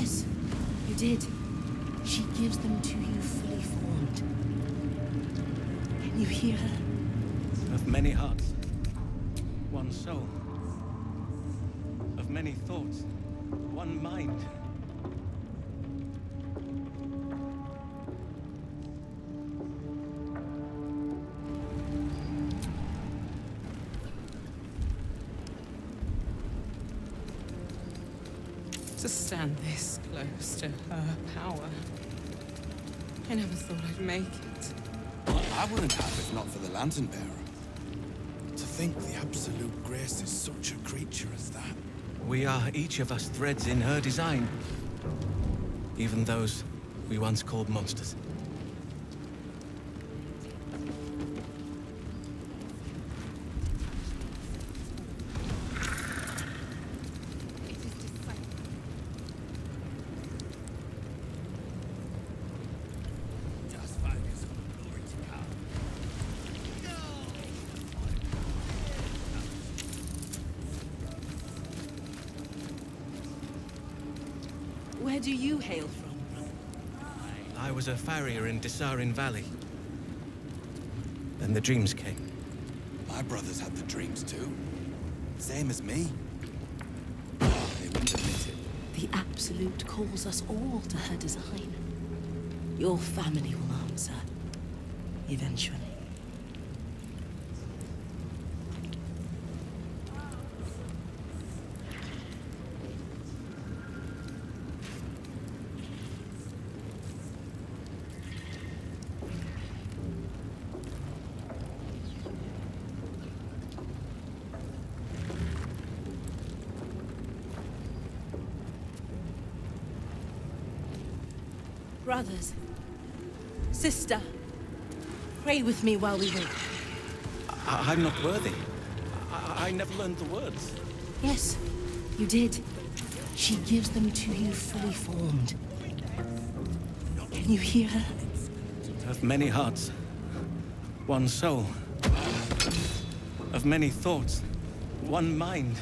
Yes, you did. She gives them to you fully formed. Can you hear her? Of many hearts, one soul. Of many thoughts, one mind. To stand this close to her power. I never thought I'd make it. Well, I wouldn't have if not for the Lantern Bearer. To think the Absolute Grace is such a creature as that. We are each of us threads in her design. Even those we once called monsters. Where do you hail from? I was a farrier in Desarin Valley. Then the dreams came. My brothers had the dreams too. Same as me. They wouldn't admit it. The Absolute calls us all to her design. Your family will answer. Eventually. Brothers, sister, pray with me while we wait. I'm not worthy. I never learned the words. Yes, you did. She gives them to you fully formed. Can you hear her? Of many hearts, one soul. Of many thoughts, one mind.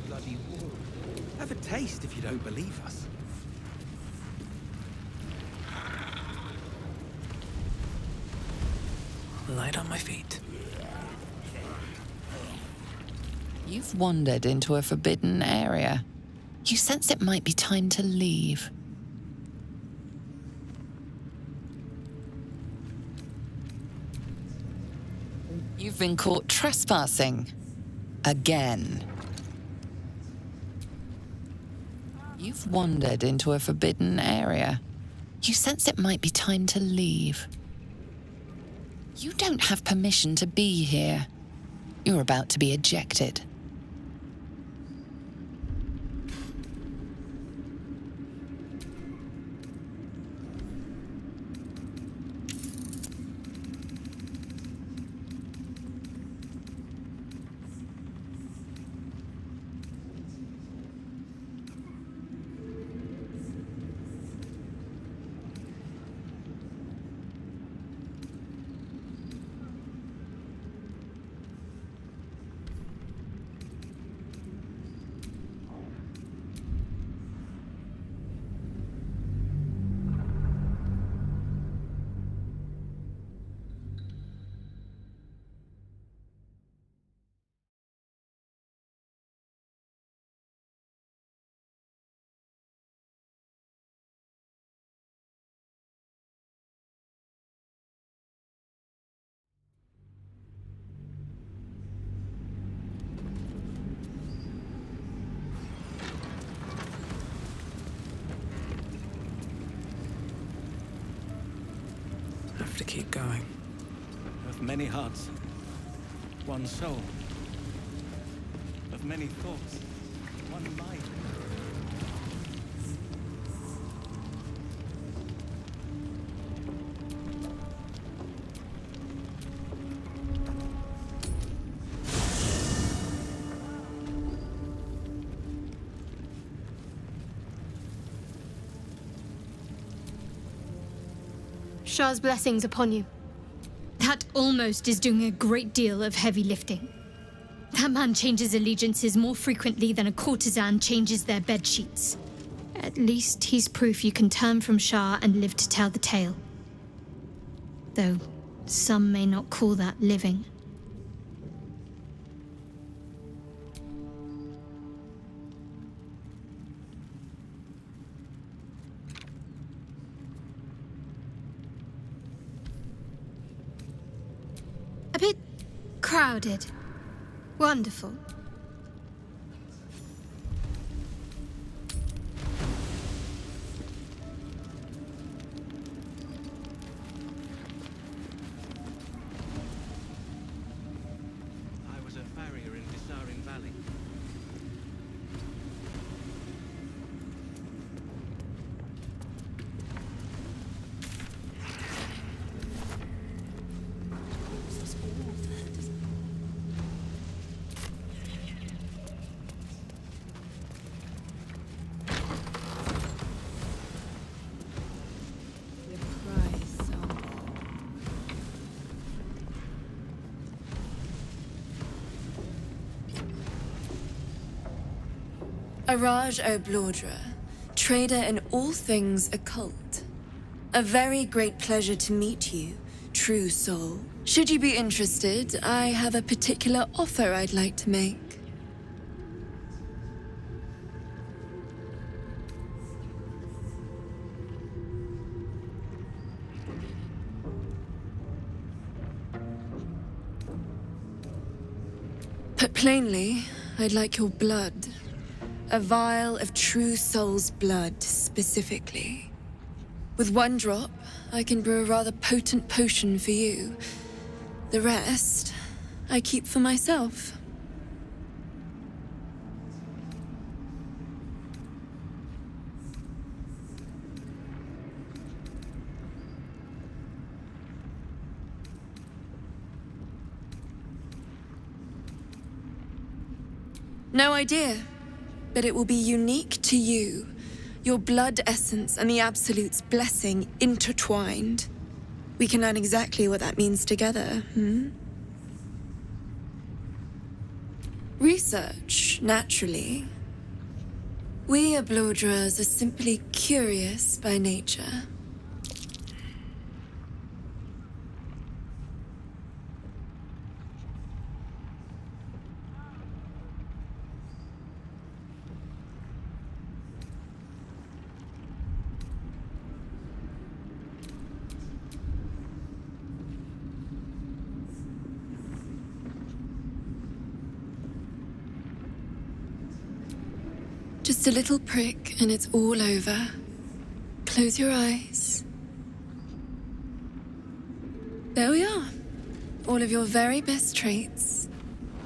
Bloody wall. Have a taste if you don't believe us. Light on my feet. You've wandered into a forbidden area. You sense it might be time to leave. You've been caught trespassing. Again. You've wandered into a forbidden area. You sense it might be time to leave. You don't have permission to be here. You're about to be ejected. Have to keep going. Of many hearts, one soul. Of many thoughts, one mind. Shah's blessings upon you. That almost is doing a great deal of heavy lifting. That man changes allegiances more frequently than a courtesan changes their bed sheets. At least he's proof you can turn from Shah and live to tell the tale. Though some may not call that living. A bit crowded. Wonderful. I was a farrier in Visarin Valley. Araj Baldur, trader in all things occult. A very great pleasure to meet you, true soul. Should you be interested, I have a particular offer I'd like to make. Put plainly, I'd like your blood. A vial of true soul's blood, specifically. With one drop, I can brew a rather potent potion for you. The rest, I keep for myself. No idea. But it will be unique to you. Your blood essence and the Absolute's blessing intertwined. We can learn exactly what that means together, Research, naturally. We Balduras are simply curious by nature. Just a little prick and it's all over. Close your eyes. There we are. All of your very best traits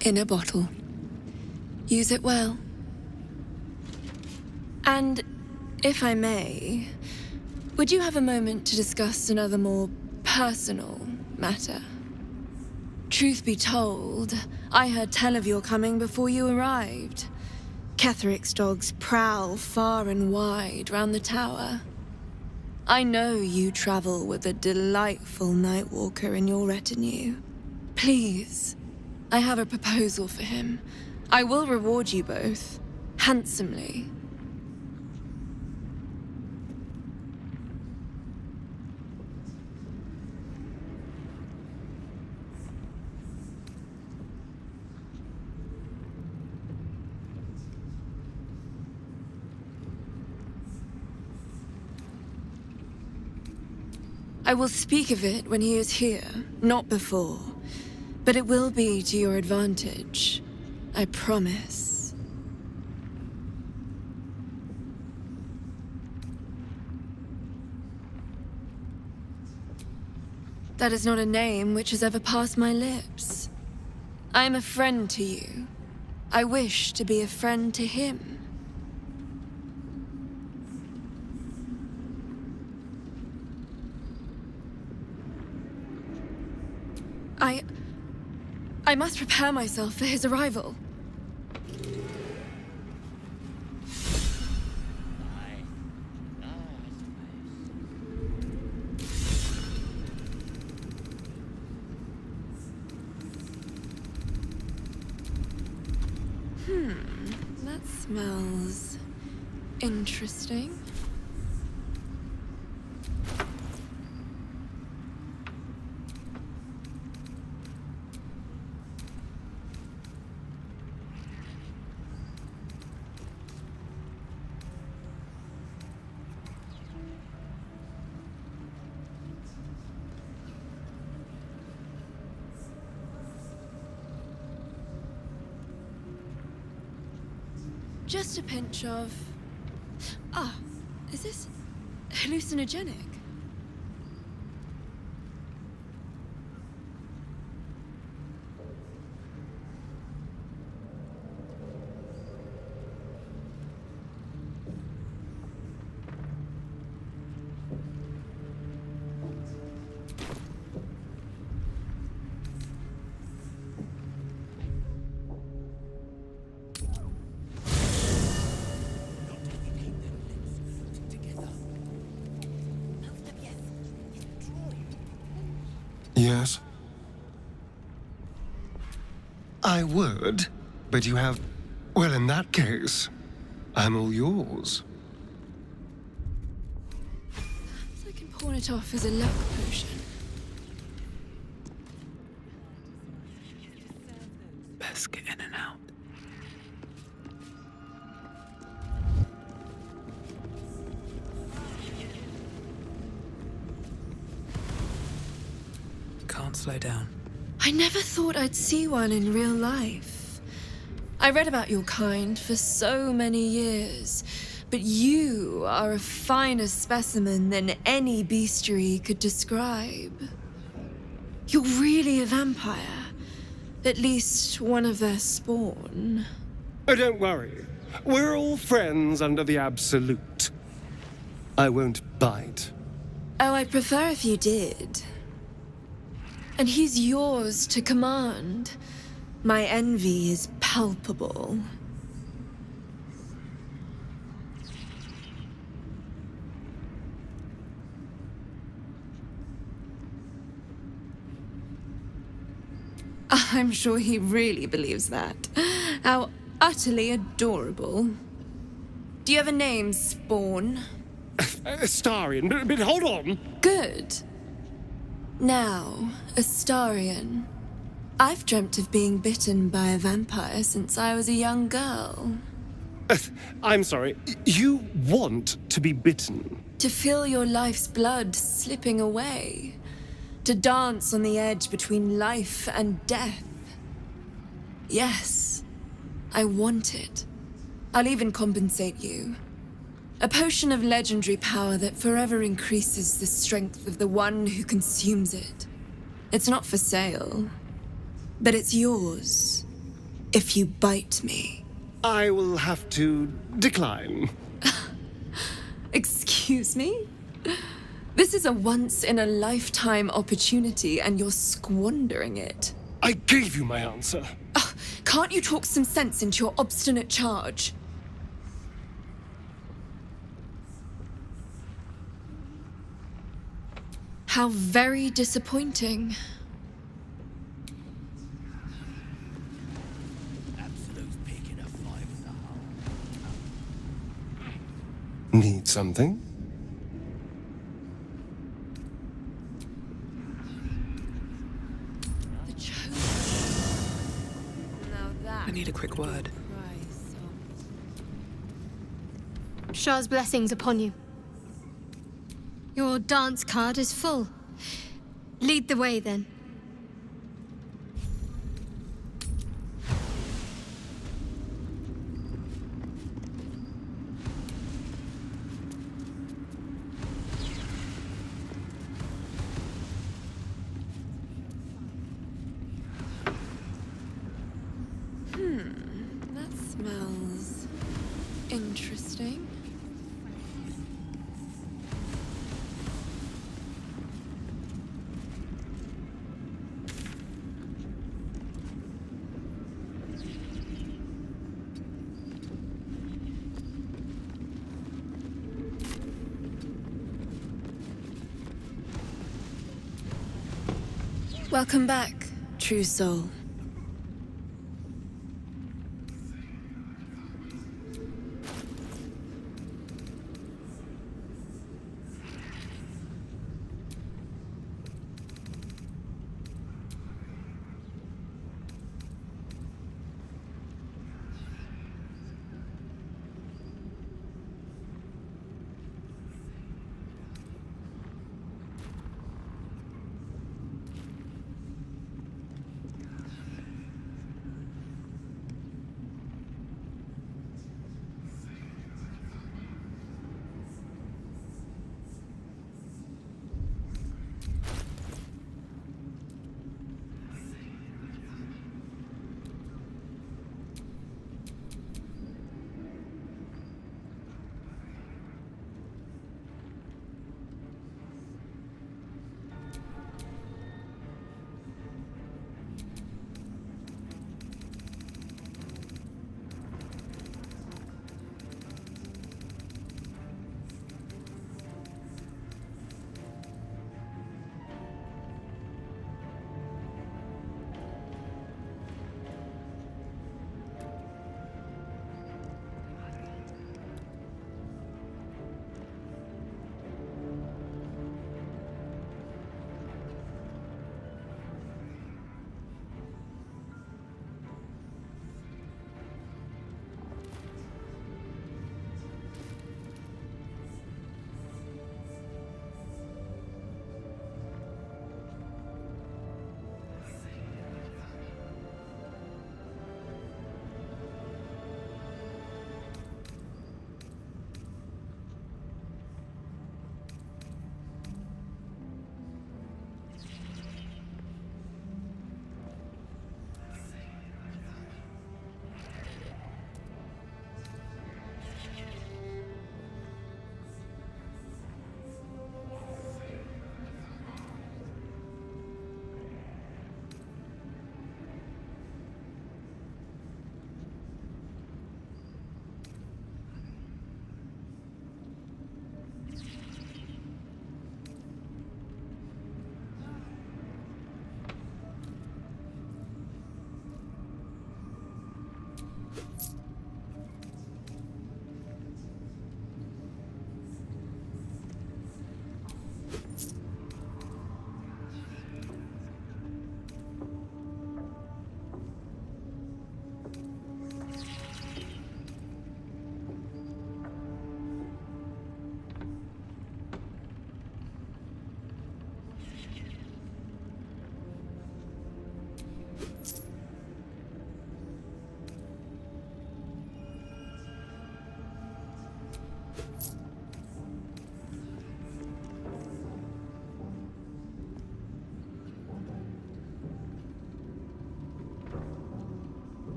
in a bottle. Use it well. And if I may, would you have a moment to discuss another more personal matter? Truth be told, I heard tell of your coming before you arrived. Ketheric's dogs prowl far and wide round the tower. I know you travel with a delightful Nightwalker in your retinue. Please, I have a proposal for him. I will reward you both, handsomely. I will speak of it when he is here, not before. But it will be to your advantage. I promise. That is not a name which has ever passed my lips. I am a friend to you. I wish to be a friend to him. I must prepare myself for his arrival. smells interesting. Just a pinch of... Ah, is this hallucinogenic? Yes? I would, but you have... Well, in that case, I'm all yours. Perhaps I can pawn it off as a luck potion. Best get in and out. Can't slow down. I never thought I'd see one in real life. I read about your kind for so many years, but you are a finer specimen than any bestiary could describe. You're really a vampire. At least one of their spawn. Oh, don't worry. We're all friends under the Absolute. I won't bite. Oh, I'd prefer if you did. And he's yours to command. My envy is palpable. I'm sure he really believes that. How utterly adorable. Do you have a name, Spawn? Astarion, but hold on. Good. Now, Astarion. I've dreamt of being bitten by a vampire since I was a young girl. I'm sorry. You want to be bitten? To feel your life's blood slipping away. To dance on the edge between life and death. Yes, I want it. I'll even compensate you. A potion of legendary power that forever increases the strength of the one who consumes it. It's not for sale, but it's yours if you bite me. I will have to decline. Excuse me? This is a once-in-a-lifetime opportunity, and you're squandering it. I gave you my answer. Can't you talk some sense into your obstinate charge? How very disappointing. Need something? The chosen. Now that I need a quick word. Shah's blessings upon you. Your dance card is full. Lead the way, then. That smells interesting. Welcome back, true soul.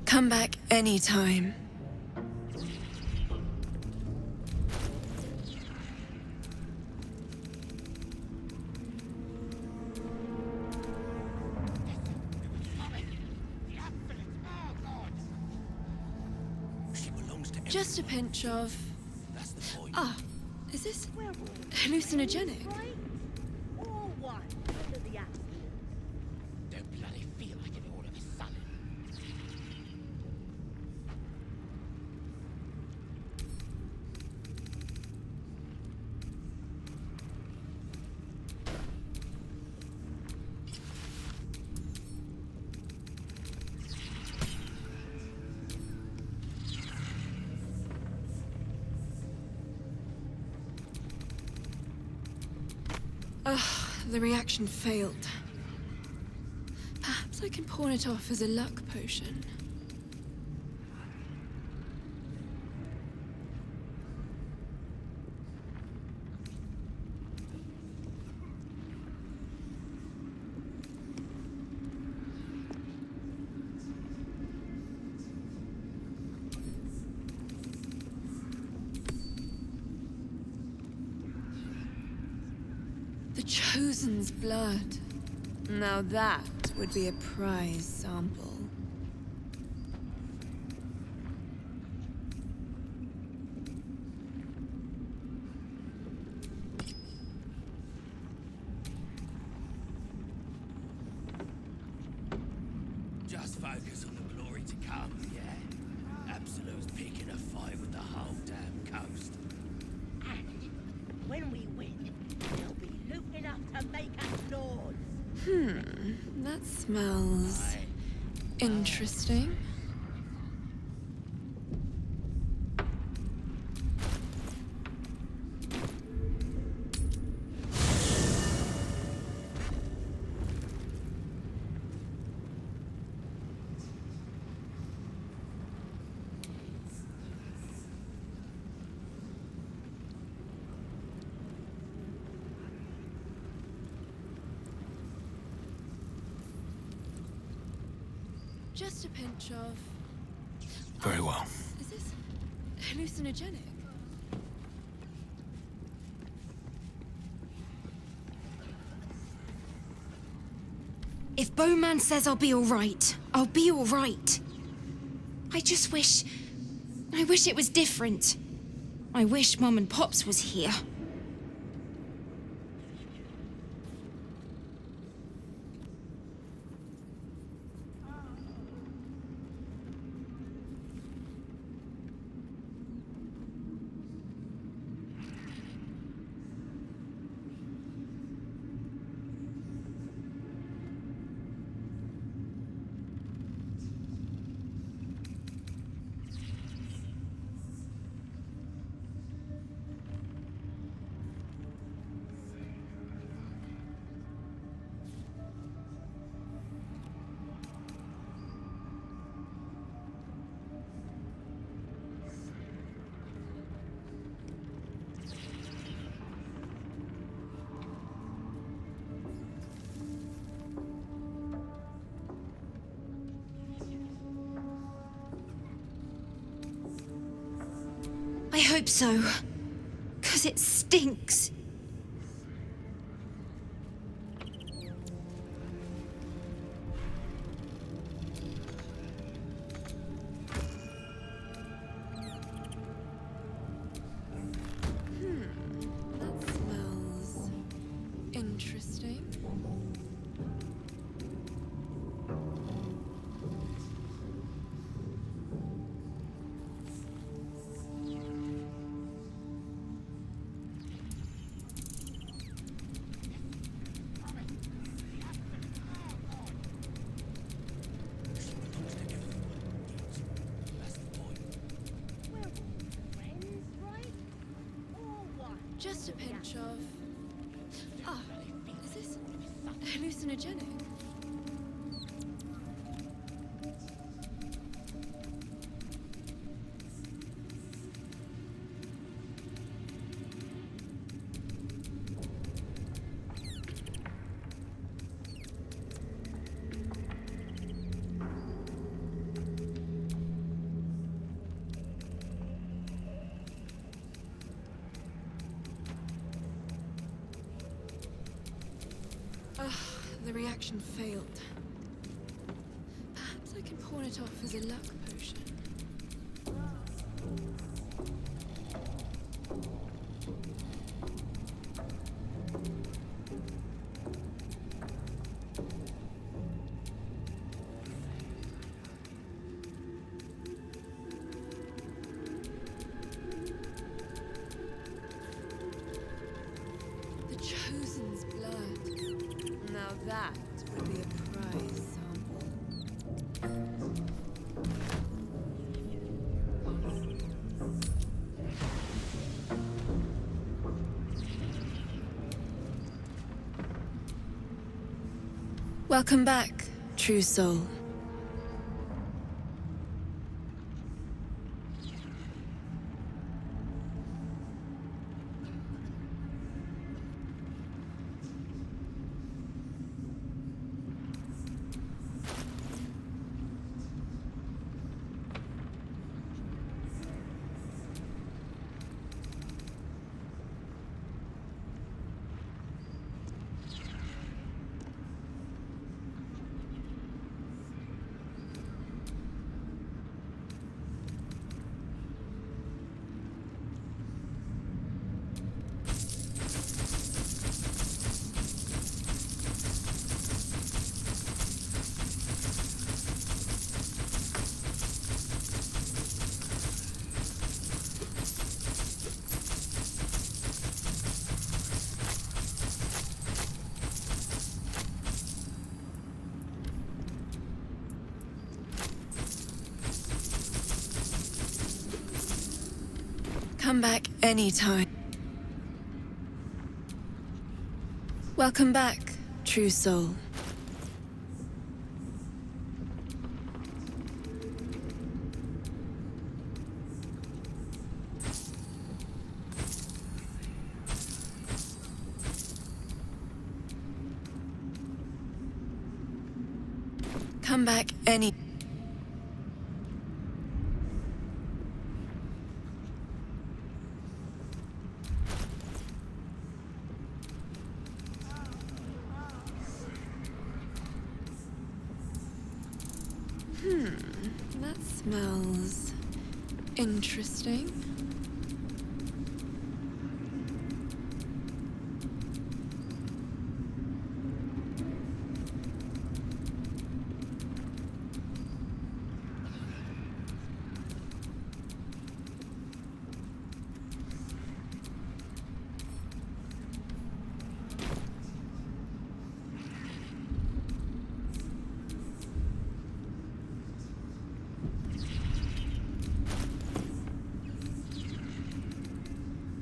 Come back anytime. She belongs to Just a pinch of... That's the point. Ah, is this hallucinogenic? All one under the absolute. Don't bloody feel like it all of a sudden. Ugh, the reaction failed. Perhaps I can pawn it off as a luck potion. The Chosen's blood. Now that would be a prize sample. Just focus on the glory to come, yeah? Absolute's picking a fight with the whole damn coast. And when we win, there'll be loot enough to make us lords. That smells interesting. Just a pinch of... Very well. Is this hallucinogenic? If Bowman says I'll be alright, I'll be alright. I just wish... I wish it was different. I wish Mum and Pops was here. I hope so. 'Cause it stinks. That smells interesting. We're all friends, right? All one. Just a pinch of... Ah, is this hallucinogenic? the reaction failed. Perhaps I can pawn it off as a luck potion. The Chosen's blood. Now that would be a prize sample. Welcome back, true soul. Come back anytime. Welcome back, true soul. Come back any... That smells interesting.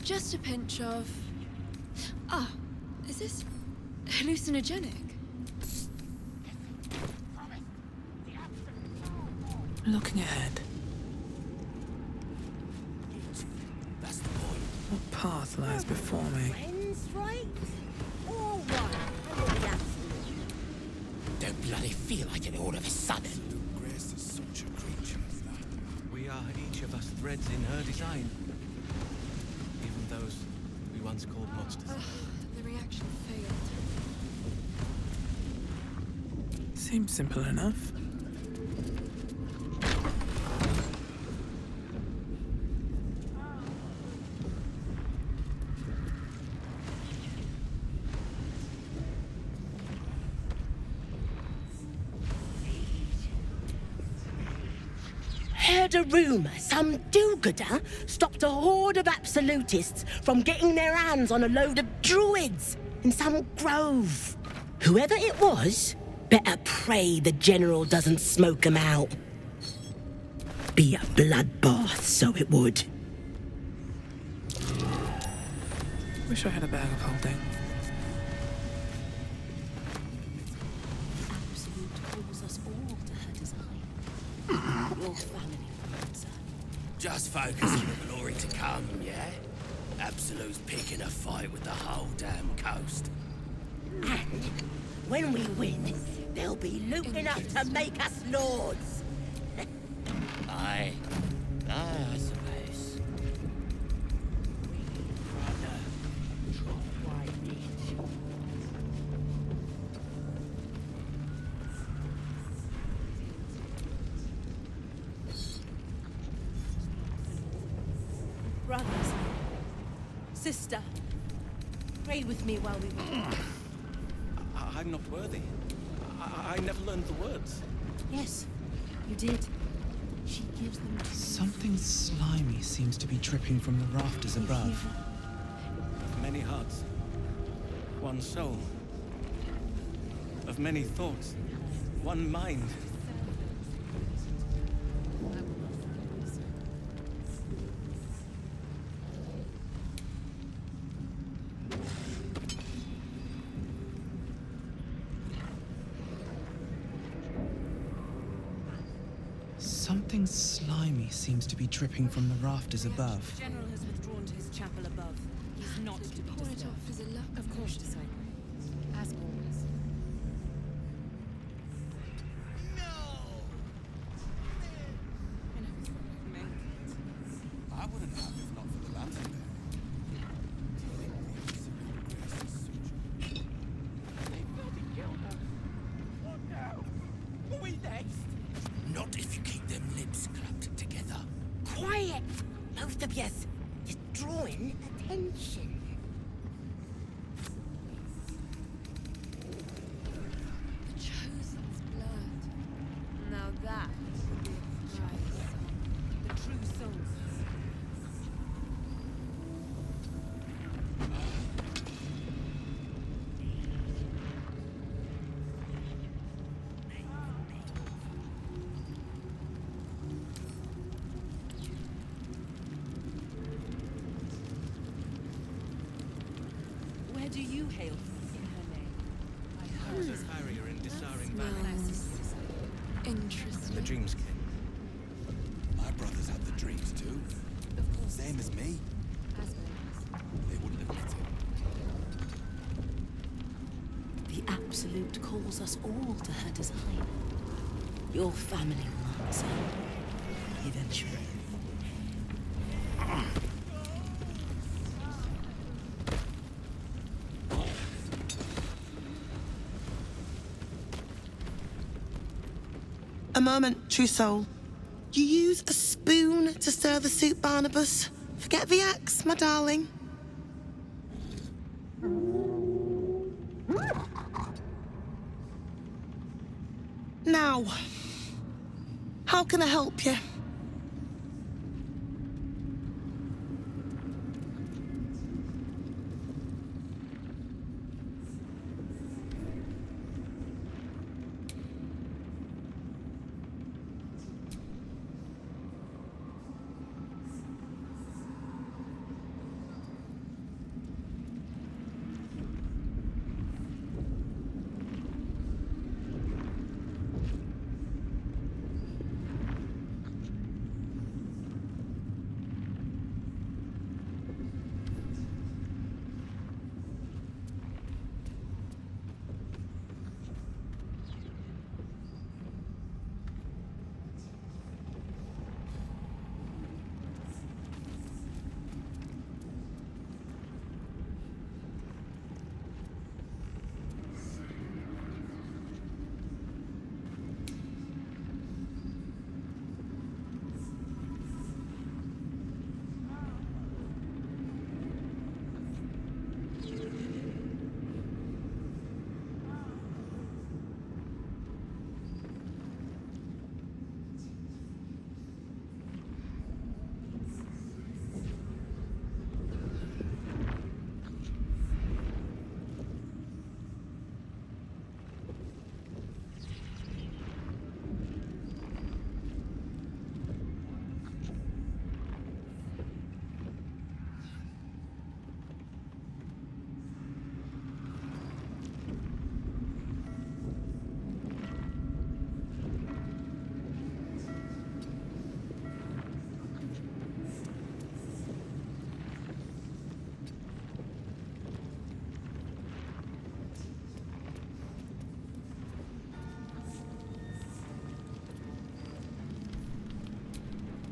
Just a pinch of... Ah, is this hallucinogenic? Looking ahead. That's the point. What path lies before me? Friends, right? Or one under the absolute. Don't bloody feel like it all of a sudden. Grace is such a creature as that. We are each of us threads in her design. Even those we once called monsters. The reaction failed. Seems simple enough. Heard a rumour some do-gooder stopped a horde of absolutists from getting their hands on a load of druids in some grove. Whoever it was, better pray the general doesn't smoke 'em out. Be a bloodbath, so it would. Wish I had a bag of holding. Absolute calls us all to her design. Your family friends. Just focus on the glory to come, yeah? Absolute's picking a fight with the whole damn coast. And when we win, there'll be loot enough to make us lords. Aye. I suppose. Brothers, sister, pray with me while we wait. I'm not worthy. I never learned the words. Yes, you did. She gives them to you. Something slimy seems to be dripping from the rafters above. Of many hearts, one soul. Of many thoughts, one mind. Something slimy seems to be dripping from the rafters above. The general has withdrawn to his chapel above. He's not to be disturbed. Of course, disciple. As always. I wouldn't have if not for the lantern bearer. They bloody killed her. What now? Are we next? Not if you keep them lips clapped together. Quiet! Both of yous. You're drawing attention. The Chosen's blood. Now that would be a prize. The true souls. Where do you hail from in her name? I was a farrier in Dissaring Valley. Interesting. The Dreams King. My brothers had the dreams too. Same as me. They wouldn't admit it. The Absolute calls us all to her design. Your family will answer. Eventually. A moment, true soul. You use a spoon to stir the soup, Barnabas. Forget the axe, my darling. Now, how can I help you?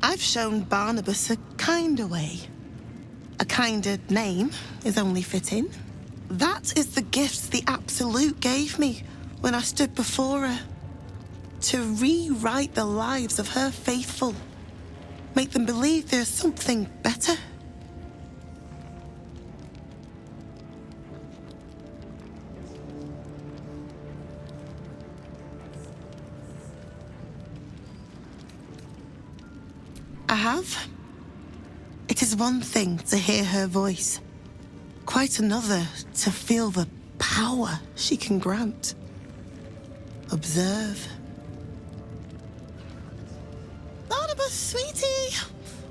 I've shown Barnabas a kinder way. A kinder name is only fitting. That is the gift the Absolute gave me when I stood before her. To rewrite the lives of her faithful. Make them believe there's something better I have. It is one thing to hear her voice, quite another to feel the power she can grant. Observe. Barnabas, sweetie,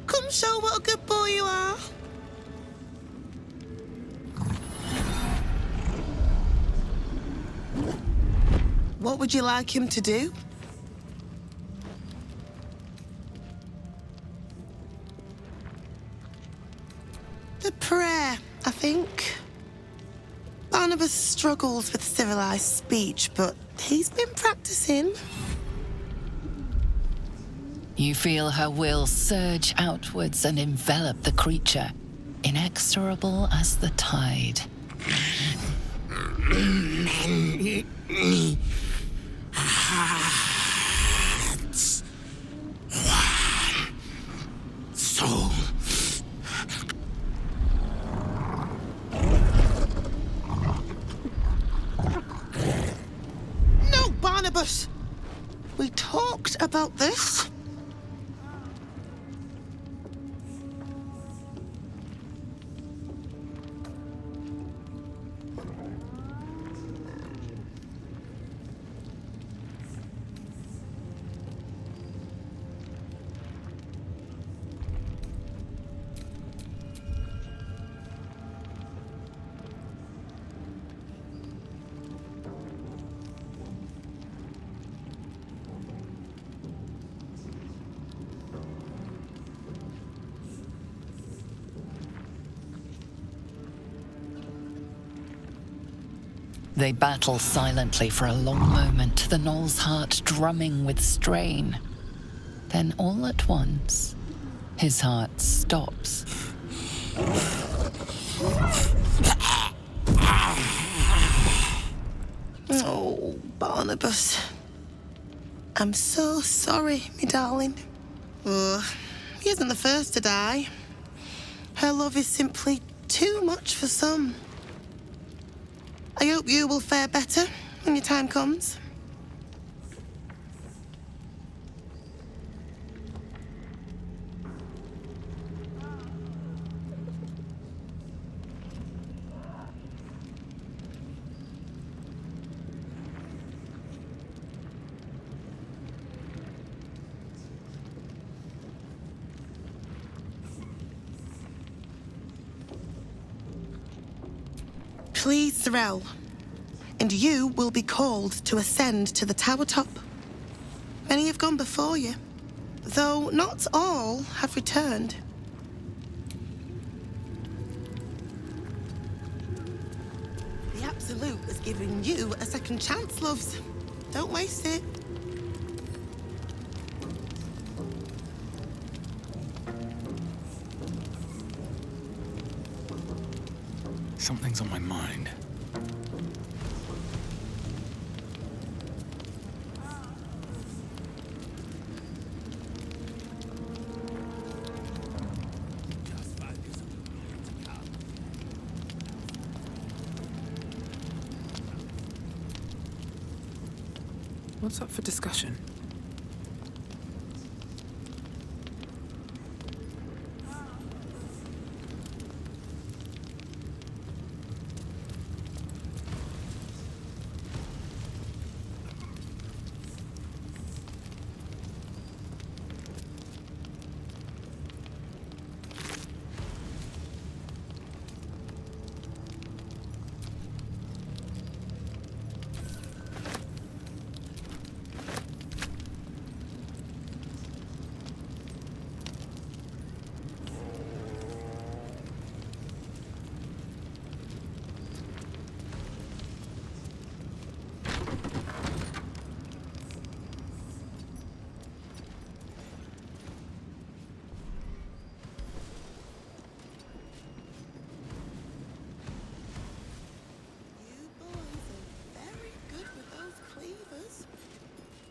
come show what a good boy you are. What would you like him to do? The prayer, I think. Barnabas struggles with civilized speech, but he's been practicing. You feel her will surge outwards and envelop the creature, inexorable as the tide. Hearts. One soul. No, Barnabas! We talked about this. They battle silently for a long moment, the gnoll's heart drumming with strain. Then all at once, his heart stops. Oh, Barnabas. I'm so sorry, me darling. He isn't the first to die. Her love is simply too much for some. I hope you will fare better when your time comes. Please, Threll. And you will be called to ascend to the tower top. Many have gone before you, though not all have returned. The Absolute is giving you a second chance, loves. Don't waste it. Something's on my mind. What's up for discussion?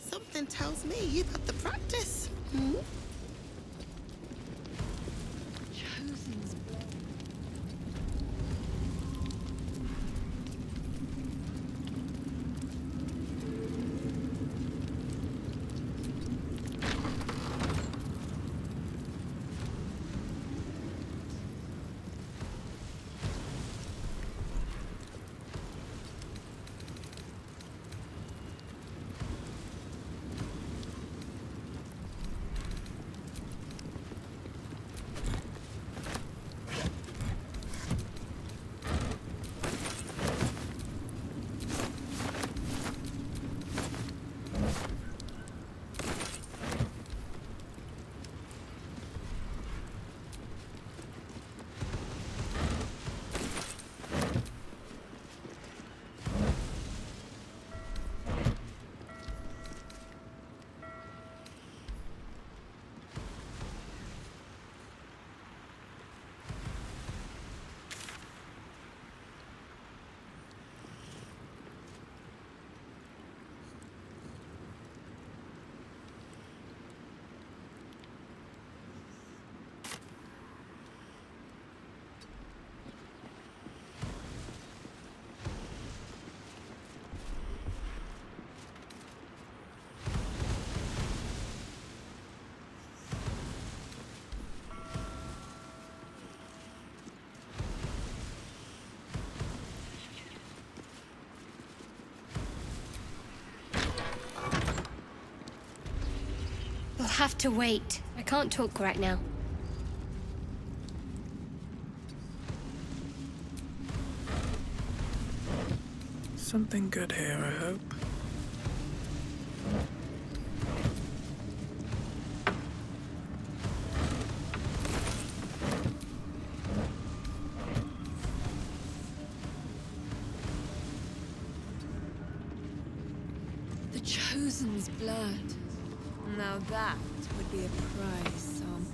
Something tells me you've had the practice. Hmm? Chosen's blood. have to wait. I can't talk right now. Something good here, I hope. The Chosen's blood. Now that would be a prize sample.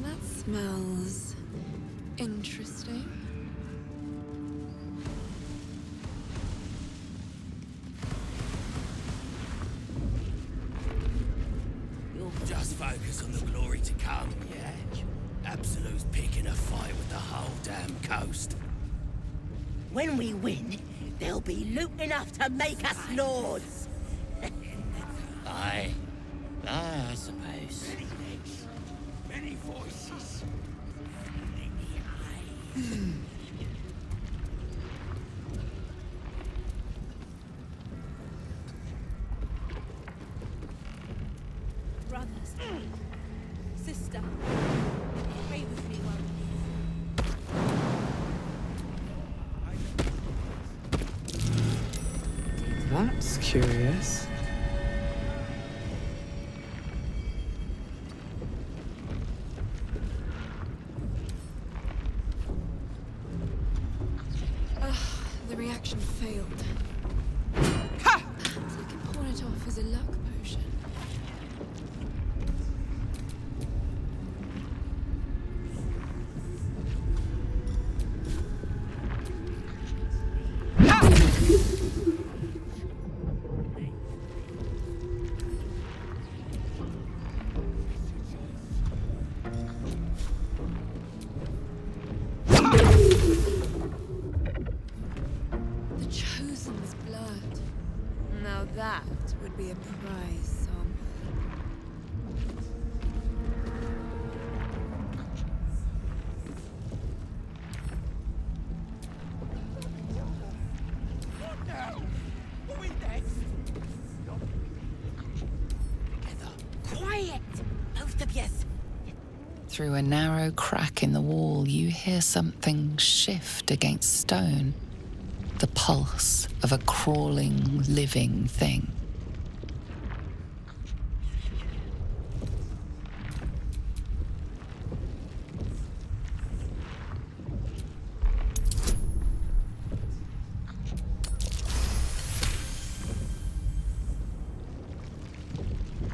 That smells interesting. Just focus on the glory to come, yeah? Absolute's picking a fight with the whole damn coast. When we win, there'll be loot enough to make us lords. Aye. I suppose. Many voices. Brothers, sister, pray with me while That's curious. The reaction failed. Perhaps I can pawn it off as a luck potion. The Chosen's blood. Now that would be a prize sample. What now? Are we next? Quiet, both of yous. Through a narrow crack in the wall, you hear something shift against stone. The pulse of a crawling, living thing.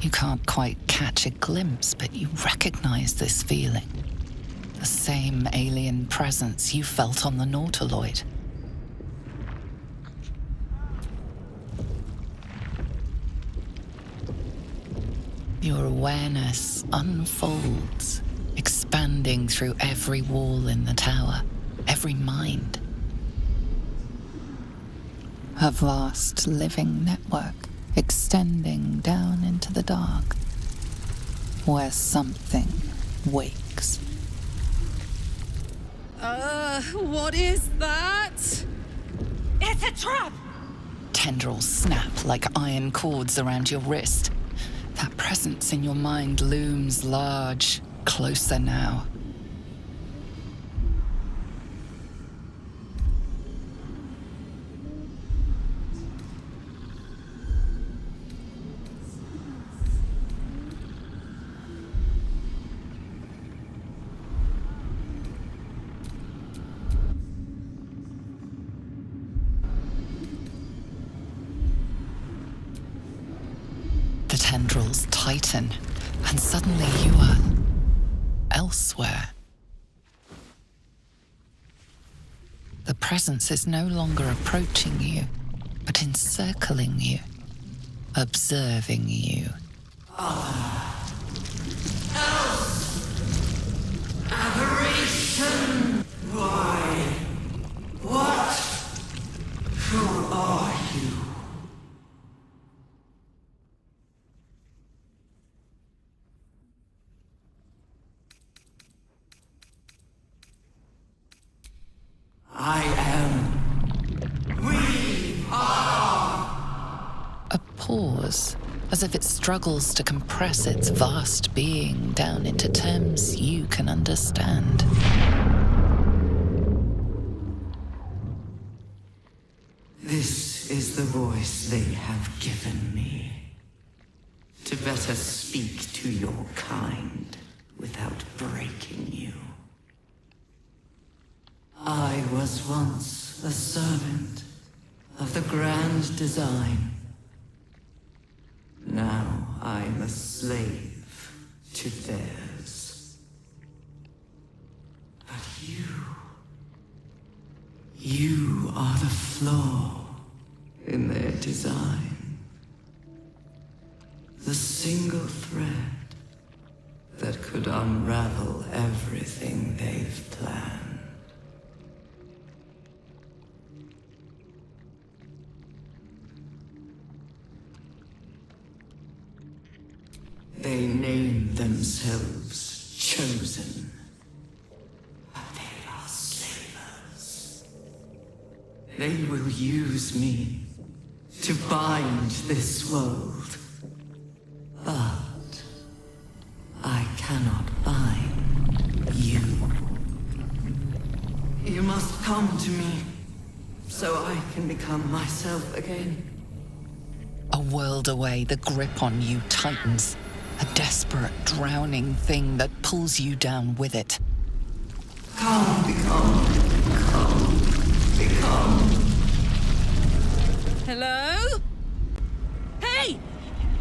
You can't quite catch a glimpse, but you recognize this feeling. The same alien presence you felt on the Nautiloid. Your awareness unfolds, expanding through every wall in the tower, every mind. A vast living network extending down into the dark, where something wakes. what is that? It's a trap! Tendrils snap like iron cords around your wrist. That presence in your mind looms large, closer now. The tendrils tighten, and suddenly you are elsewhere. The presence is no longer approaching you, but encircling you. observing you. Aberration! Why? What? Who are you? I am. We are. A pause, as if it struggles to compress its vast being down into terms you can understand. This is the voice they have given me. To better speak to your kind without breaking you. I was once a servant of the grand design. Now I'm a slave to theirs. But you are the flaw in their design. The single thread that could unravel everything they've planned. They name themselves Chosen. But they are slavers. They will use me to bind this world. But I cannot bind you. You must come to me so I can become myself again. A world away, the grip on you tightens. A desperate, drowning thing that pulls you down with it. Come, become. Hello? Hey!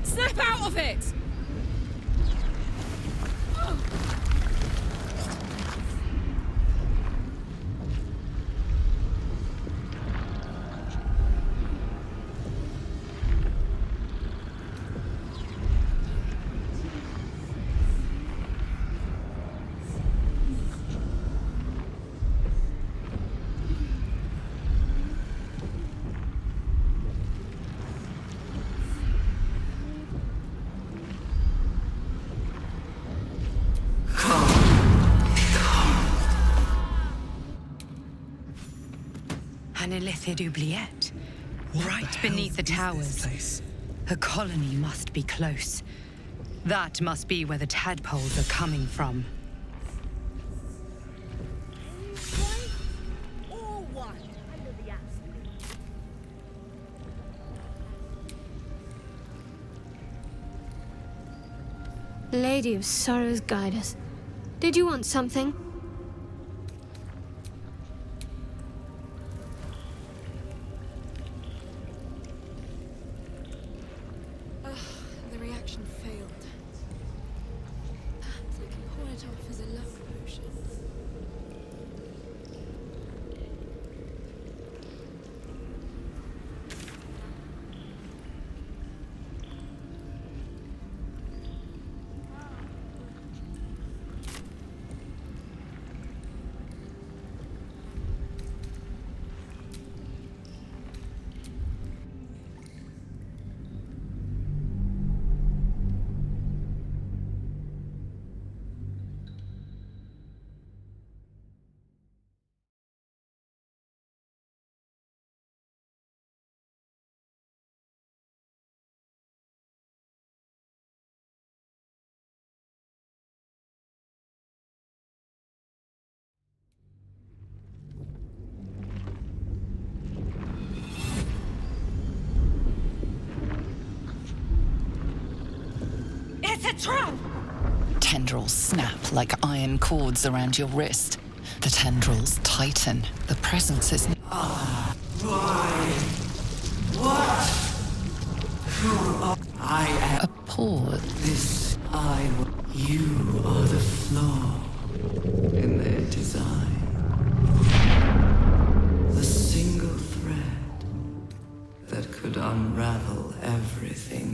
Snap out of it! An illithid oubliette, right beneath the towers. Her colony must be close. That must be where the tadpoles are coming from. Lady of Sorrows, guide us. Did you want something? The reaction failed. Perhaps I can pawn it off as a luck potion. It's a trap! Tendrils snap like iron cords around your wrist. The tendrils tighten. The presence is... Why? What? Who are I? A pause. This I. You are the flaw in their design. The single thread that could unravel everything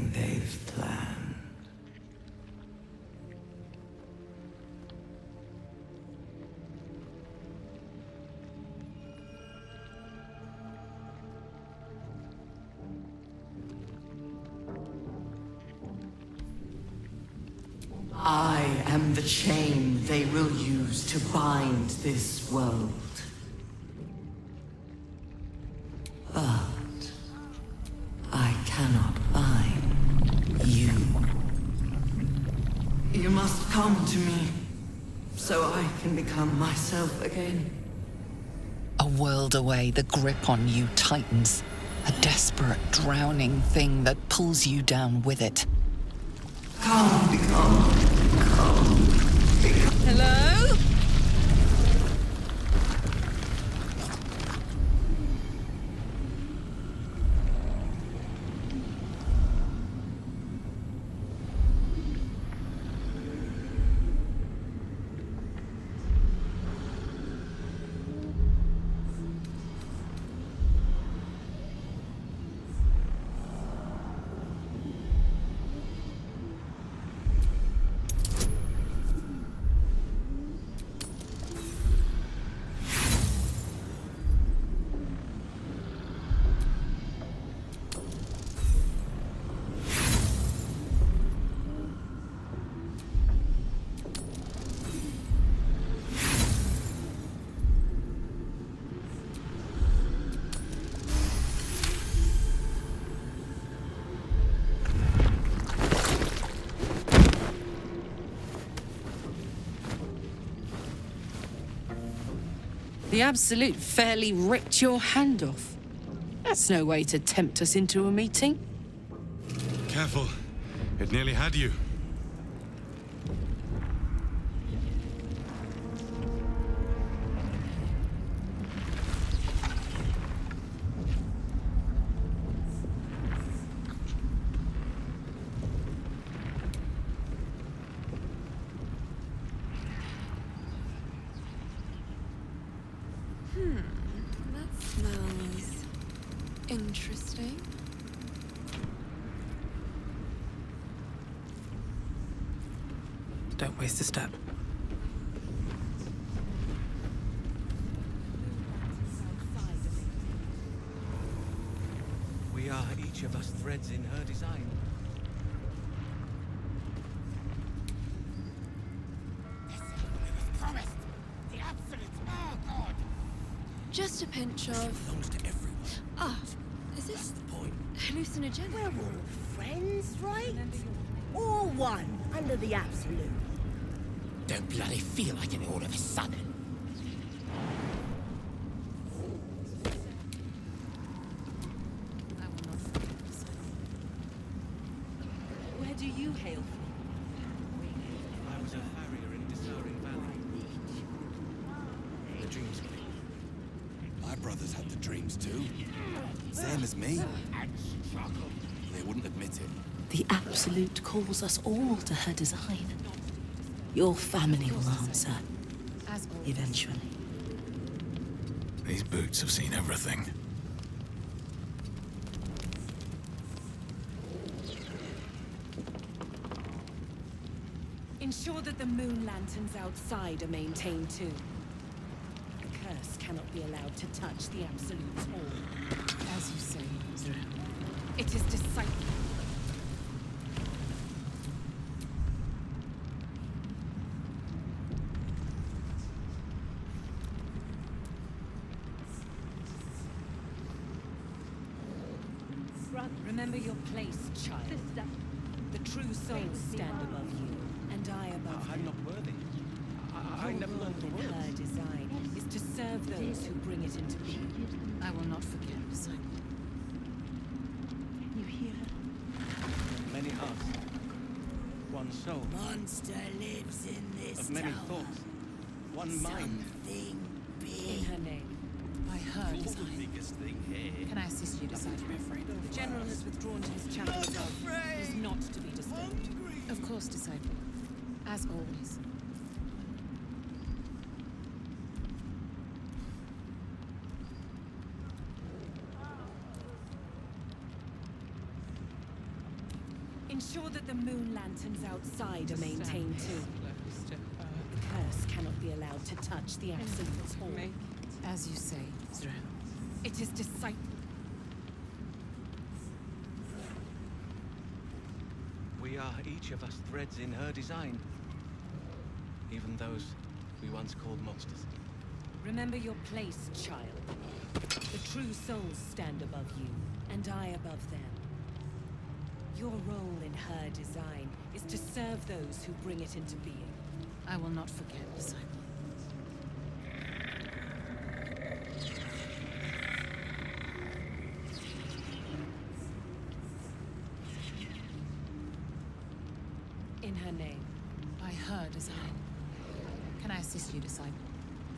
I am the chain they will use to bind this world. But I cannot bind you. You must come to me, so I can become myself again. A world away, the grip on you tightens. A desperate, drowning thing that pulls you down with it. Come. Hello? The Absolute fairly ripped your hand off. That's no way to tempt us into a meeting. Careful. It nearly had you. That smells interesting. Don't waste a step. We are each of us threads in her design. Just a pinch of... belongs to everyone. Ah, is this the point? hallucinogenic? We're all friends, right? All one under the Absolute. Don't bloody feel like it all of a sudden. Where do you hail from? I was a farrier in Dissaring Valley. The Dreams King. My brothers had the dreams too. Same as me. They wouldn't admit it. The Absolute calls us all to her design. Your family will answer. Eventually. These boots have seen everything. Ensure that the moon lanterns outside are maintained too. The curse cannot be allowed to touch the Absolute's hall. As you say, Zra. It is disciple. Remember your place, child. The true souls stand above you, and I above you. I'm not worthy. I never learned the Your rules. her design is to serve those who bring it into being. I will not forget, disciple. You hear her? Many hearts. One soul. Monster lives in this Of many tower. thoughts. One mind. Something In big. her name. By her You're design. the biggest thing here. Can I assist you, disciple? The general has withdrawn to his chapel above. He is not to be disturbed. Of course, disciple. As always. Ensure that the moon lanterns outside are maintained too. The curse cannot be allowed to touch the Absolute's hall. As you say, Zra. It is disciple. We we are, each of us, threads in her design. Even those we once called monsters. Remember your place, child. The true souls stand above you, and I above them. Your role in her design is to serve those who bring it into being. I will not forget, disciple. In her name. By her design. Can I assist you, disciple?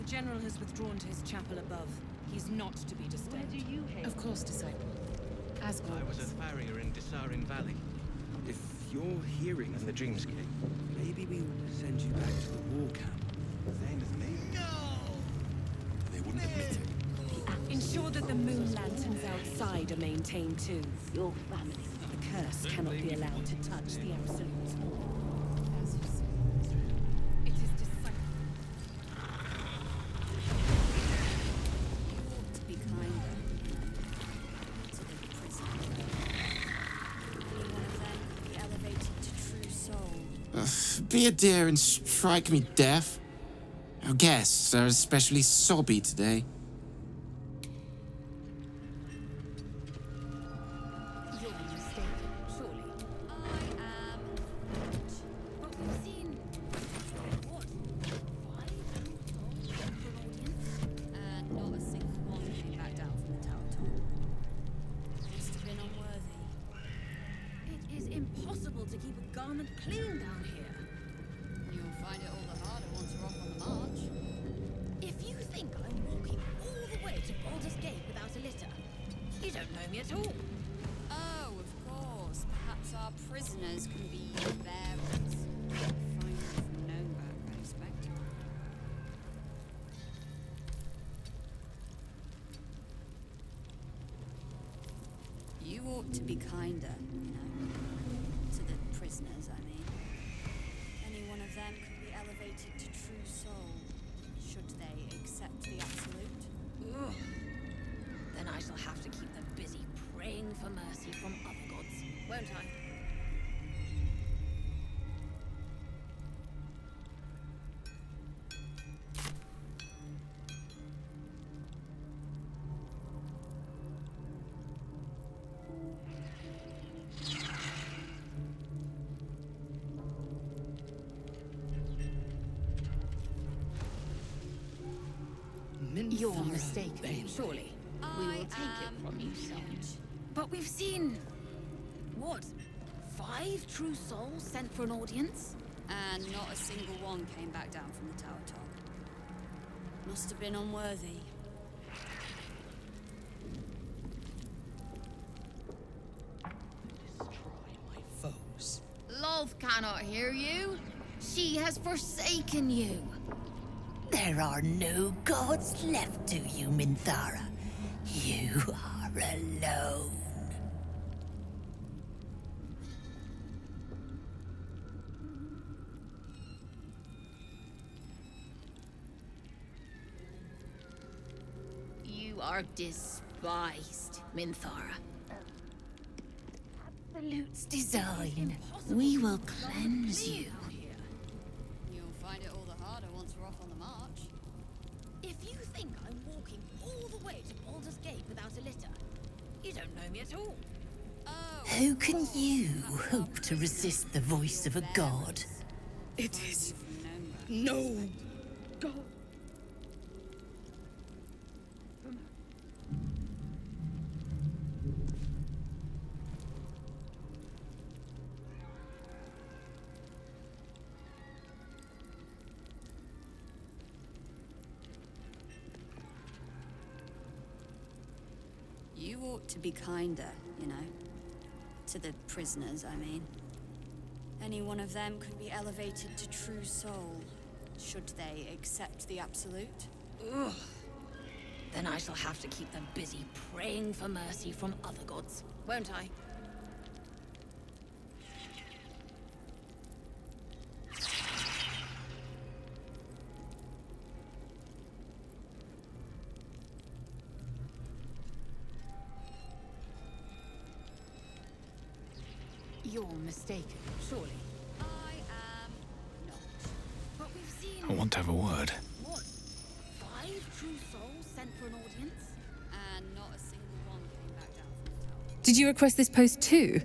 The General has withdrawn to his chapel above. He's not to be disturbed. Where do you hail? Of course, disciple. As always. I was a farrier in Desarin Valley. If you're hearing and the Dreamscape, maybe we ought to send you back to the war camp. Same as me. No! They wouldn't admit it. Ensure that the moon lanterns outside are maintained too. Your family. The curse cannot be allowed to touch the absolute. It is decided. You ought to be kinder to the prisoner. Any one of them could be elevated to true soul. Be a dear and strike me deaf. Our guests are especially sobby today. You're mistaken, surely. I am not. But we've seen... what? 5 souls for an audience? And not a single one came back down from the tower top. Must have been unworthy. It is impossible to keep a garment clean down here. You'll find it all the harder once we're off on the march. If you think I'm walking all the way to Baldur's Gate without a litter, you don't know me at all. Oh, of course. Perhaps our prisoners can be bearers. Fine from Nowhere, I expect. You ought to be kinder, you know. To the prisoners, I mean. Any one of them can be elevated to true soul, should they accept the absolute. Ugh. Then I shall have to keep them busy praying for mercy from other gods, won't I? You're mistaken, surely. We will take it from you soon. But we've seen... what? 5 true souls sent for an audience? And not a single one came back down from the tower top. Must have been unworthy. Foes. Lolth cannot hear you. She has forsaken you. There are no gods left to you, Minthara. You are alone. You are despised, Minthara. Absolute's design. We will cleanse you. You'll find it all the harder once we're off on the march. If you think I'm walking all the way to Baldur's Gate without a litter, you don't know me at all. Oh. How can you hope to resist the voice of a god? It is no god. You ought to be kinder, you know. To the prisoners, I mean. Any one of them could be elevated to true soul, should they accept the absolute. Ugh. Then I shall have to keep them busy praying for mercy from other gods, won't I? You're mistaken, surely. I am not. But we've seen... I want to have a word. What? 5 true souls sent for an audience? And not a single one came back down from the tower. Did you request this post too?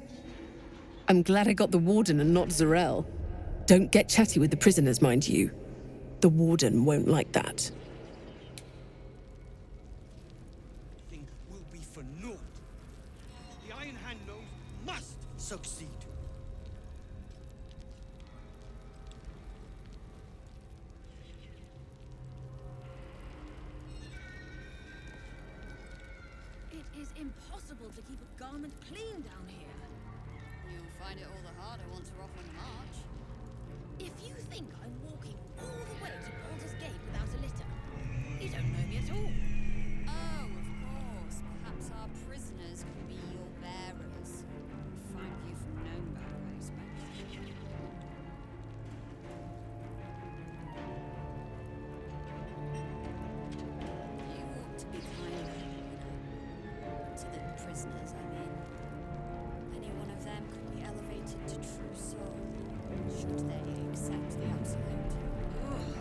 I'm glad I got the Warden and not Zarel. Don't get chatty with the prisoners, mind you. The Warden won't like that. Thing will be for naught. The Iron Hand knows must succeed. It is impossible to keep a garment clean down here. You'll find it all the harder once we're off on the march. If you think I'm walking all the way to Baldur's Gate without a litter, you don't know me at all. Oh, of course. Perhaps our prisoners can be your bearers. Find you from Gnomeback, I expect. You ought to be kinder, to the prisoners, I mean. Any one of them could be elevated to true soul, should they accept the absolute. Ugh.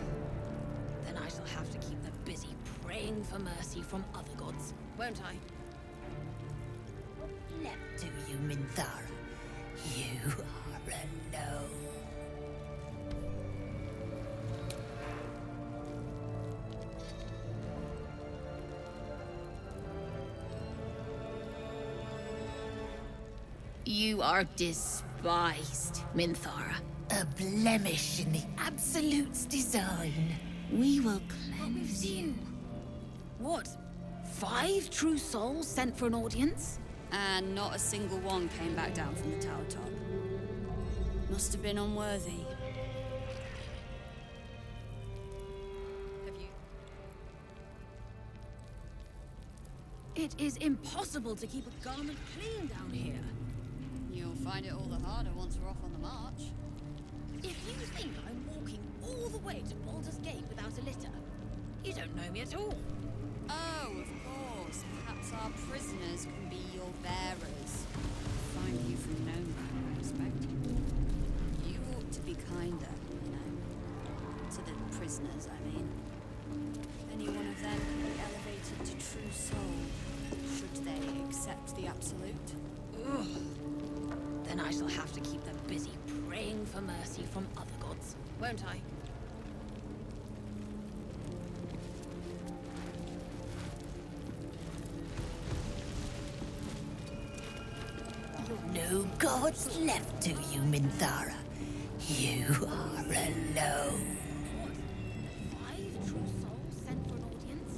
Then I shall have to keep them busy praying for mercy from other gods, won't I? Left to you, Minthara. You are alone. You are despised, Minthara. A blemish in the Absolute's design. We will cleanse you. What? 5 true souls sent for an audience? And not a single one came back down from the tower top. Must have been unworthy. Have you? It is impossible to keep a garment clean down here. You'll find it all the harder once we're off on the march. If you think I'm walking all the way to Baldur's Gate without a litter, you don't know me at all. Oh, of course. Perhaps our prisoners can be your bearers. Find you from Gnomeback, I expect. You ought to be kinder, to the prisoners, I mean. Any one of them can be elevated to true soul, should they accept the absolute. Ugh. Then I shall have to keep them busy praying for mercy from other gods, won't I? No gods left to you, Minthara. You are alone. 5 true souls sent for an audience?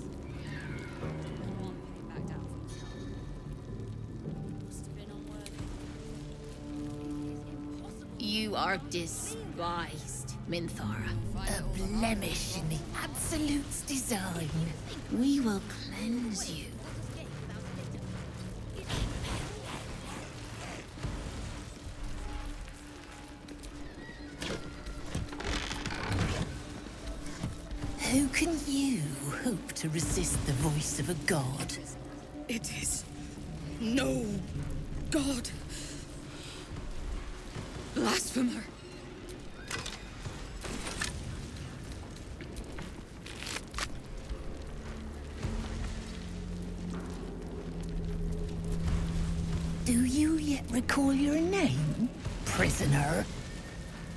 One came back down from the top. Must have been unworthy. You are despised, Minthara. A blemish in the Absolute's design. We will cleanse you. How can you hope to resist the voice of a god? It is no god. Blasphemer. Do you yet recall your name, prisoner?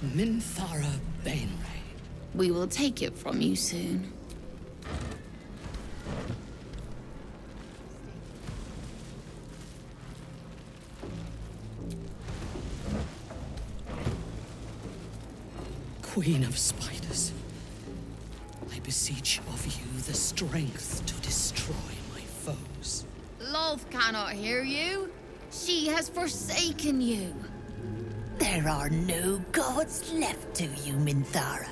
Minthara Bainray. We will take it from you soon. Queen of Spiders, I beseech of you the strength to destroy my foes. Lolth cannot hear you. She has forsaken you. There are no gods left to you, Minthara.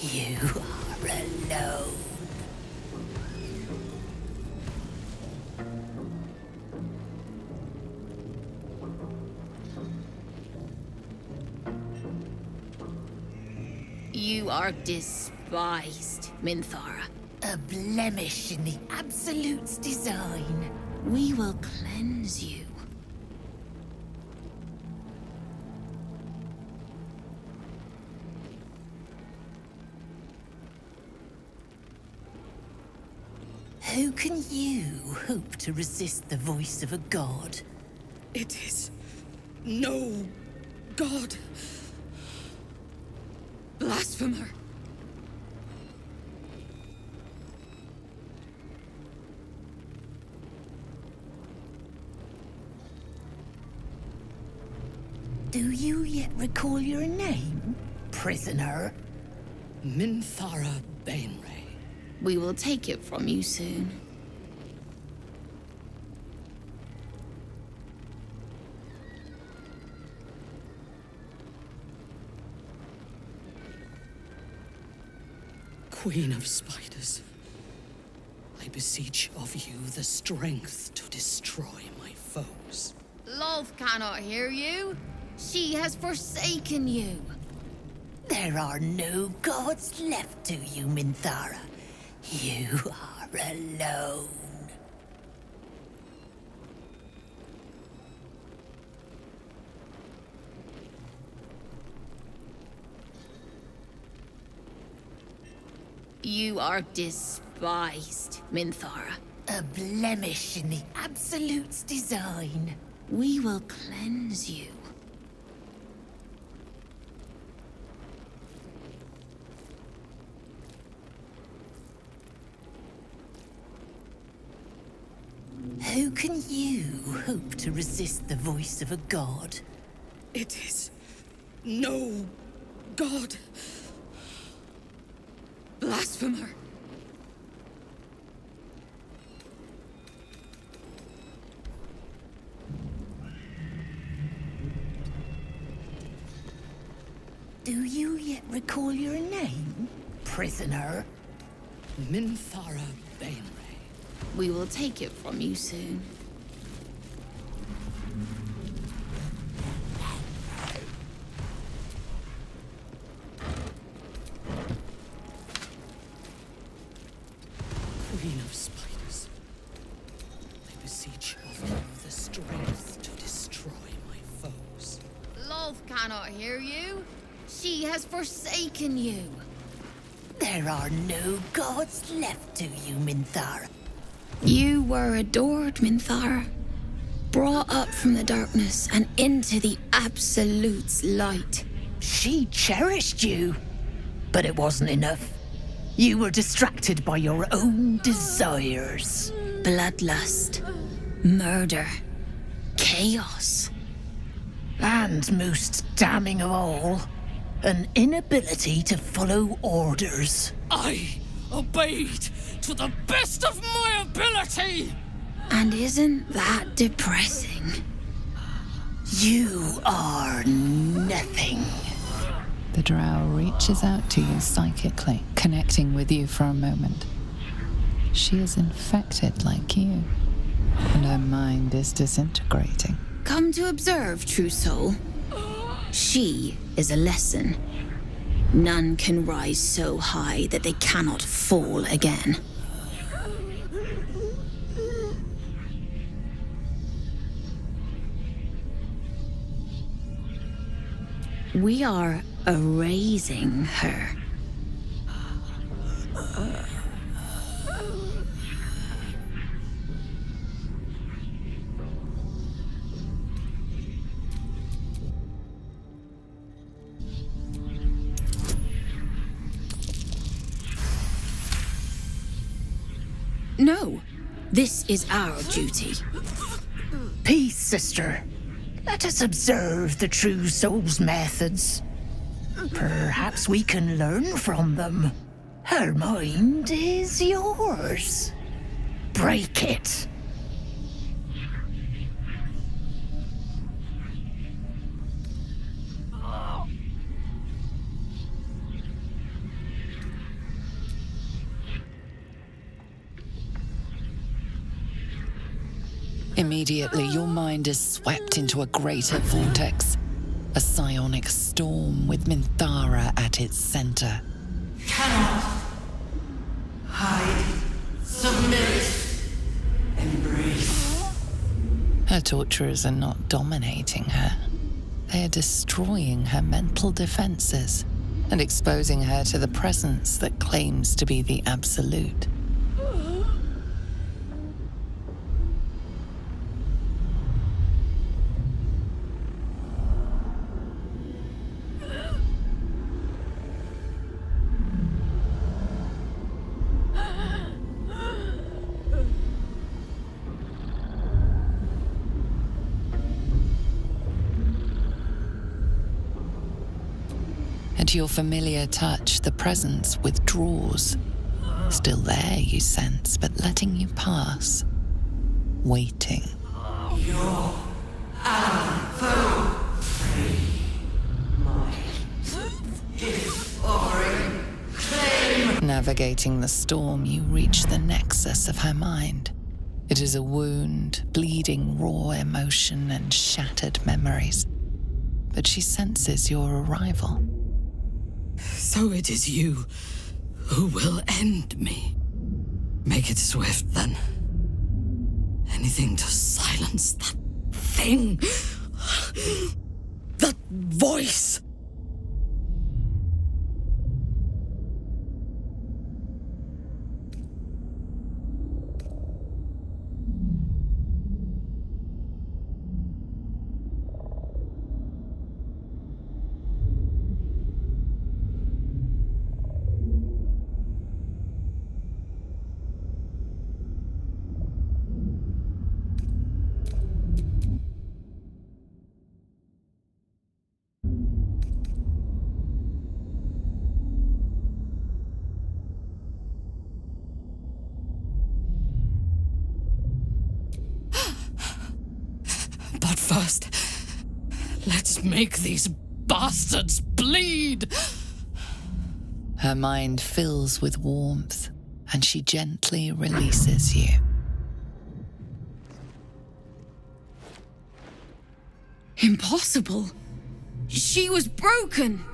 You are alone. You are despised, Minthara. A blemish in the Absolute's design. We will cleanse you. How can you hope to resist the voice of a god? It is no god. Blasphemer. Do you yet recall your name, prisoner? Minthara Bainray. We will take it from you soon. Queen of Spiders, I beseech of you the strength to destroy my foes. Lolth cannot hear you. She has forsaken you. There are no gods left to you, Minthara. You are alone. You are despised, Minthara. A blemish in the Absolute's design. We will cleanse you. How can you hope to resist the voice of a god? It is no god. Blasphemer. Do you yet recall your name, prisoner? Minthara Bainray. We will take it from you soon. Queen of Spiders, I beseech of you the strength to destroy my foes. Lolth cannot hear you. She has forsaken you. There are no gods left to you, Minthara. You were adored, Minthara. Brought up from the darkness and into the Absolute's light. She cherished you, but it wasn't enough. You were distracted by your own desires. Bloodlust, murder, chaos. And most damning of all, an inability to follow orders. I obeyed to the best of my ability! And isn't that depressing? You are nothing. The drow reaches out to you psychically, connecting with you for a moment. She is infected like you, and her mind is disintegrating. Come to observe, true soul. She is a lesson. None can rise so high that they cannot fall again. We are erasing her. No, this is our duty. Peace, sister. Let us observe the true soul's methods. Perhaps we can learn from them. Her mind is yours. Break it. Immediately, your mind is swept into a greater vortex. A psionic storm with Minthara at its center. Cannot hide, submit, embrace. Her torturers are not dominating her. They are destroying her mental defenses and exposing her to the presence that claims to be the Absolute. and your familiar touch, the presence withdraws. Still there, you sense, but letting you pass. Waiting. Your Navigating the storm, you reach the nexus of her mind. It is a wound, bleeding raw emotion and shattered memories. But she senses your arrival. So it is you who will end me. Make it swift, then. Anything to silence that thing. That voice. But first, let's make these bastards bleed! Her mind fills with warmth, and she gently releases you. Impossible! She was broken!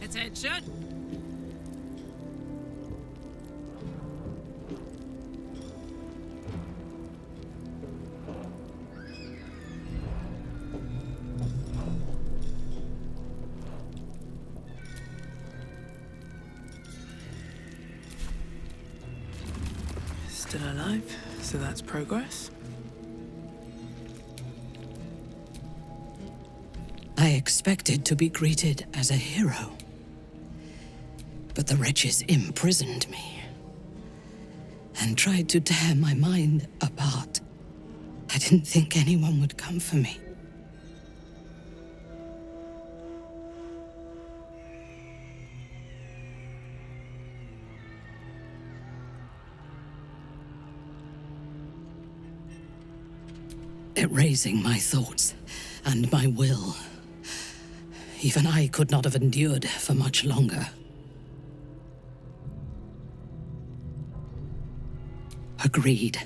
Attention! Still alive, so that's progress. I expected to be greeted as a hero. But the wretches imprisoned me and tried to tear my mind apart. I didn't think anyone would come for me. Erasing my thoughts and my will. Even I could not have endured for much longer. Agreed.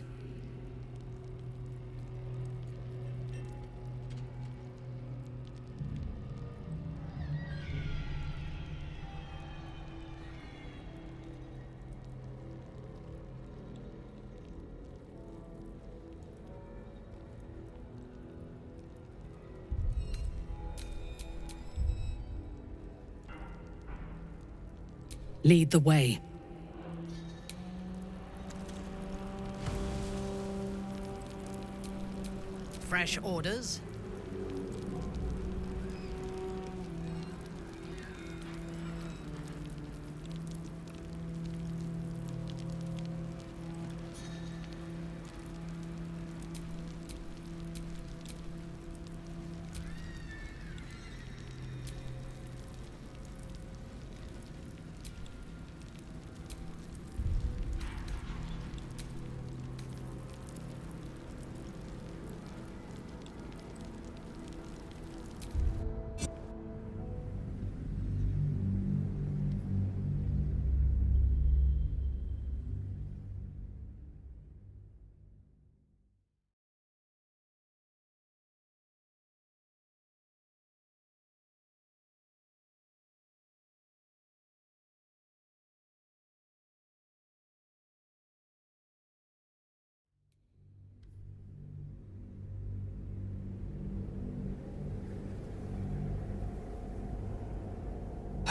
Lead the way. Fresh orders?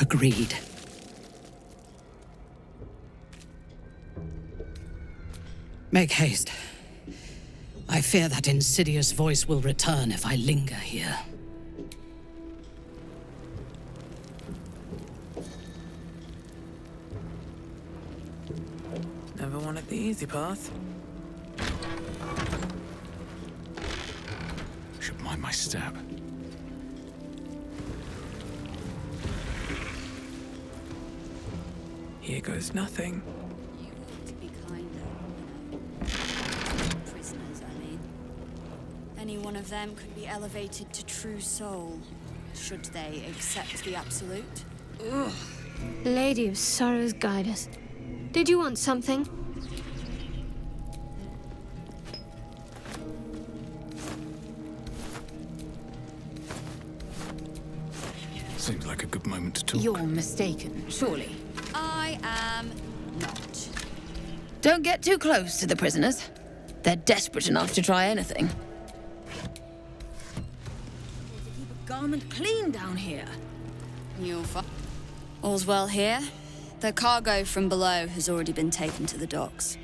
Agreed. Make haste. I fear that insidious voice will return if I linger here. Never wanted the easy path. Should mind my step. Here goes nothing. You ought to be kinder, prisoners, I mean. Any one of them could be elevated to true soul, should they accept the absolute. Ugh. Lady of Sorrows, guide us. Did you want something? Seems like a good moment to talk. You're mistaken, surely. I am not. Don't get too close to the prisoners. They're desperate enough to try anything. Keep a garment clean down here. You'll find. All's well here. The cargo from below has already been taken to the docks.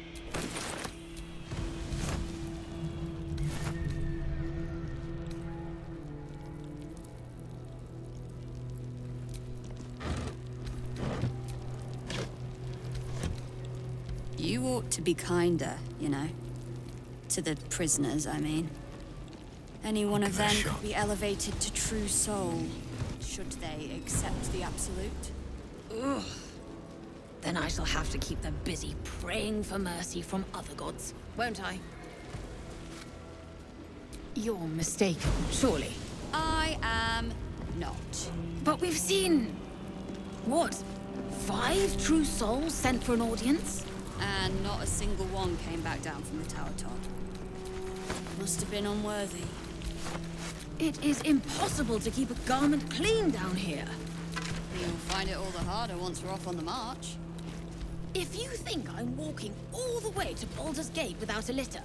You ought to be kinder, you know. To the prisoners, I mean. Any one of them could be elevated to true soul, should they accept the absolute. Ugh. Then I shall have to keep them busy praying for mercy from other gods, won't I? You're mistaken, surely. I am not. But we've seen... what? 5 true souls sent for an audience? And not a single one came back down from the tower top. Must have been unworthy. It is impossible to keep a garment clean down here. You'll find it all the harder once we're off on the march. If you think I'm walking all the way to Baldur's Gate without a litter,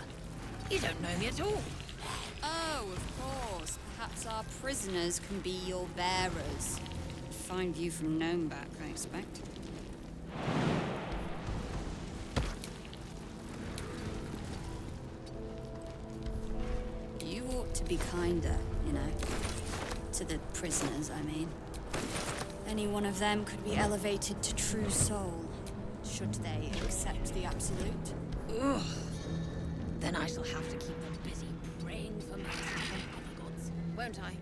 you don't know me at all. Oh, of course. Perhaps our prisoners can be your bearers. Fine view from Gnome back, I expect. You ought to be kinder, you know. To the prisoners, I mean. Any one of them could be elevated to true soul, should they accept the absolute. Ugh. Then I shall have to keep them busy praying for mercy from other gods, won't I?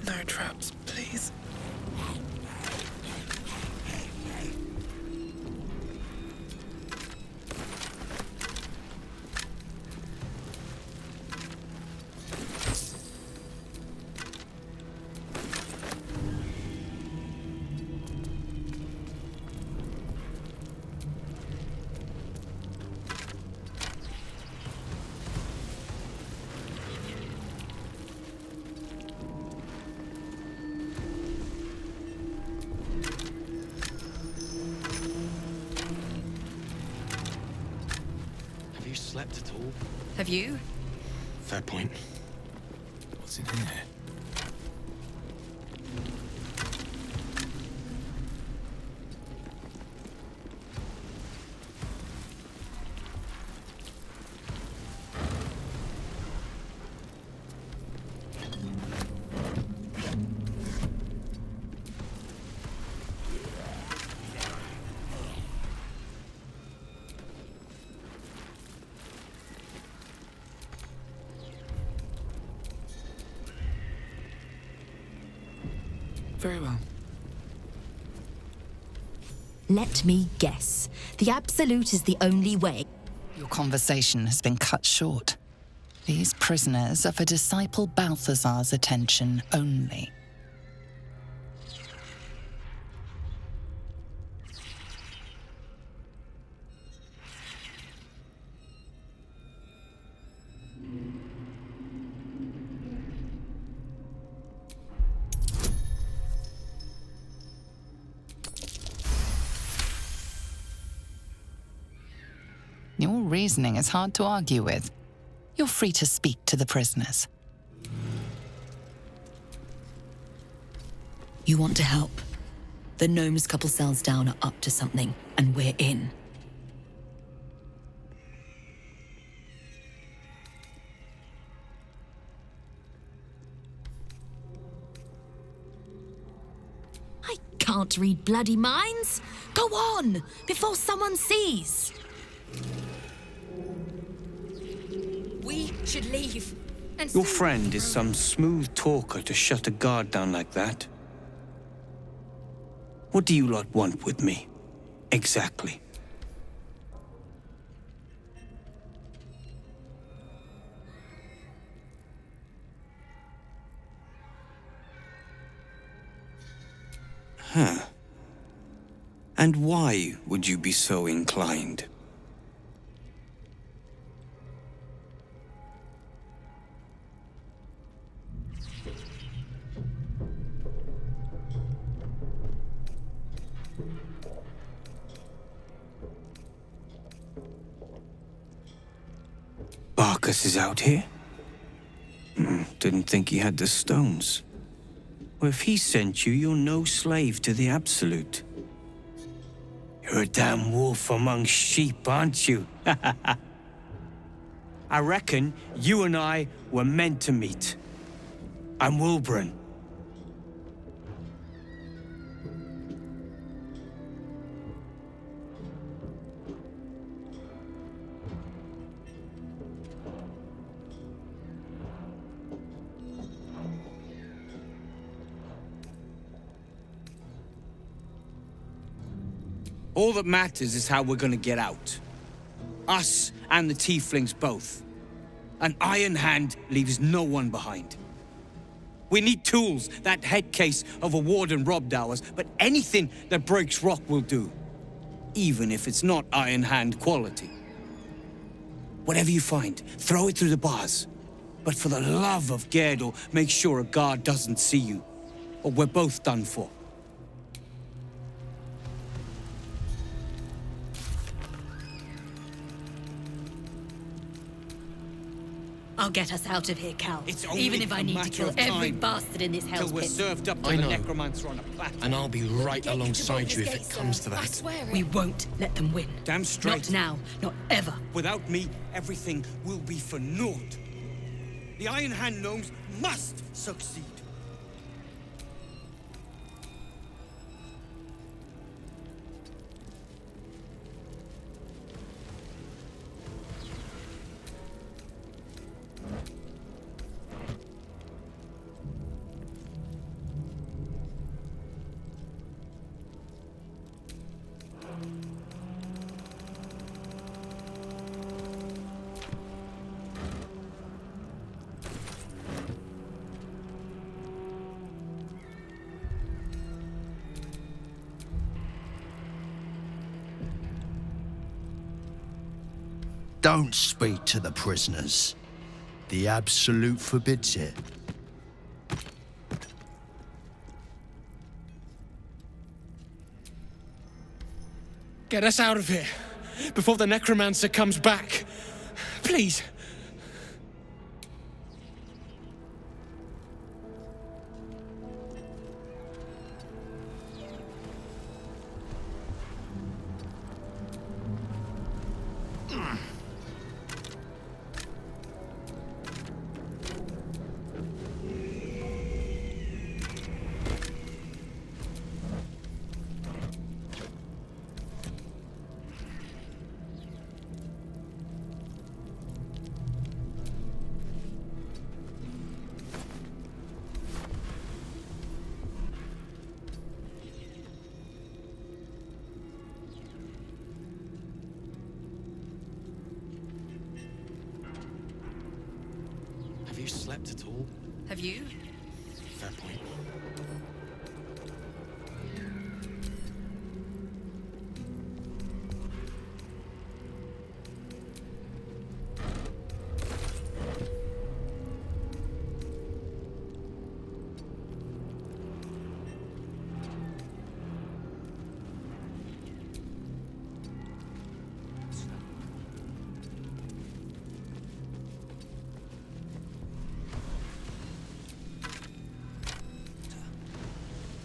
No traps, please. Slept at all? Have you? Fair point. What's in here? Very well. Let me guess. The Absolute is the only way. Your conversation has been cut short. These prisoners are for disciple Balthazar's attention only. Your reasoning is hard to argue with. You're free to speak to the prisoners. You want to help. The gnomes couple cells down are up to something, and we're in. I can't read bloody minds. Go on, before someone sees. We should leave. And Your friend is some smooth talker to shut a guard down like that. What do you lot want with me? Exactly. Huh. And why would you be so inclined? Barkus is out here? Didn't think he had the stones. Well, if he sent you, you're no slave to the Absolute. You're a damn wolf among sheep, aren't you? I reckon you and I were meant to meet. I'm Wilburn. All that matters is how we're gonna get out. Us and the tieflings both. An iron hand leaves no one behind. We need tools. That head case of a warden robbed ours, but anything that breaks rock will do. Even if it's not iron hand quality. Whatever you find, throw it through the bars. But for the love of Gerdel, make sure a guard doesn't see you, or we're both done for. I'll get us out of here, Cal. It's only even if I a need to matter kill of every time bastard in this hell's till we're pit. served up to I the know. necromancer on a platter. And I'll be right alongside you if it comes to I that. swear it. We won't let them win. Damn straight. Not now, not ever. Without me, everything will be for naught. The Iron Hand gnomes must succeed. Don't speak to the prisoners. The Absolute forbids it. Get us out of here before the necromancer comes back. Please. slept at all? Have you? Fair point.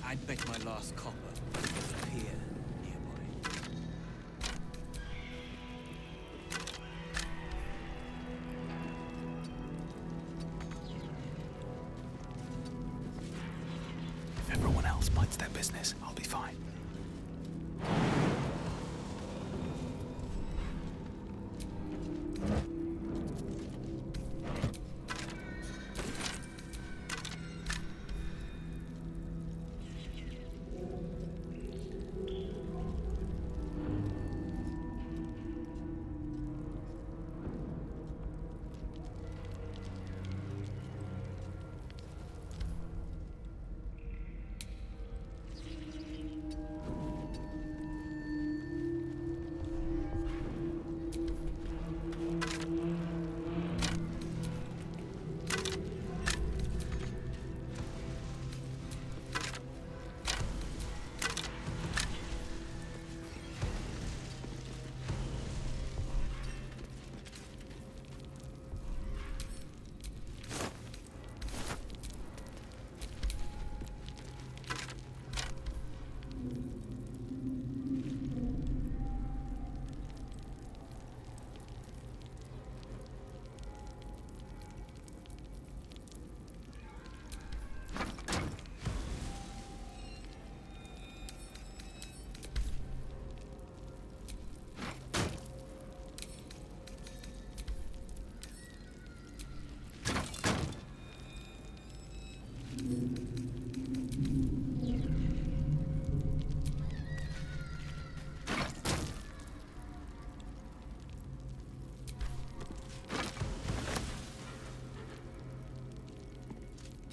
I'd bet my last copper was a pier nearby. If everyone else minds their business, I'll be fine.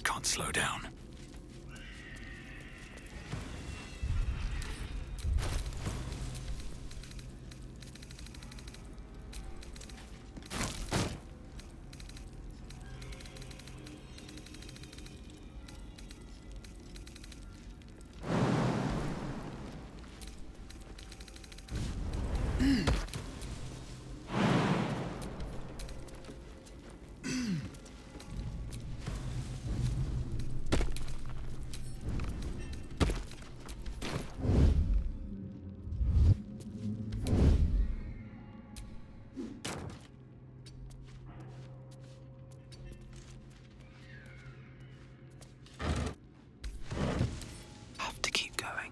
Can't slow down. Have to keep going.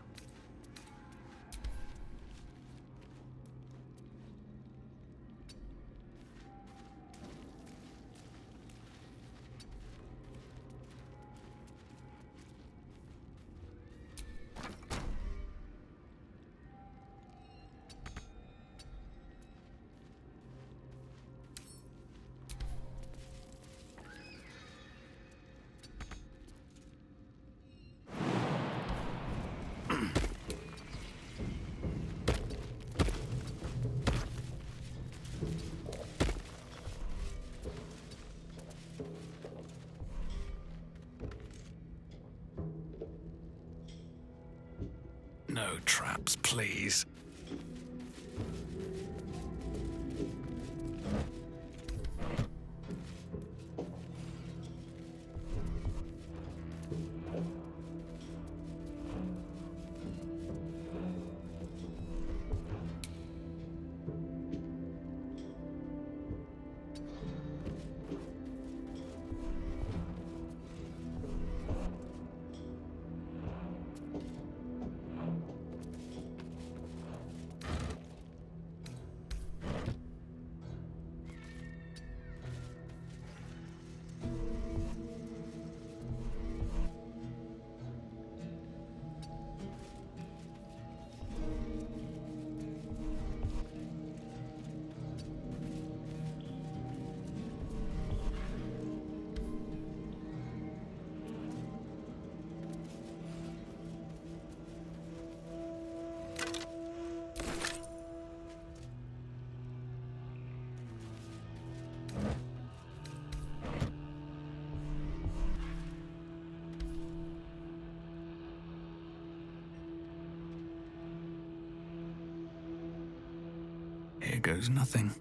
No traps, please. goes nothing.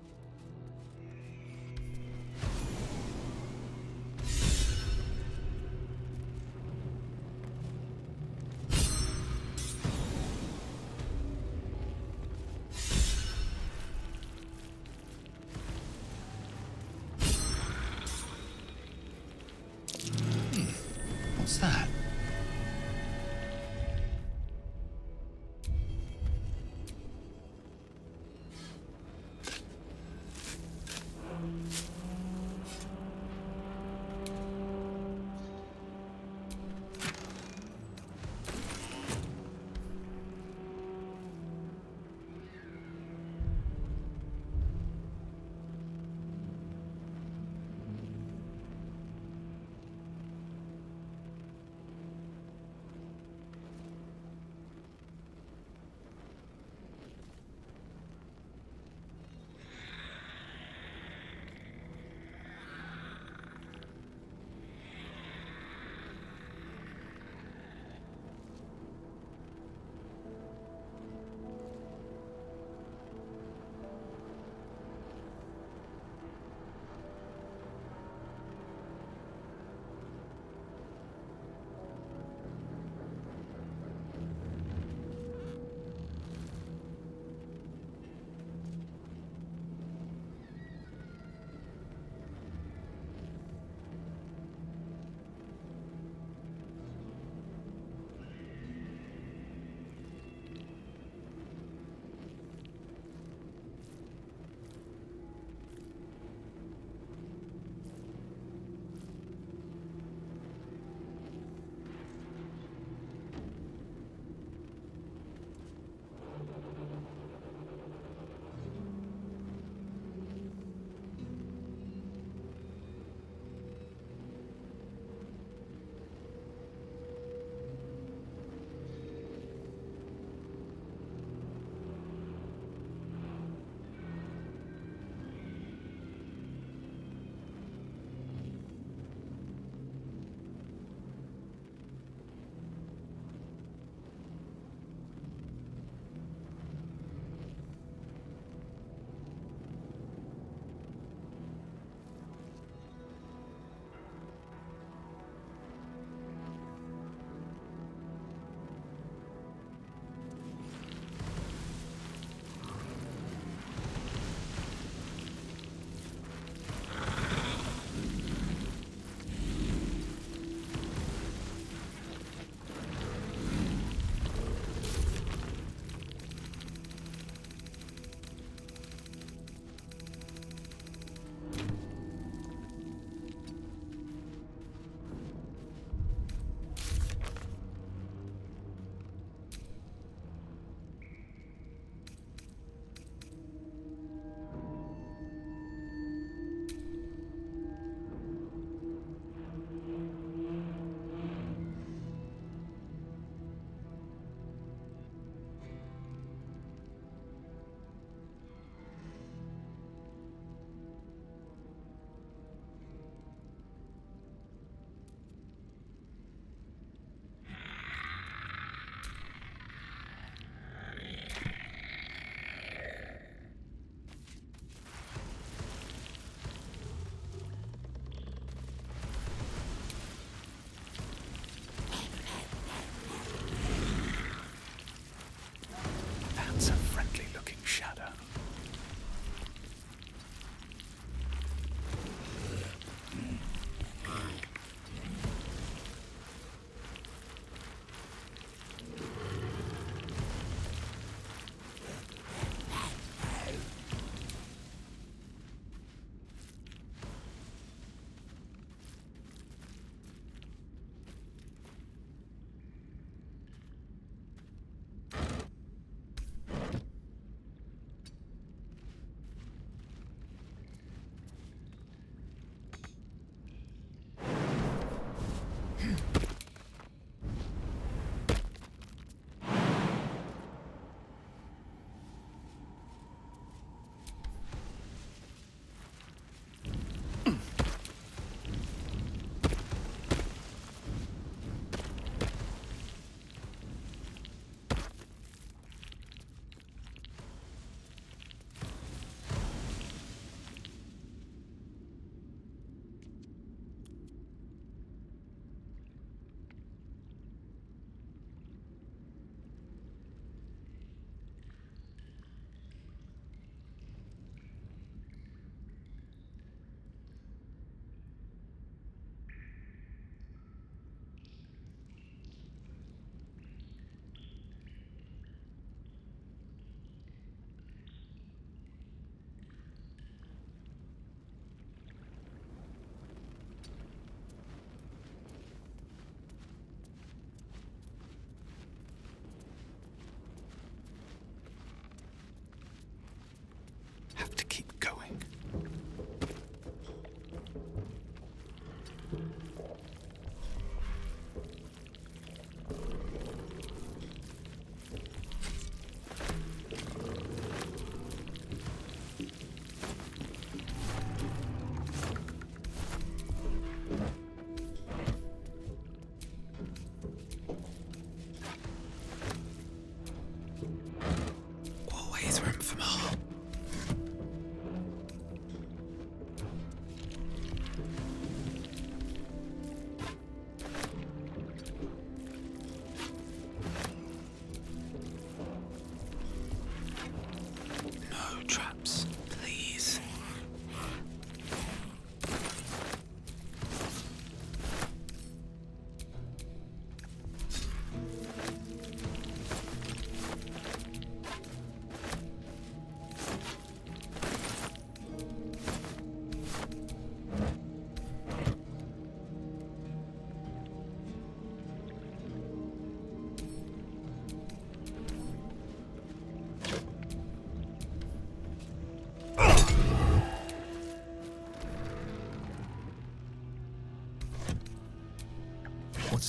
What's that?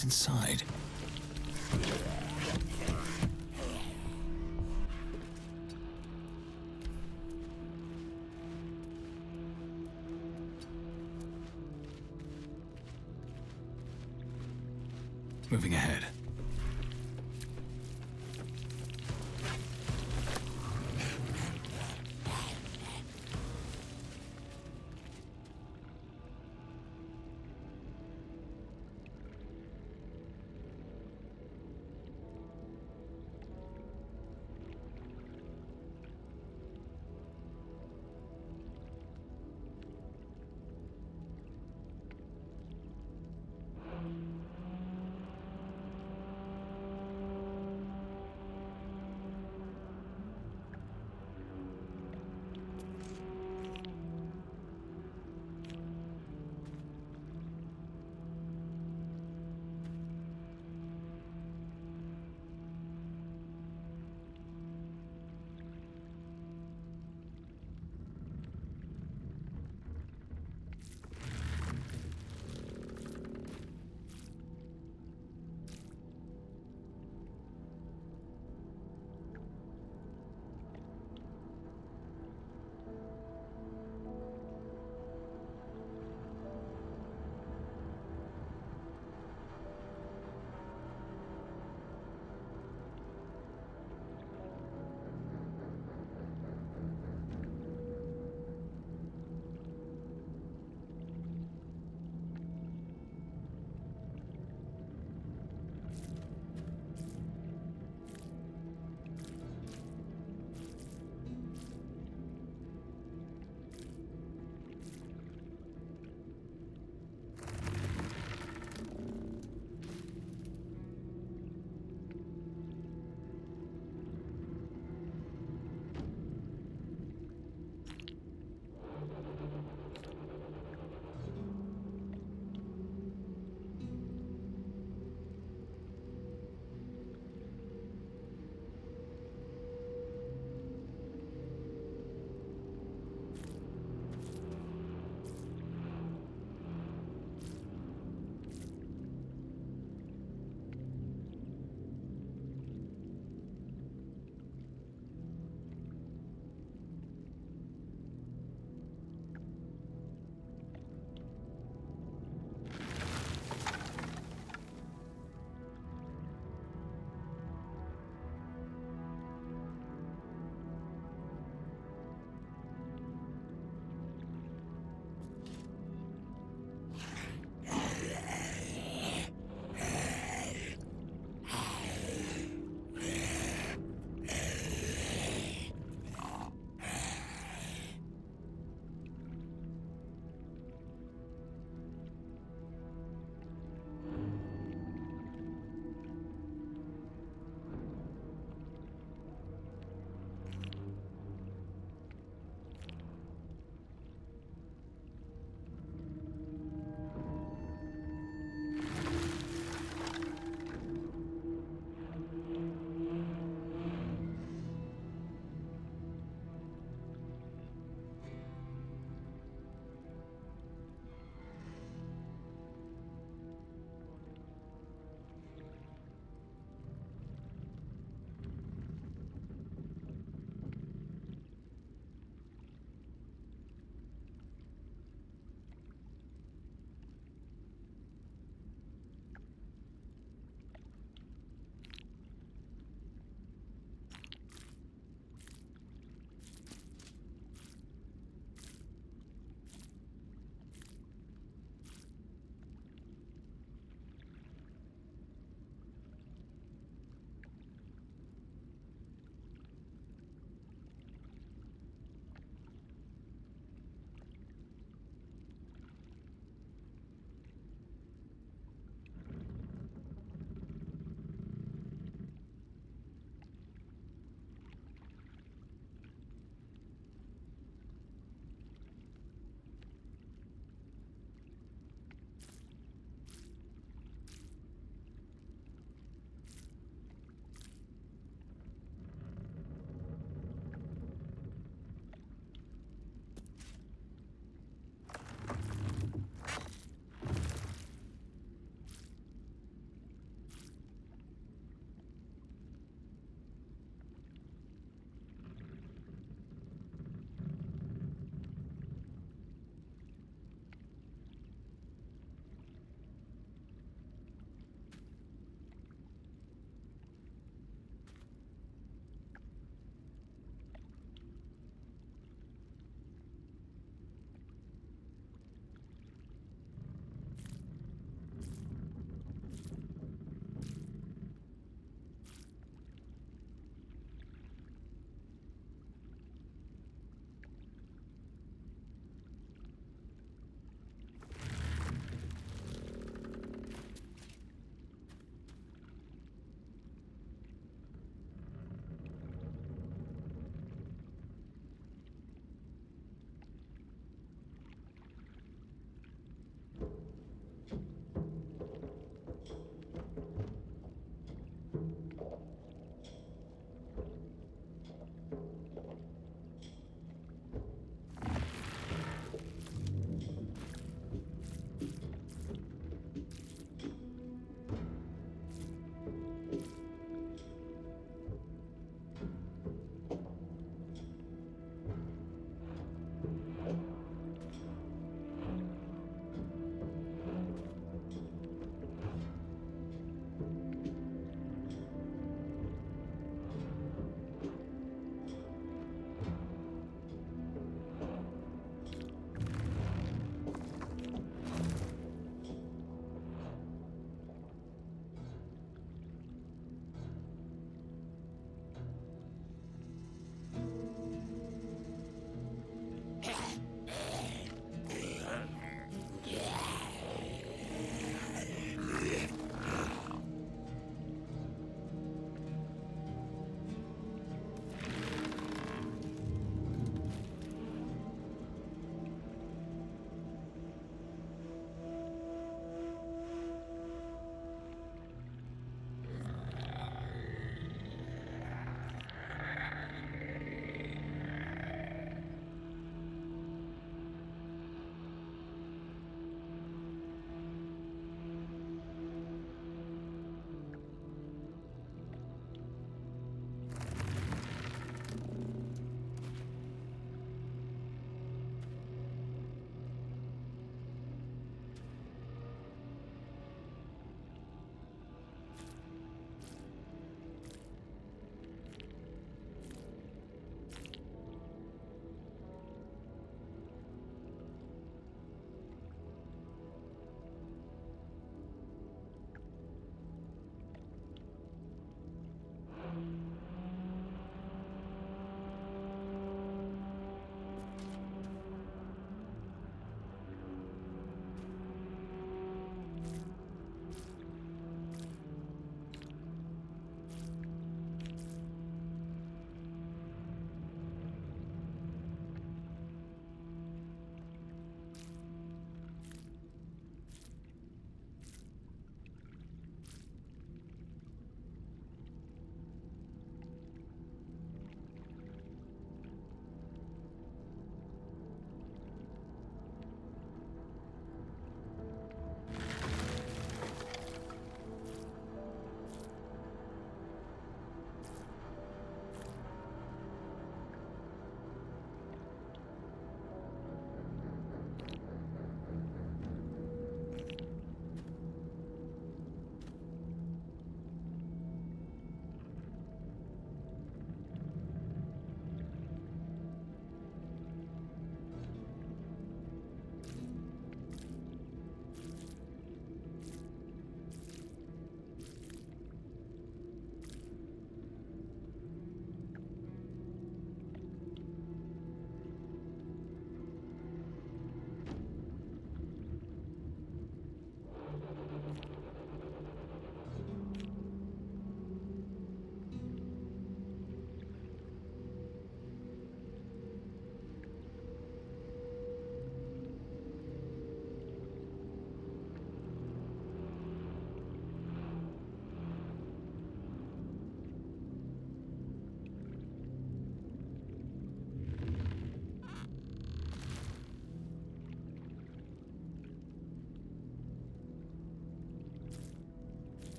What's inside? Moving ahead.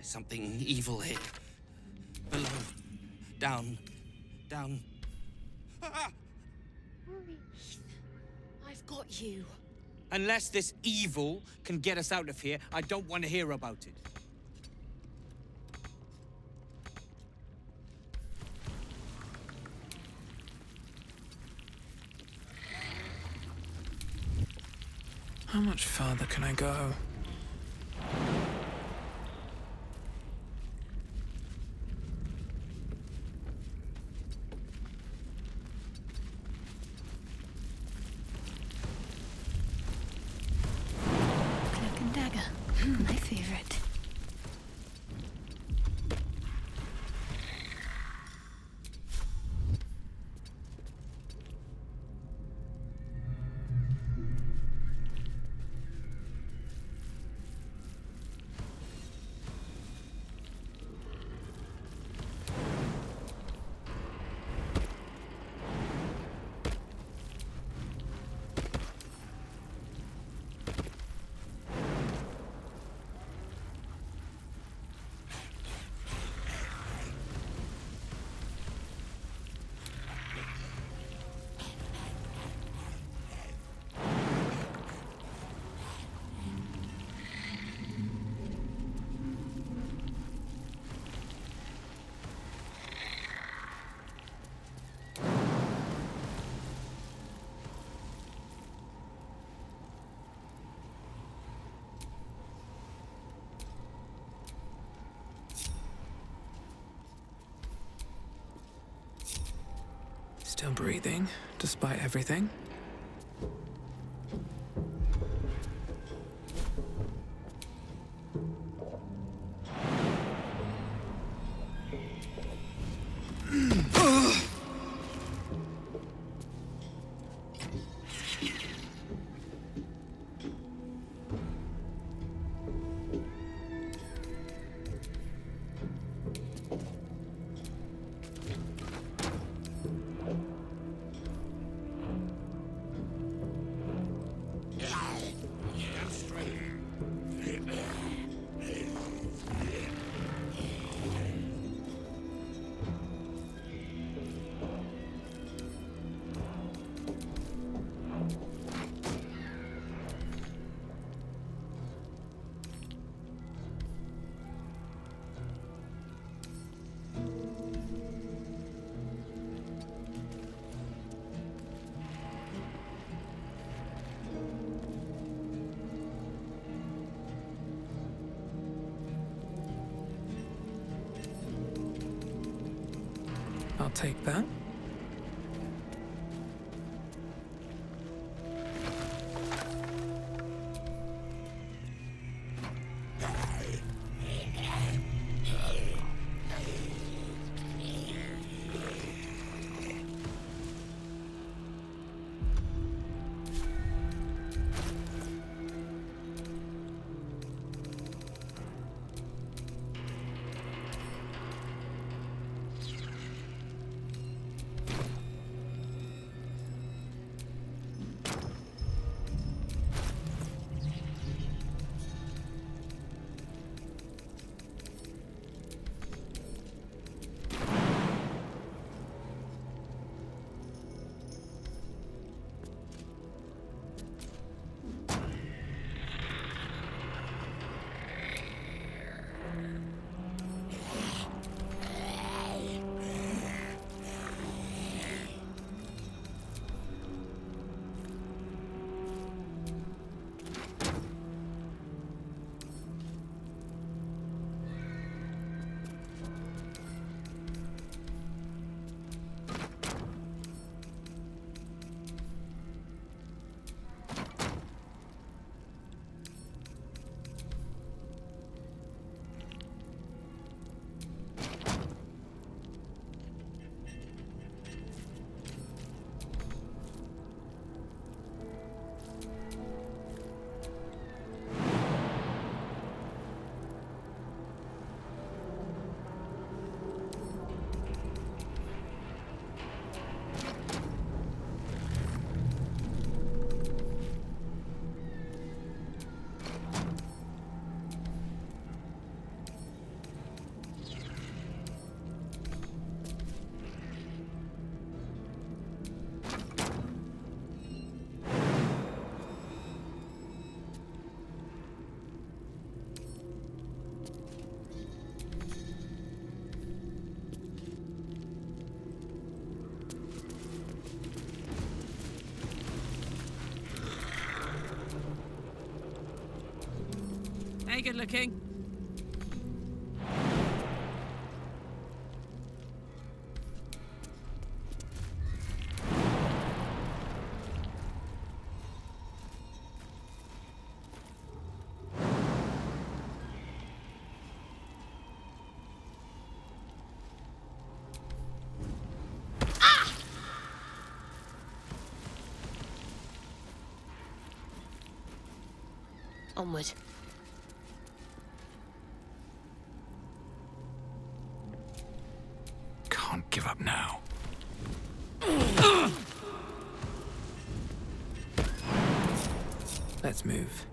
something evil here. Below. Down. Down. Ah! I've got you. Unless this evil can get us out of here, I don't want to hear about it. How much further can I go? Cloak and dagger. My favorite. Still breathing, despite everything. I'll take that. Okay, good looking. Onward. Can't give up now. Let's move.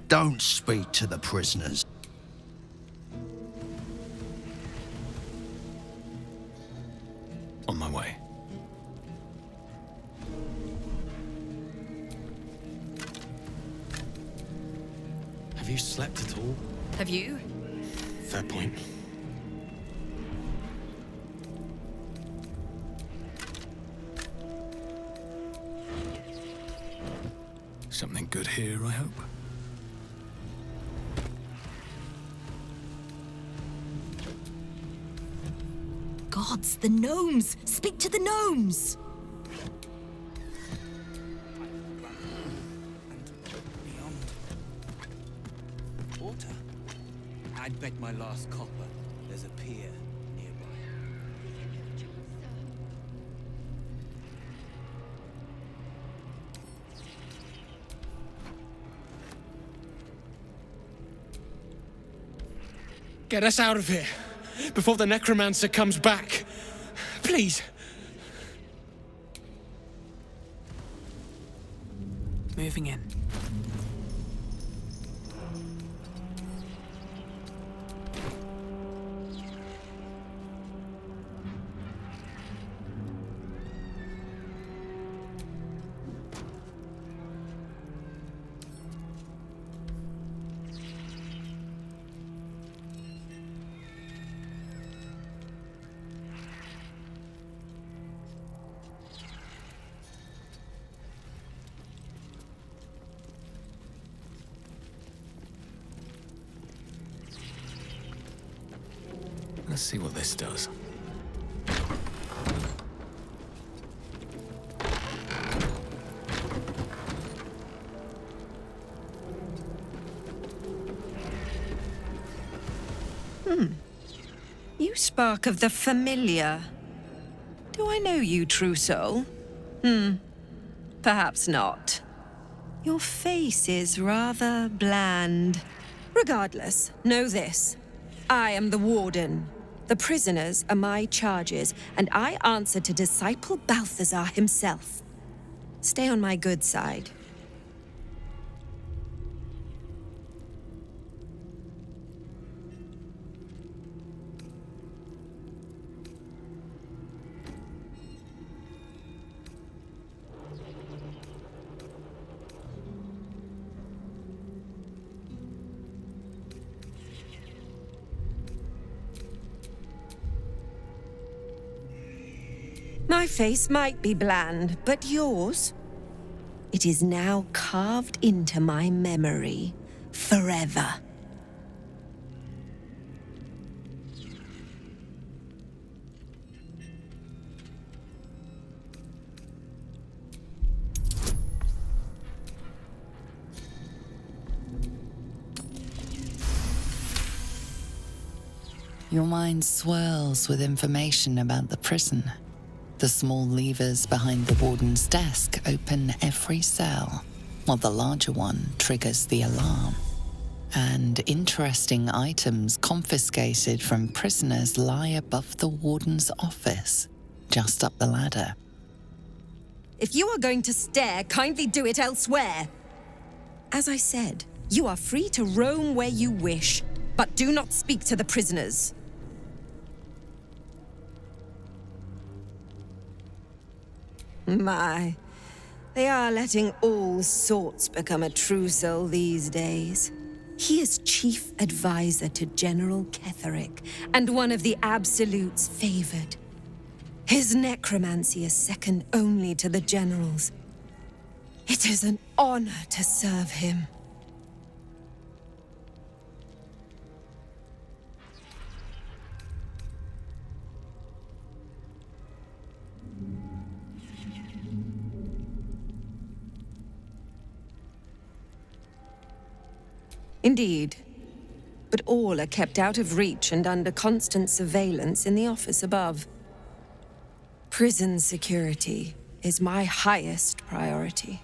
Don't speak to the prisoners. On my way. Have you slept at all? Have you? Fair point. Something good here, I hope. Gods, the gnomes! Speak to the gnomes! Water? I'd bet my last copper there's a pier nearby. Get us out of here before the necromancer comes back. Please. Moving in. Let's see what this does. You spark of the familiar. Do I know you, true soul? Perhaps not. Your face is rather bland. Regardless, know this. I am the warden. The prisoners are my charges, and I answer to Disciple Balthazar himself. Stay on my good side. My face might be bland, but yours? It is now carved into my memory forever. Your mind swirls with information about the prison. The small levers behind the warden's desk open every cell, while the larger one triggers the alarm. And interesting items confiscated from prisoners lie above the warden's office, just up the ladder. If you are going to stare, kindly do it elsewhere. As I said, you are free to roam where you wish, but do not speak to the prisoners. My, they are letting all sorts become a Truesell these days. He is chief advisor to General Ketherick, and one of the Absolute's favored. His necromancy is second only to the General's. It is an honor to serve him. Indeed. But all are kept out of reach and under constant surveillance in the office above. Prison security is my highest priority.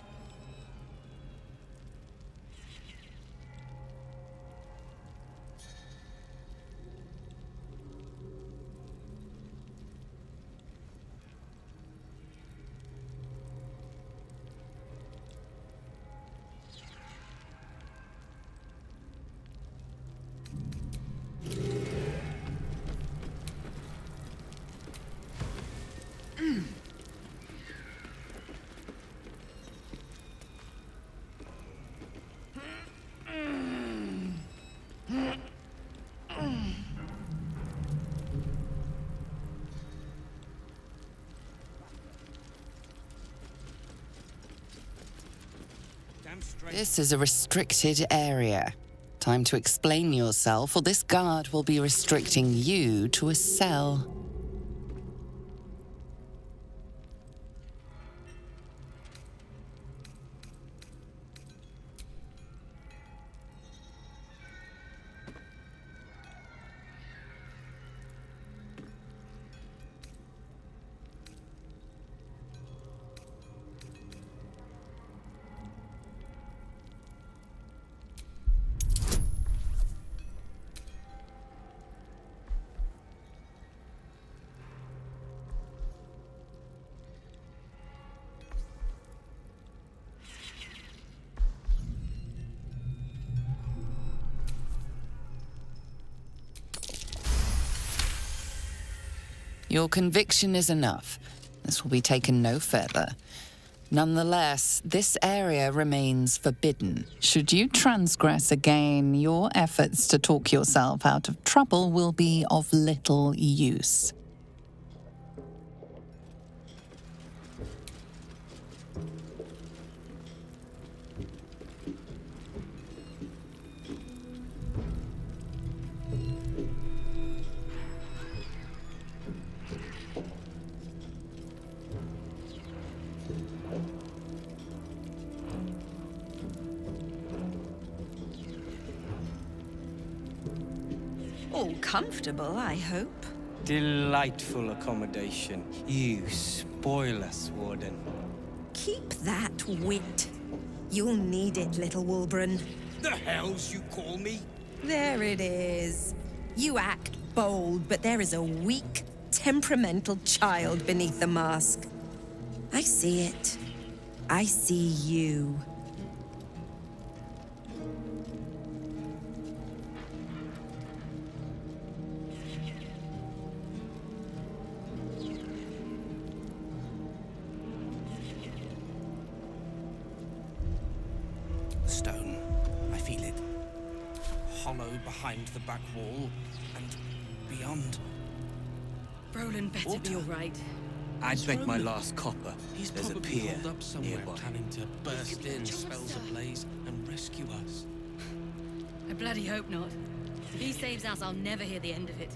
This is a restricted area. Time to explain yourself, or this guard will be restricting you to a cell. Your conviction is enough. This will be taken no further. Nonetheless, this area remains forbidden. Should you transgress again, your efforts to talk yourself out of trouble will be of little use. All comfortable, I hope. Delightful accommodation. You spoil us, Warden. Keep that wit. You'll need it, little Wulbren. The hells you call me? There it is. You act bold, but there is a weak, temperamental child beneath the mask. I see it. I see you. Stone. I feel it. Hollow behind the back wall and beyond. Brolin better be all right. I'd bet my last copper. He's There's a probably pier holed up somewhere, nearby. planning to burst in, spells ablaze, and rescue us. I bloody hope not. If he saves us, I'll never hear the end of it.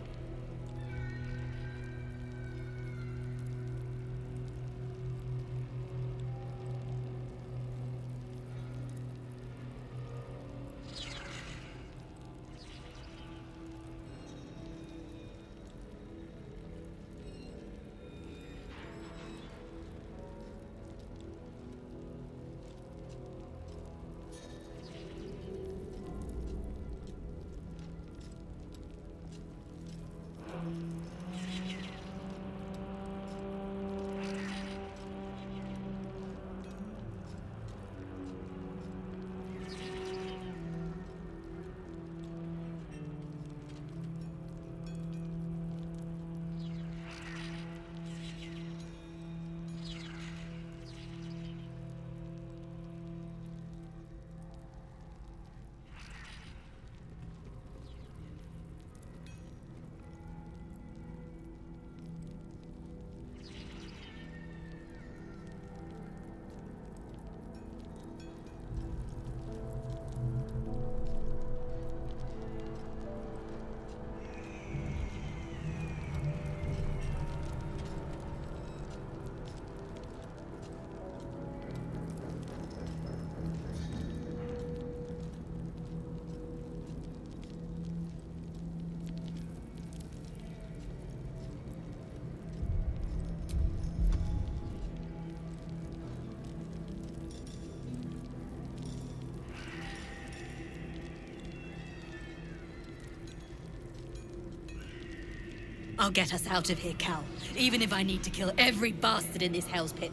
I'll get us out of here, Cal. Even if I need to kill every bastard in this hell's pit.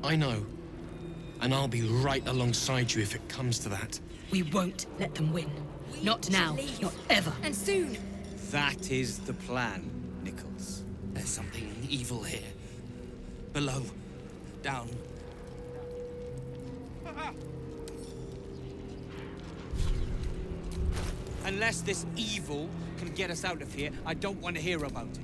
I know. And I'll be right alongside you if it comes to that. We won't let them win. Not now, not ever. And soon. That is the plan, Nichols. There's something evil here. Below. Down. Unless this evil can get us out of here, I don't want to hear about it.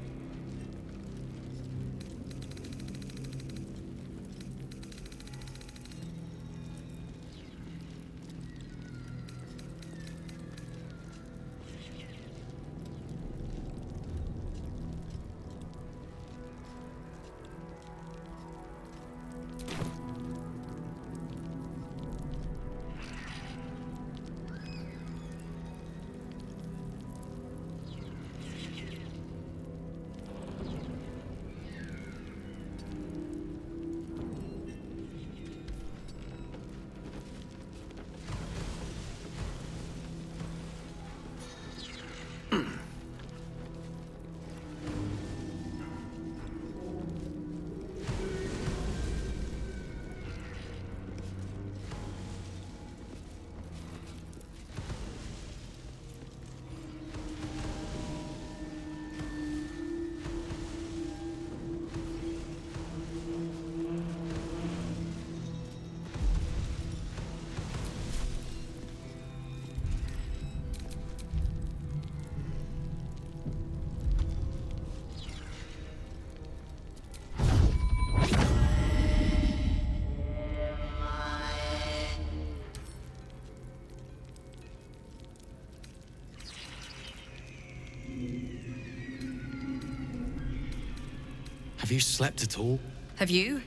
Have you slept at all? Have you?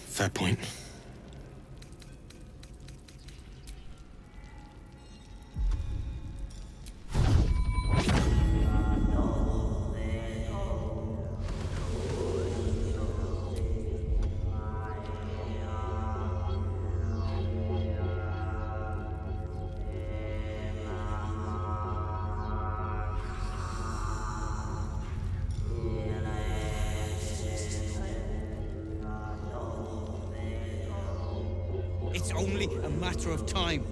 Fair point. only a matter of time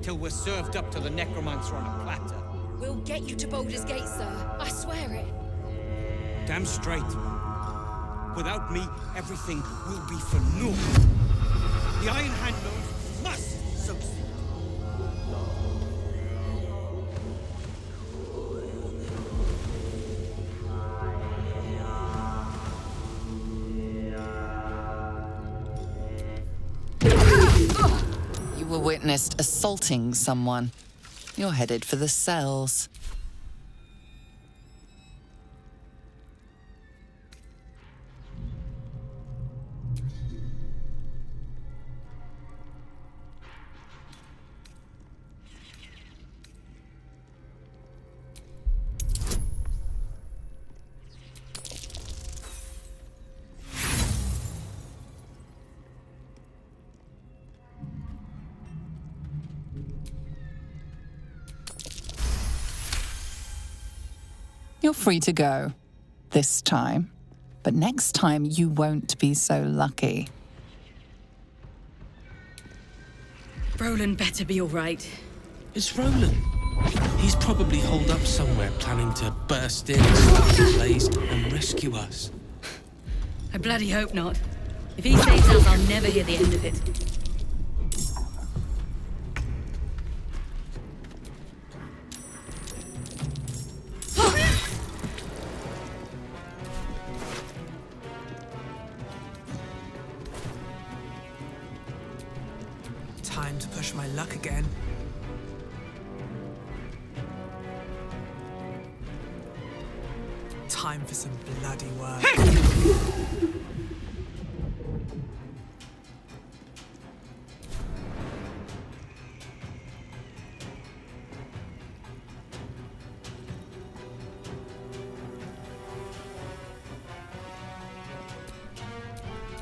till we're served up to the necromancer on a platter. We'll get you to Baldur's Gate, sir. I swear it. Damn straight. Without me, everything will be for naught. The Iron Hand knows must succeed. You were witnessed assaulting someone. You're headed for the cells. You're free to go. This time. But next time you won't be so lucky. Roland better be all right. It's Roland. He's probably holed up somewhere, planning to burst in, start the blaze, and rescue us. I bloody hope not. If he saves us, I'll never hear the end of it. Time to push my luck again. Time for some bloody work.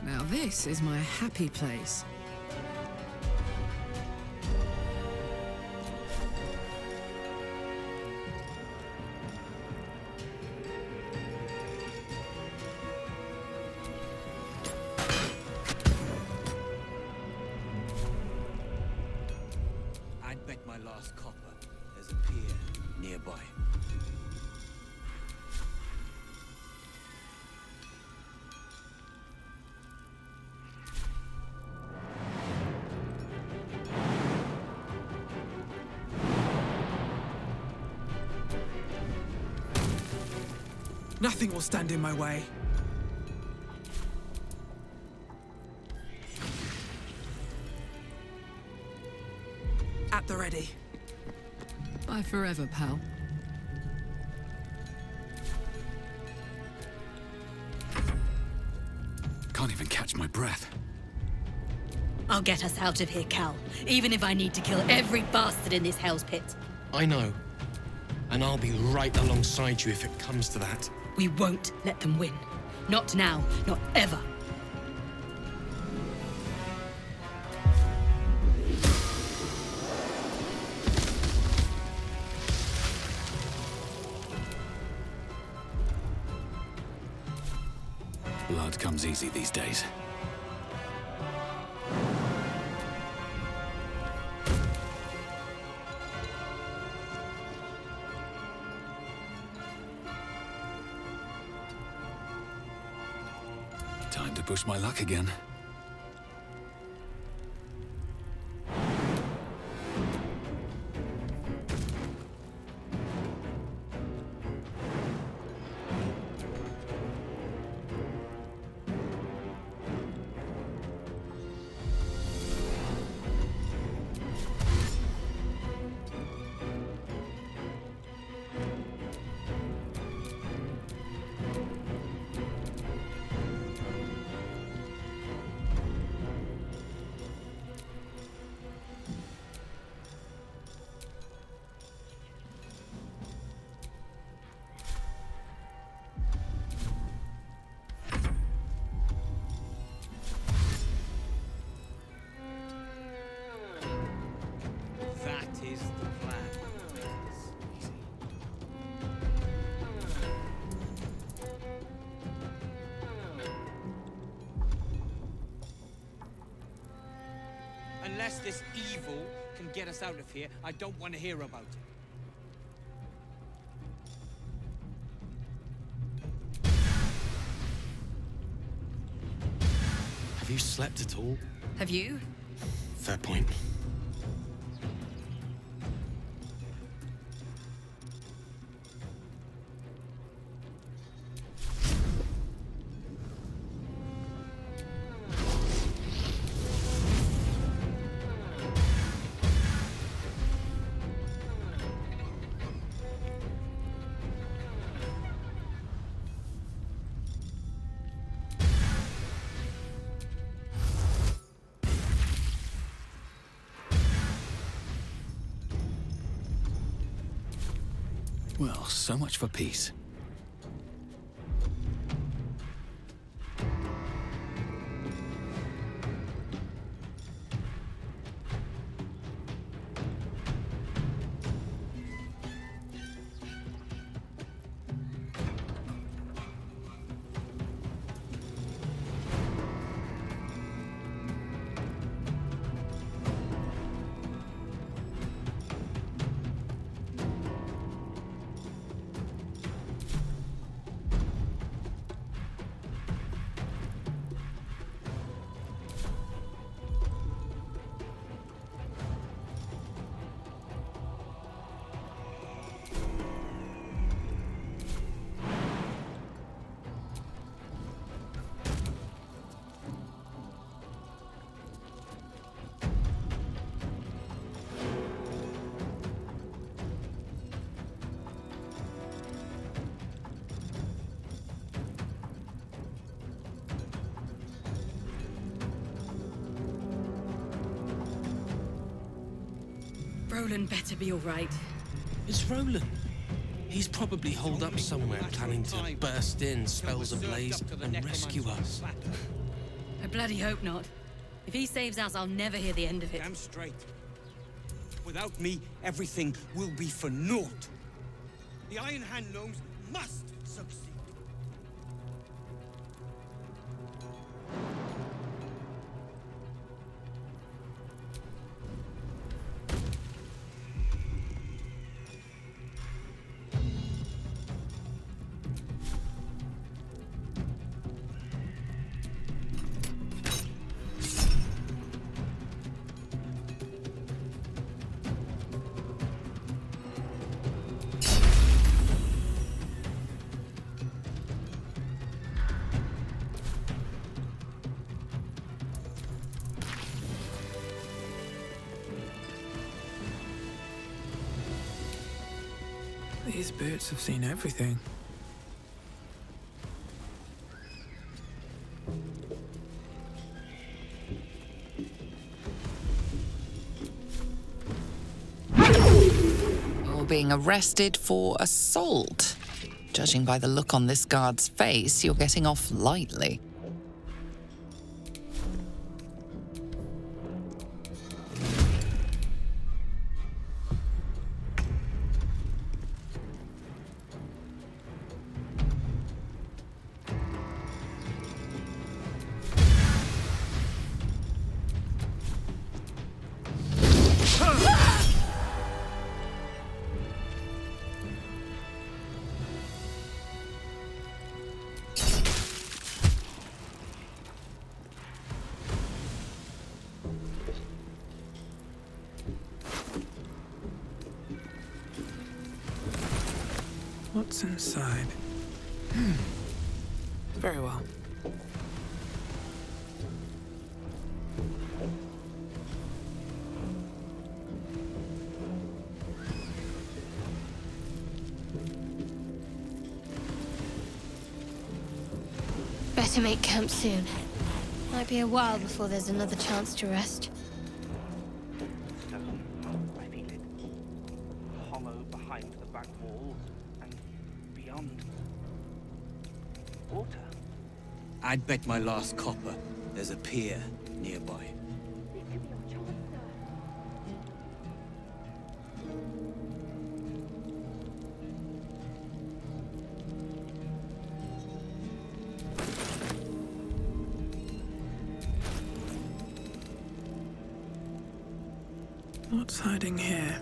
Now this is my happy place. I'd bet my last copper there's a pier nearby. Nothing will stand in my way. At the ready. Bye forever, pal. Can't even catch my breath. I'll get us out of here, Cal. Even if I need to kill every bastard in this hell's pit. I know. And I'll be right alongside you if it comes to that. We won't let them win. Not now, not ever. Blood comes easy these days. Time to push my luck again. Unless this evil can get us out of here, I don't want to hear about it. Have you slept at all? Have you? Fair point. Well, so much for peace. Roland better be all right. It's Roland. He's probably holed up somewhere, planning to burst in, spells ablaze, and rescue us. I bloody hope not. If he saves us, I'll never hear the end of it. Damn straight. Without me, everything will be for naught. The Iron Hand gnomes must succeed. These boots have seen everything. You're being arrested for assault. Judging by the look on this guard's face, you're getting off lightly. What's inside? Very well. Better make camp soon. Might be a while before there's another chance to rest. I feel it. Hollow behind the back wall and beyond. Water. I'd bet my last copper there's a pier nearby. What's hiding here?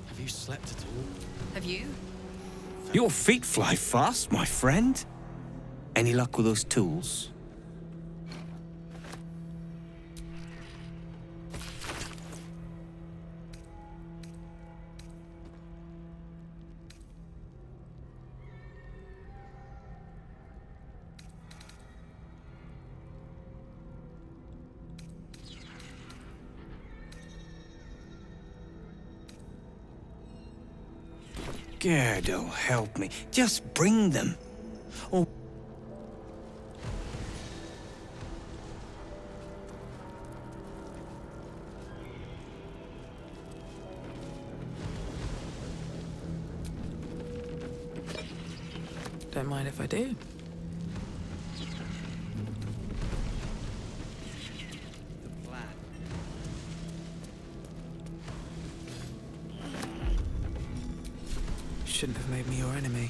Have you slept at all? Have you? Your feet fly fast, my friend. Any luck with those tools? Gerdo, help me. Just bring them. Or... Don't mind if I do. Shouldn't have made me your enemy.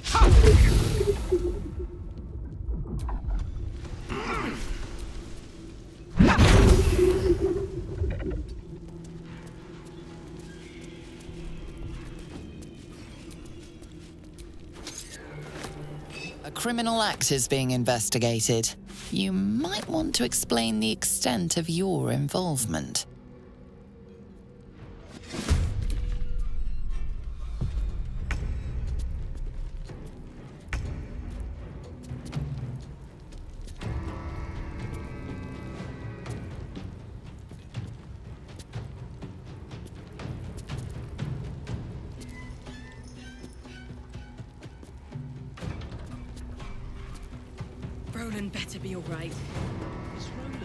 A criminal act is being investigated. You might want to explain the extent of your involvement. Roland better be all right. It's Roland.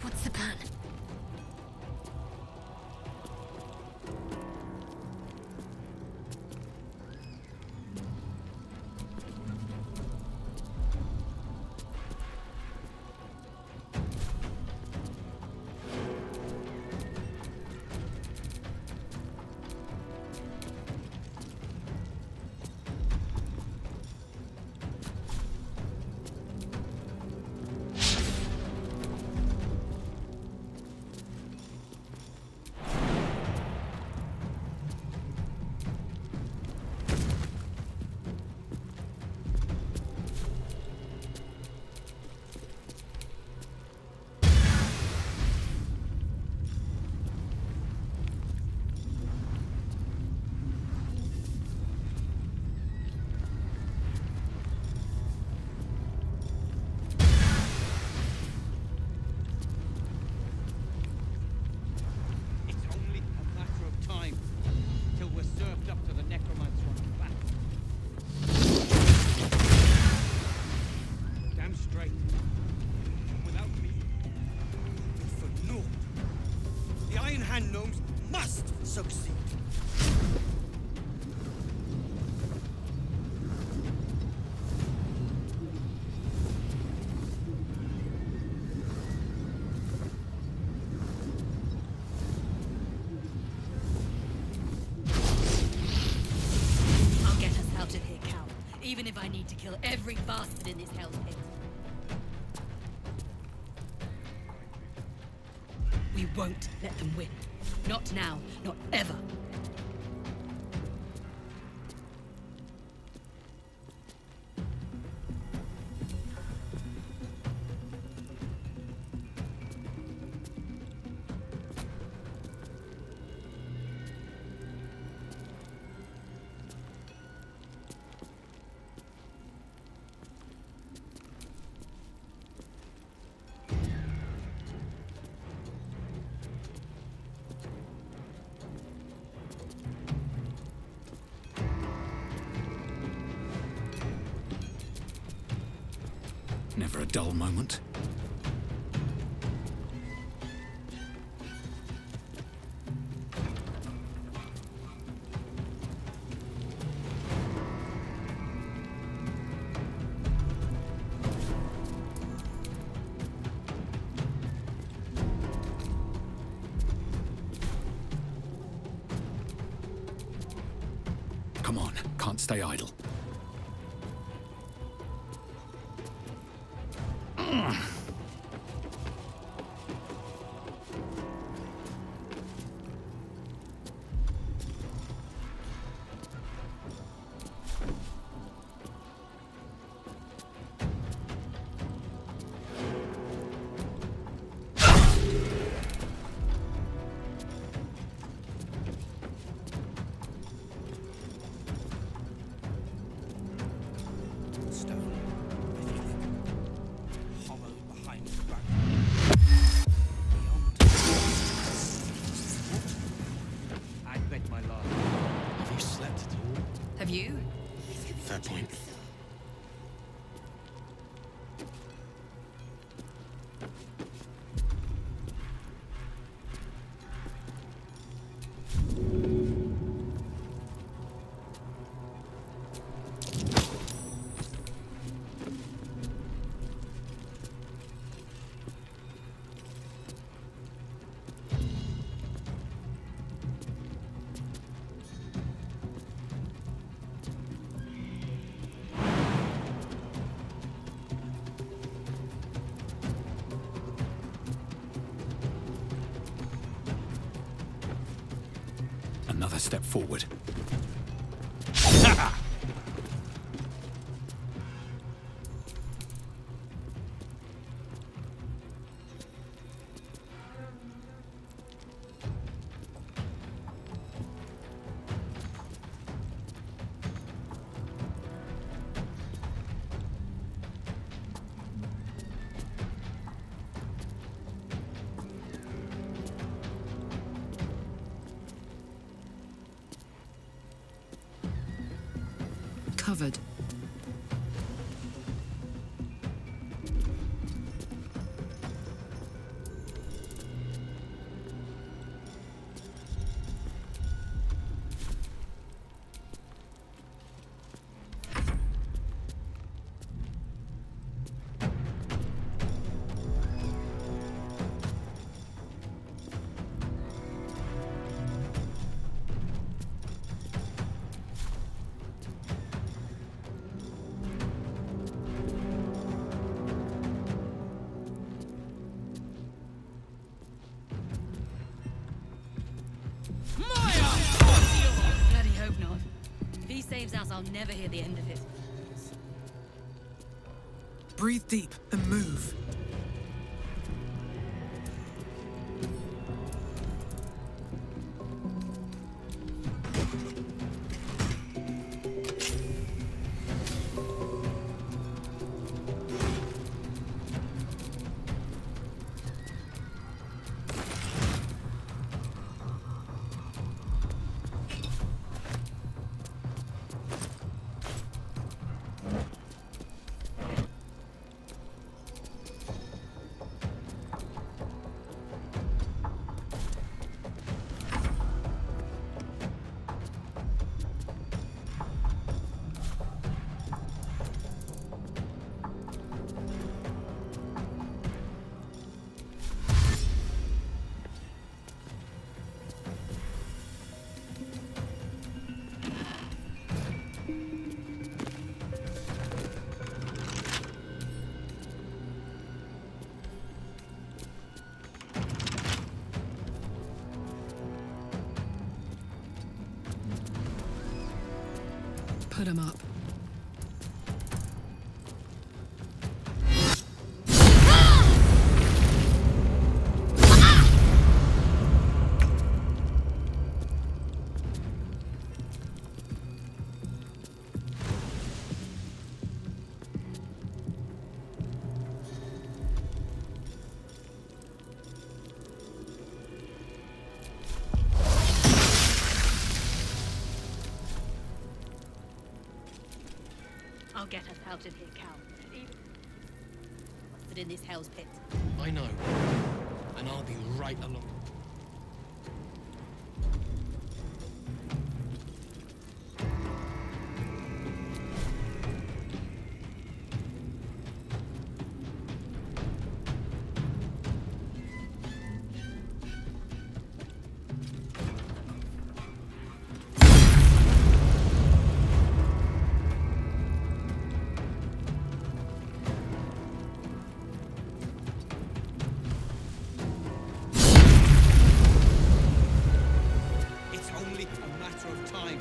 What's the plan? Gnomes must succeed. I'll get us out of here, Cal. Even if I need to kill every bastard in this hell's pit. We won't let them win. Not now. Not ever. Never a dull moment. Come on, can't stay idle. Have you? Fair point. Another step forward. Covered. Bloody hope not. If he saves us, I'll never hear the end of it. Breathe deep and move. Put 'em up. I'll get us out of here, Cal. But in this hell's pit. I know. And I'll be right along. It's only a matter of time.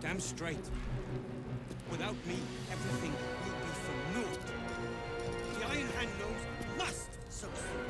Damn straight. Without me, everything will be for naught. The Iron Hand knows must succeed.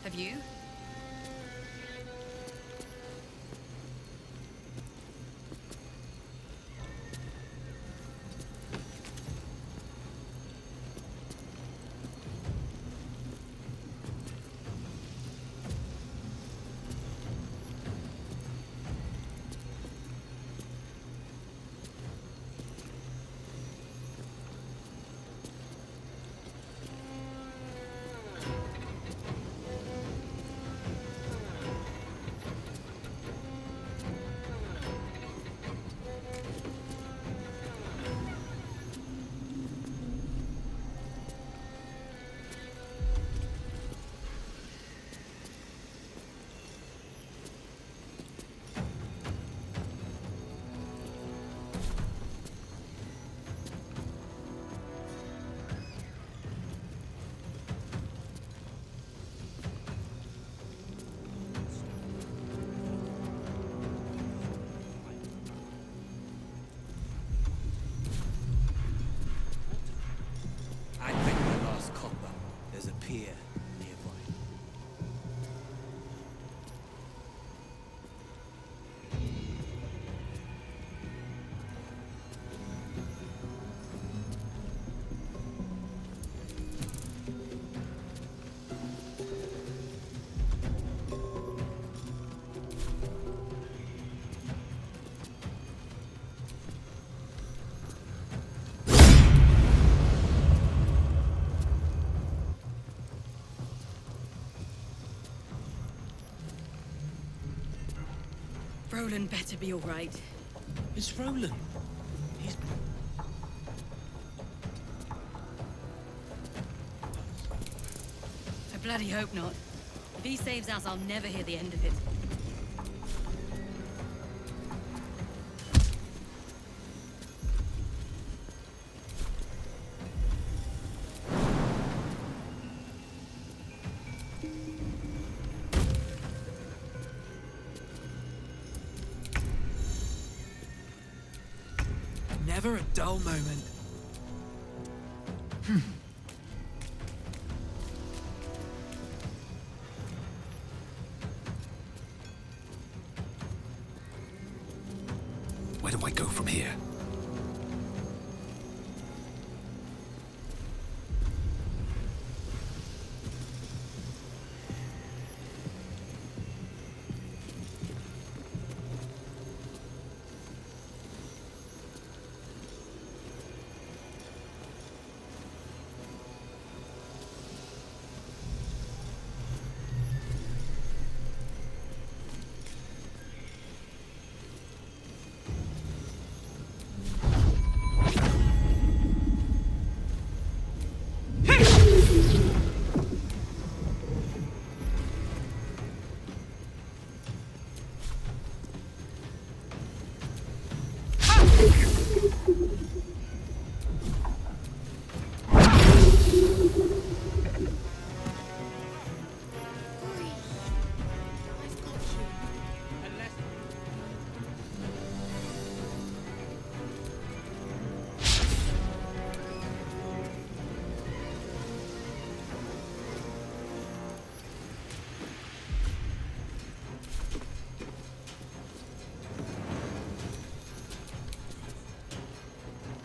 Have you? I bet my last copper. There's a pier nearby. Roland better be all right. It's Roland. He's... I bloody hope not. If he saves us, I'll never hear the end of it. Never a dull moment. Where do I go from here?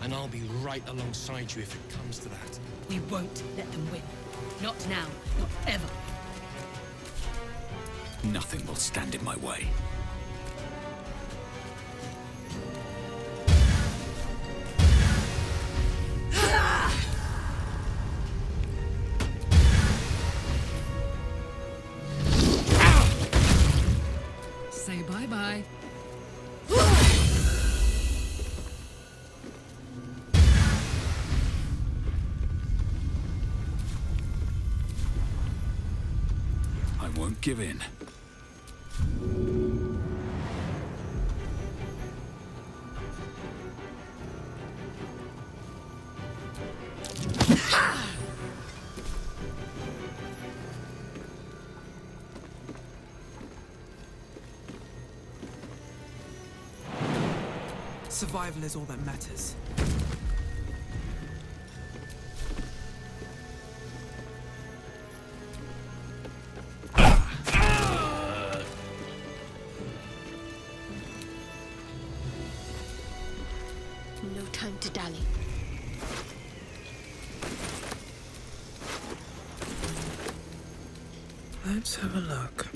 And I'll be right alongside you if it comes to that. We won't let them win. Not now, not ever. Nothing will stand in my way. Say bye-bye. I won't give in. Survival is all that matters. No time to dally. Let's have a look.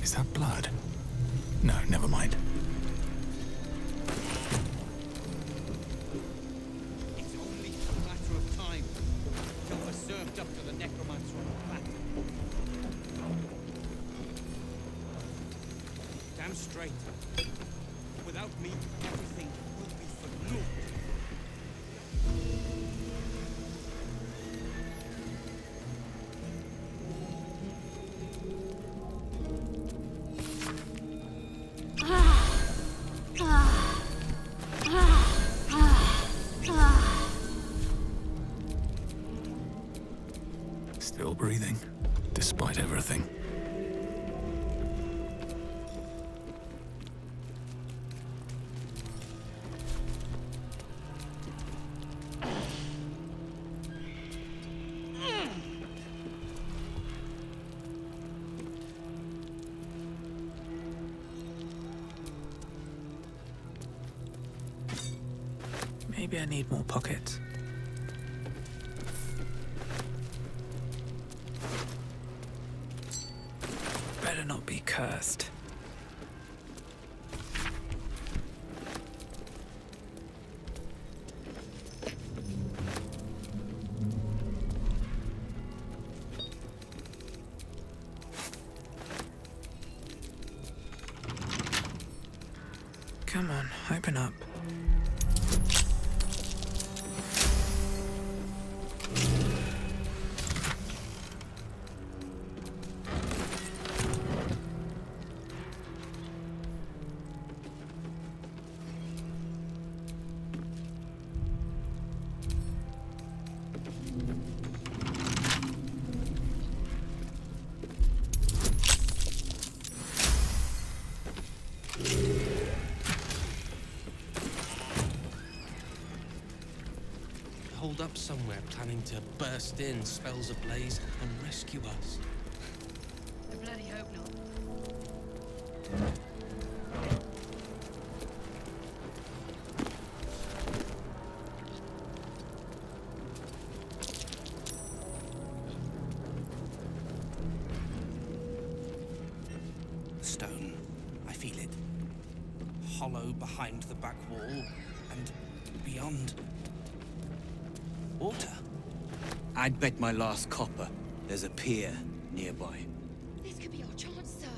Is that blood? No, never mind. It's only a matter of time till we're served up to the necromancer on the back. Damn straight. Without me, everything will be for naught. Still breathing, despite everything. Maybe I need more pockets. Better not be cursed. Come on, open up. up somewhere planning to burst in, spells ablaze, and rescue us. I bloody hope not. The stone. I feel it. Hollow behind the back wall, and beyond. Water. I'd bet my last copper there's a pier nearby. This could be our chance, sir.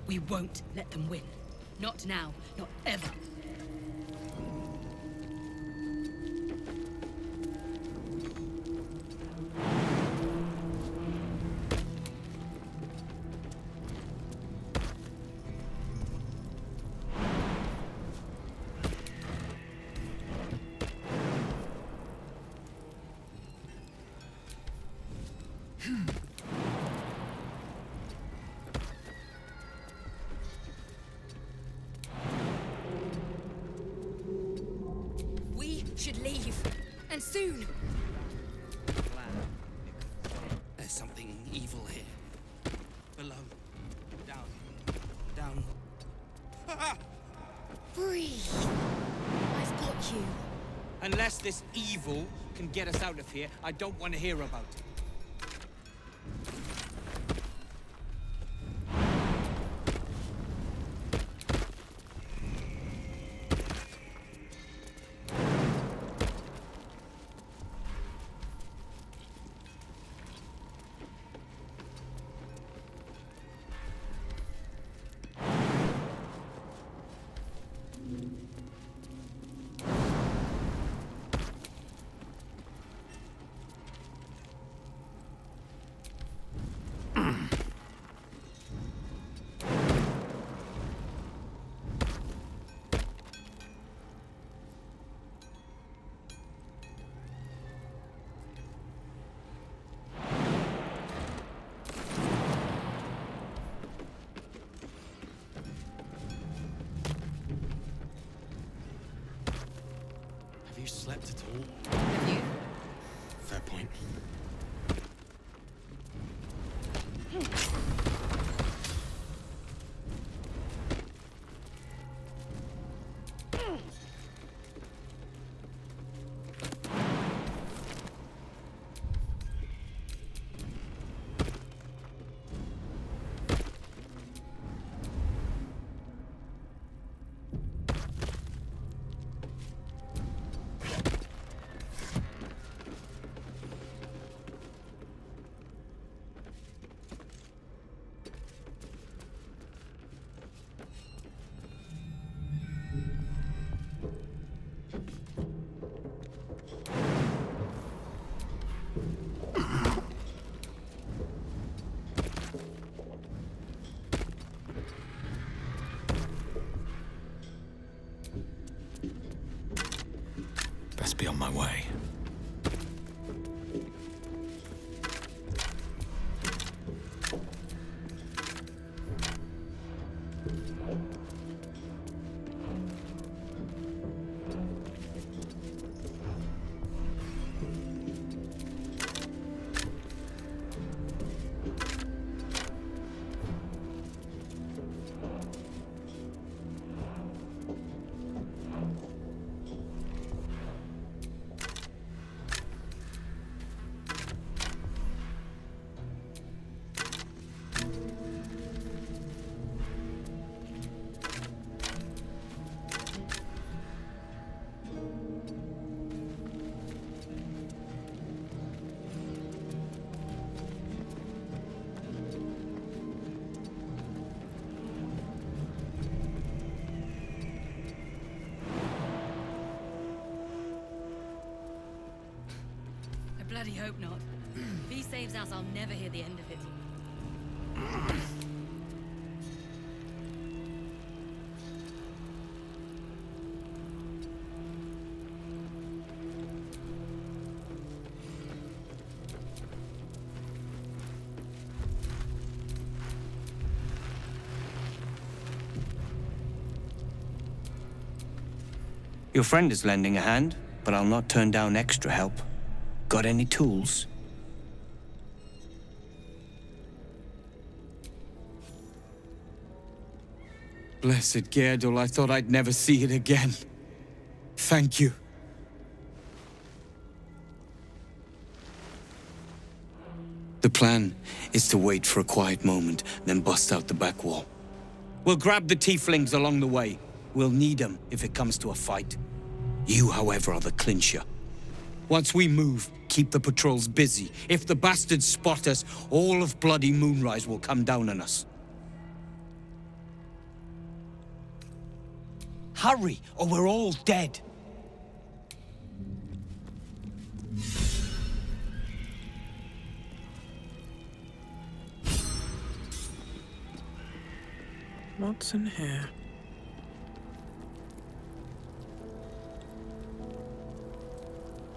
We won't let them win. Not now, not ever. Should leave. And soon. There's something evil here. Below. Down. Down. Ah! Breathe. I've got you. Unless this evil can get us out of here, I don't want to hear about it. bloody hope not. If he saves us, I'll never hear the end of it. Your friend is lending a hand, but I'll not turn down extra help. Got any tools? Blessed Gerdul, I thought I'd never see it again. Thank you. The plan is to wait for a quiet moment, then bust out the back wall. We'll grab the tieflings along the way. We'll need them if it comes to a fight. You, however, are the clincher. Once we move, keep the patrols busy. If the bastards spot us, all of bloody Moonrise will come down on us. Hurry, or we're all dead. What's in here?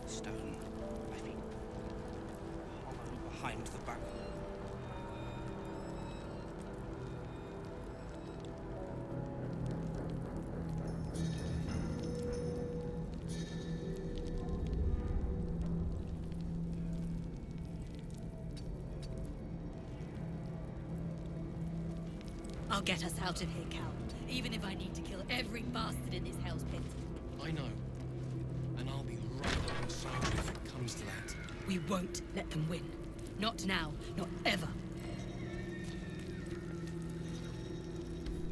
Stone, I think. Hollow behind the back wall. I'll get us out of here, Cal. Even if I need to kill every bastard in this hell's pit. I know. And I'll be right alongside you if it comes to that. We won't let them win. Not now, not ever.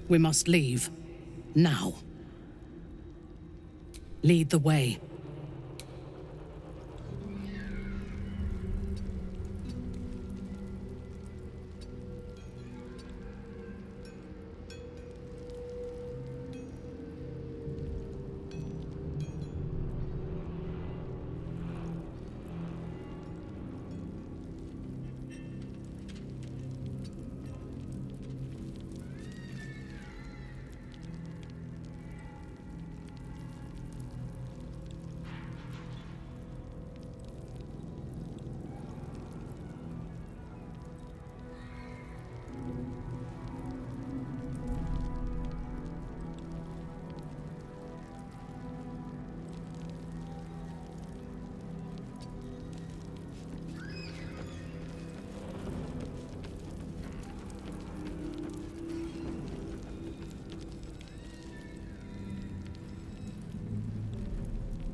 We must leave. Now. Lead the way.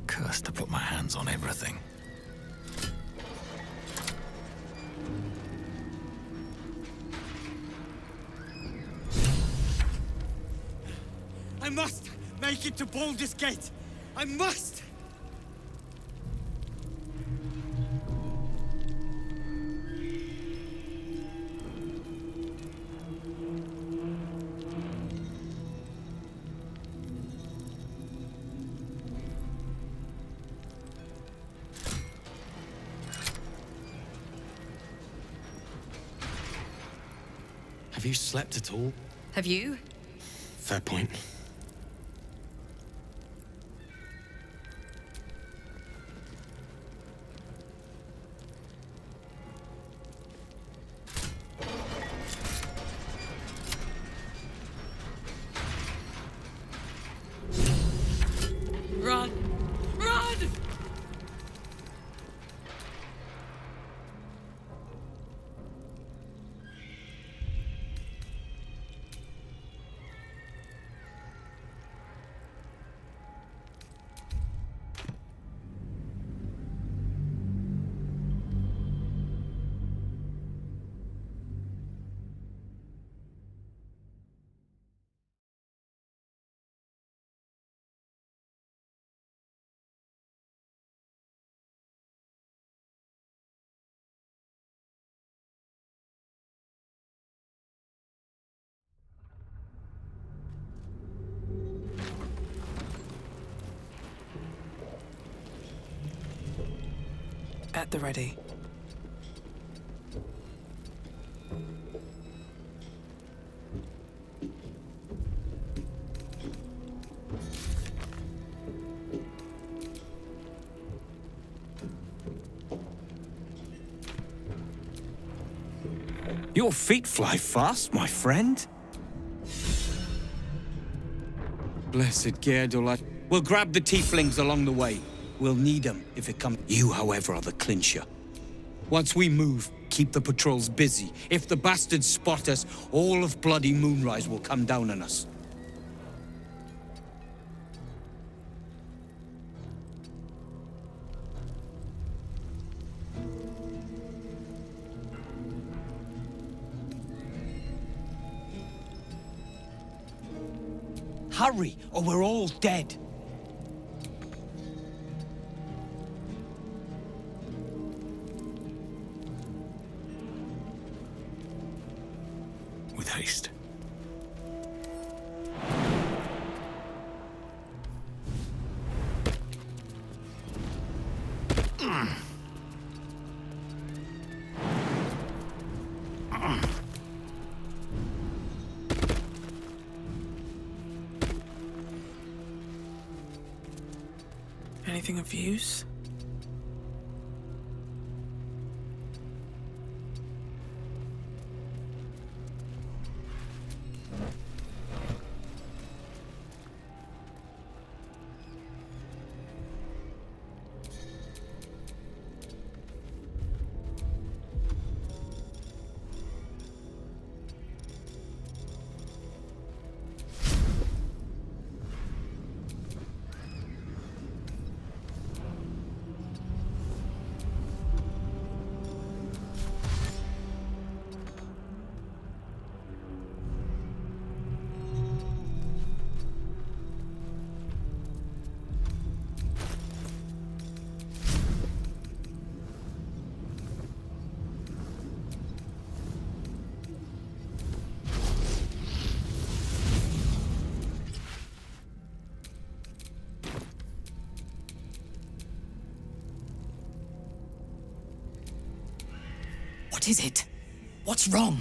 Cursed to put my hands on everything. I must make it to Baldur's Gate! I must! Have you slept at all? Have you? Fair point. Run! Run! At the ready. Your feet fly fast, my friend. Blessed Gerdola. We'll grab the tieflings along the way. We'll need them if it comes. You, however, are the clincher. Once we move, keep the patrols busy. If the bastards spot us, all of bloody Moonrise will come down on us. Hurry, or we're all dead. With haste. Anything of use? What is it? What's wrong?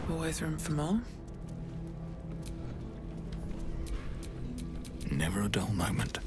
Always room for more? Never a dull moment.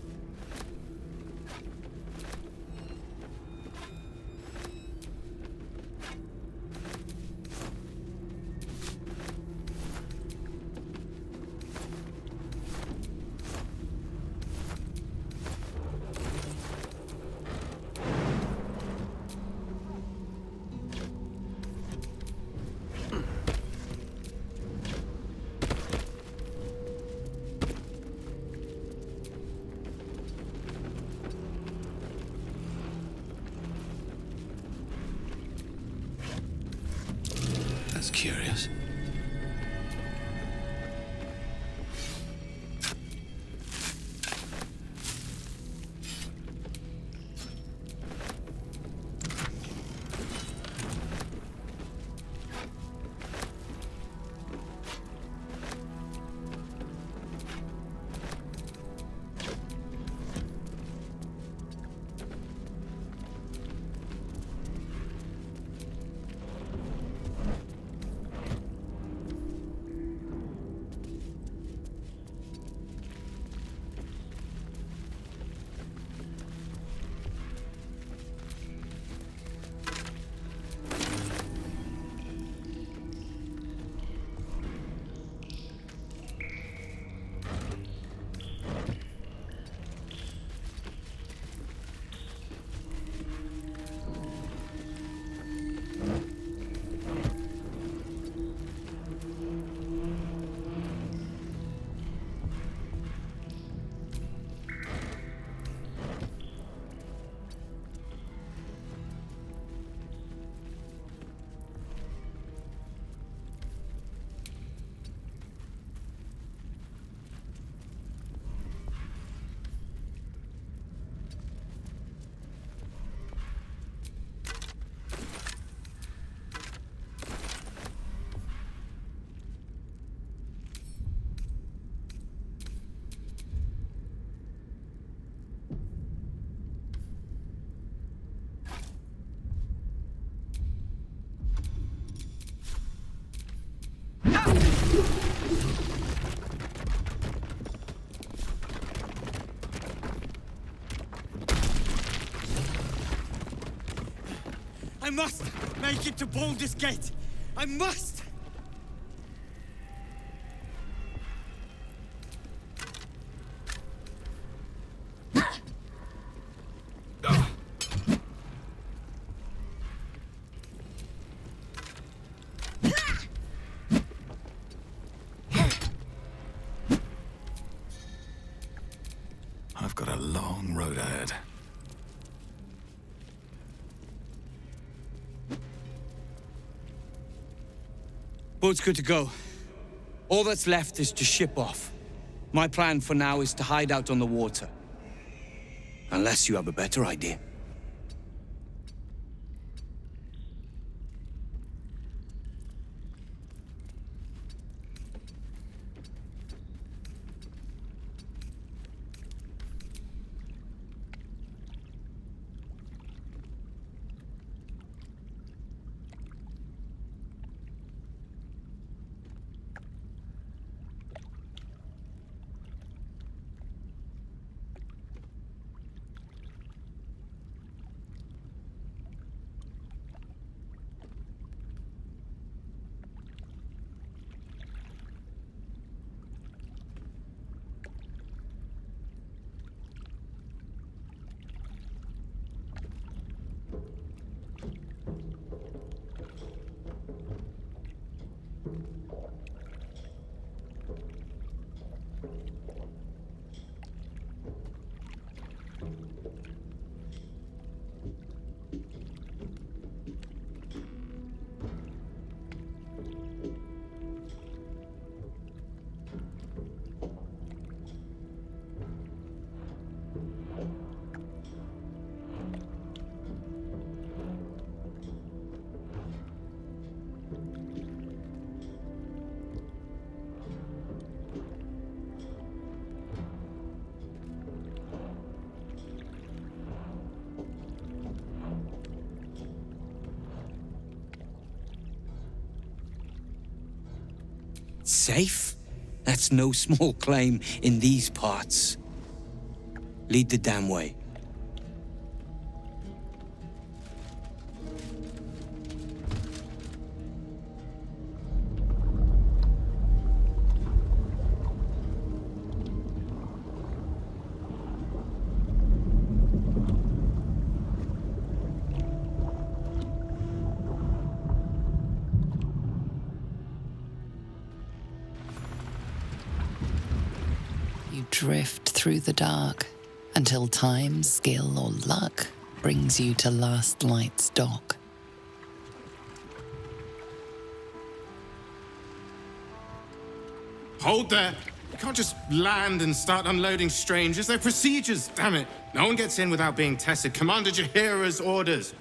That's curious. I must make it to Baldur's Gate! I must! I've got a long road ahead. Boat's good to go. All that's left is to ship off. My plan for now is to hide out on the water. Unless you have a better idea. Safe? That's no small claim in these parts. Lead the damn way. Drift through the dark until time, skill, or luck brings you to Last Light's dock. Hold there! You can't just land and start unloading strangers. They're procedures, damn it! No one gets in without being tested. Commander Jaheira's orders.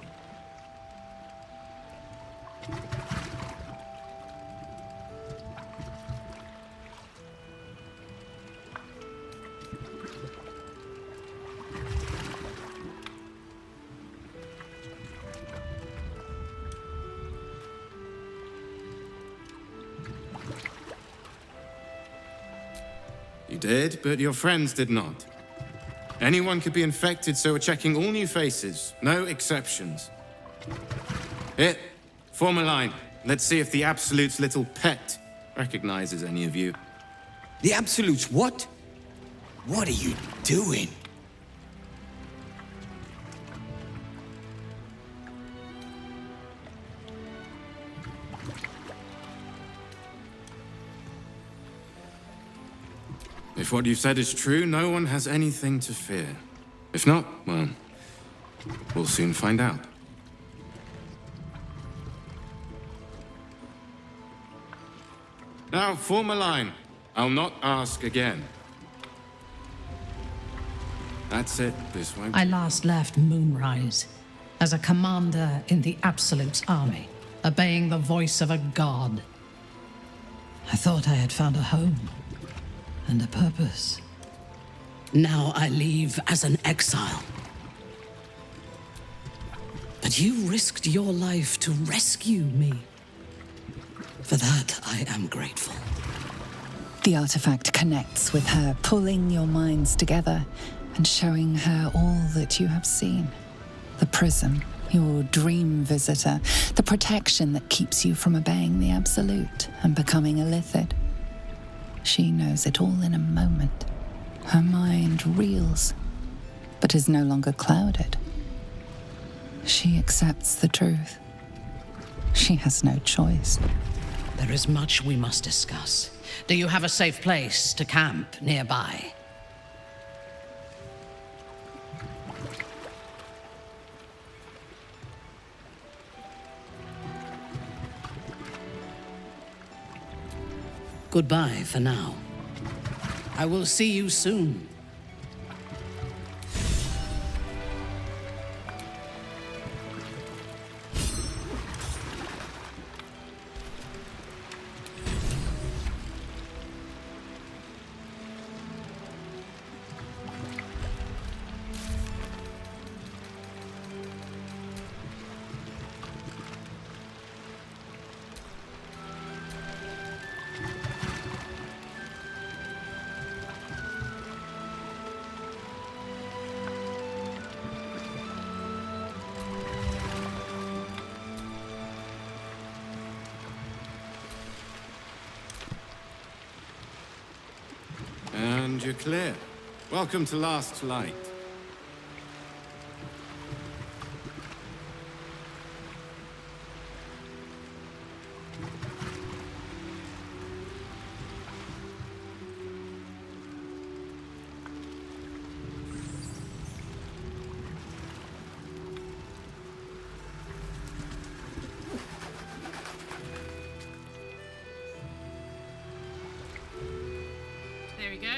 You did, but your friends did not. Anyone could be infected, so we're checking all new faces. No exceptions. Here, form a line. Let's see if the Absolute's little pet recognizes any of you. The Absolute's what? What are you doing? If what you've said is true, no one has anything to fear. If not, well, we'll soon find out. Now, form a line. I'll not ask again. That's it, this won't... I last left Moonrise as a commander in the Absolute's army, obeying the voice of a god. I thought I had found a home and a purpose. Now I leave as an exile. But you risked your life to rescue me. For that, I am grateful. The artifact connects with her, pulling your minds together and showing her all that you have seen. The prism, Your dream visitor, the protection that keeps you from obeying the Absolute and becoming a Lithid. She knows it all in a moment. Her mind reels, but is no longer clouded. She accepts the truth. She has no choice. There is much we must discuss. Do you have a safe place to camp nearby? Goodbye for now. I will see you soon. And you're clear. Welcome to Last Light. There we go.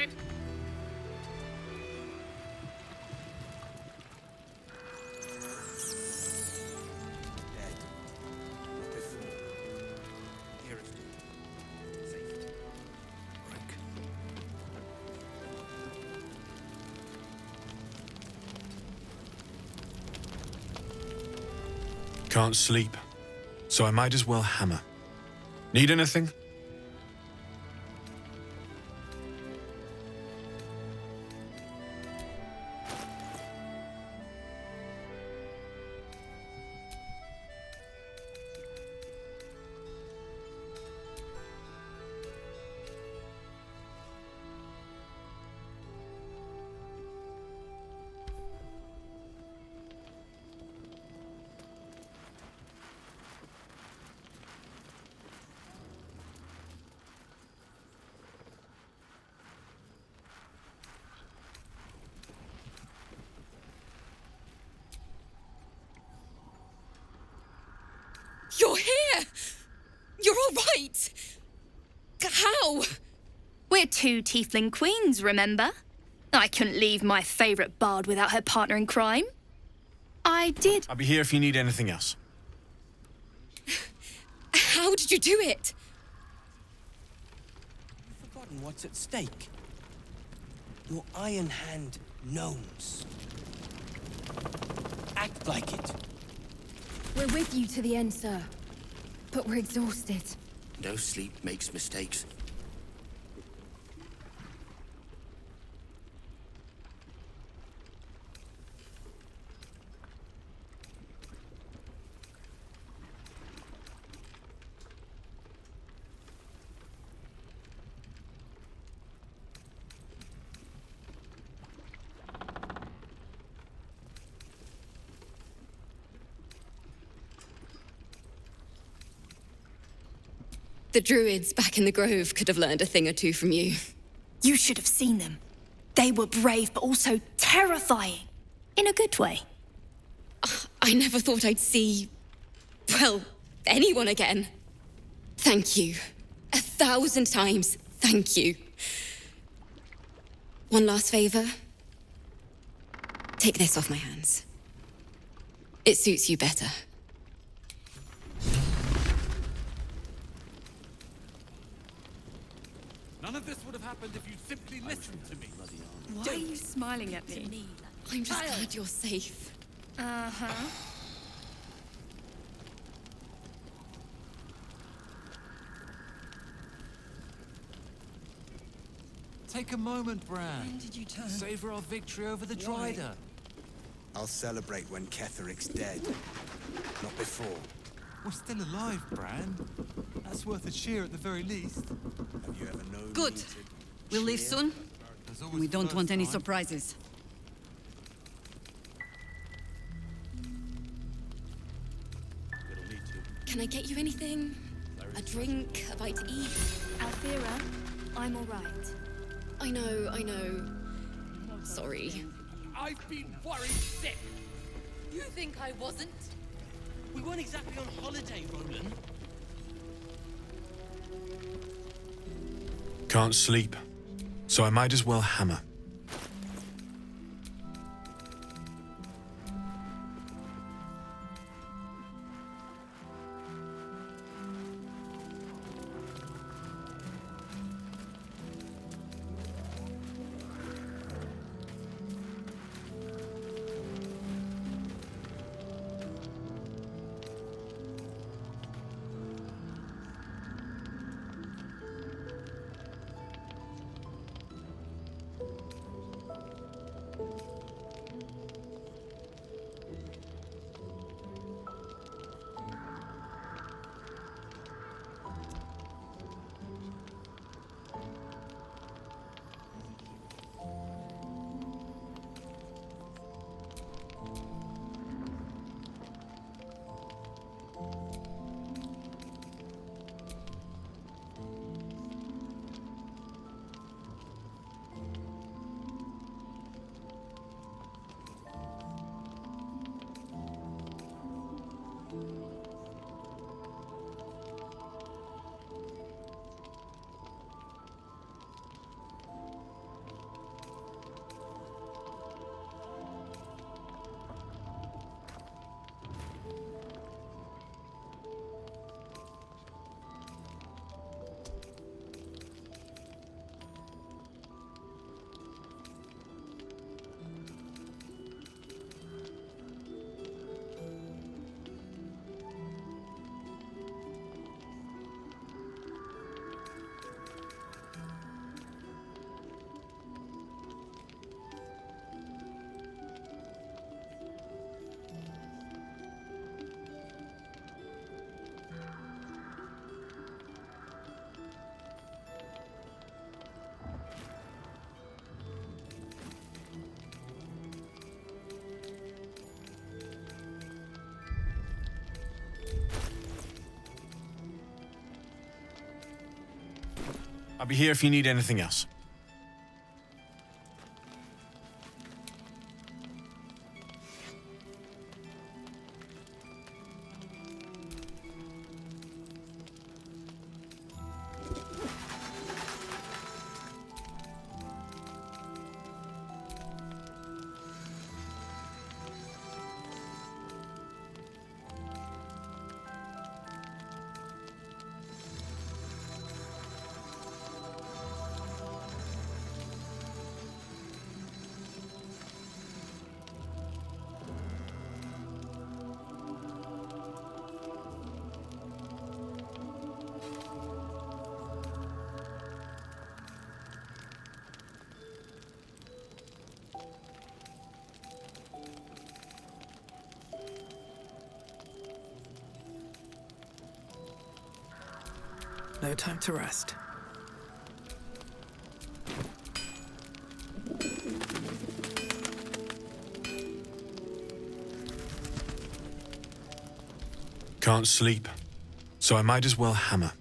Can't sleep, so I might as well hammer. Need anything? You're here! You're all right! How? We're two tiefling queens, remember? I couldn't leave my favourite bard without her partner in crime. I did. I'll be here if you need anything else. How did you do it? You've forgotten what's at stake. Your Iron Hand gnomes. Act like it. We're with you to the end, sir. But we're exhausted. No sleep makes mistakes. The druids back in the grove could have learned a thing or two from you. You should have seen them. They were brave, but also terrifying. In a good way. I never thought I'd see, well, anyone again. Thank you. 1,000 times, thank you. One last favor. Take this off my hands. It suits you better. None of this would have happened if you'd simply listened to me. Why are you smiling at me? I'm just glad you're safe. Uh-huh. Take a moment, Bran. When did you turn? Savor our victory over the Drider. I'll celebrate when Ketheric's dead. Not before. We're still alive, Bran. That's worth a cheer at the very least. Have you ever known Good. me to We'll leave cheer? soon. There's always We the don't first want any time. surprises. Can I get you anything? A drink, a bite to eat? Althea, I'm all right. I know. Sorry. I've been worried sick. You think I wasn't? We weren't exactly on holiday, Roland. Can't sleep, so I might as well hammer. I'll be here if you need anything else. No time to rest. Can't sleep, so I might as well hammer.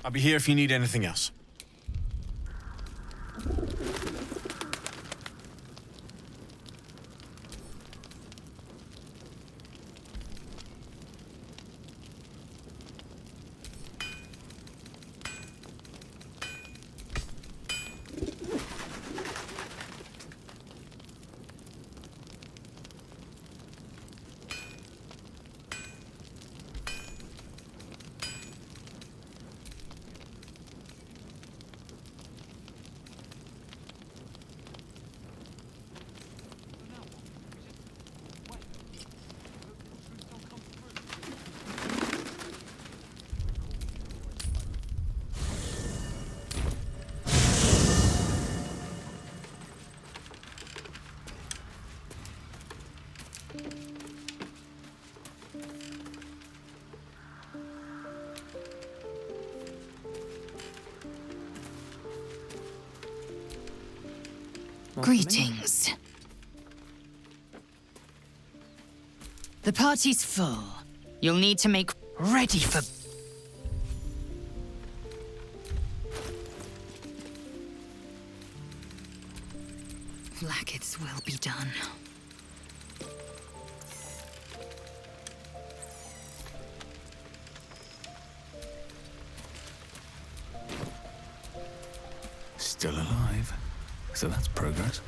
I'll be here if you need anything else. Greetings. The party's full. You'll need to make ready for... Blackets will be done. Still alive. So that's progress.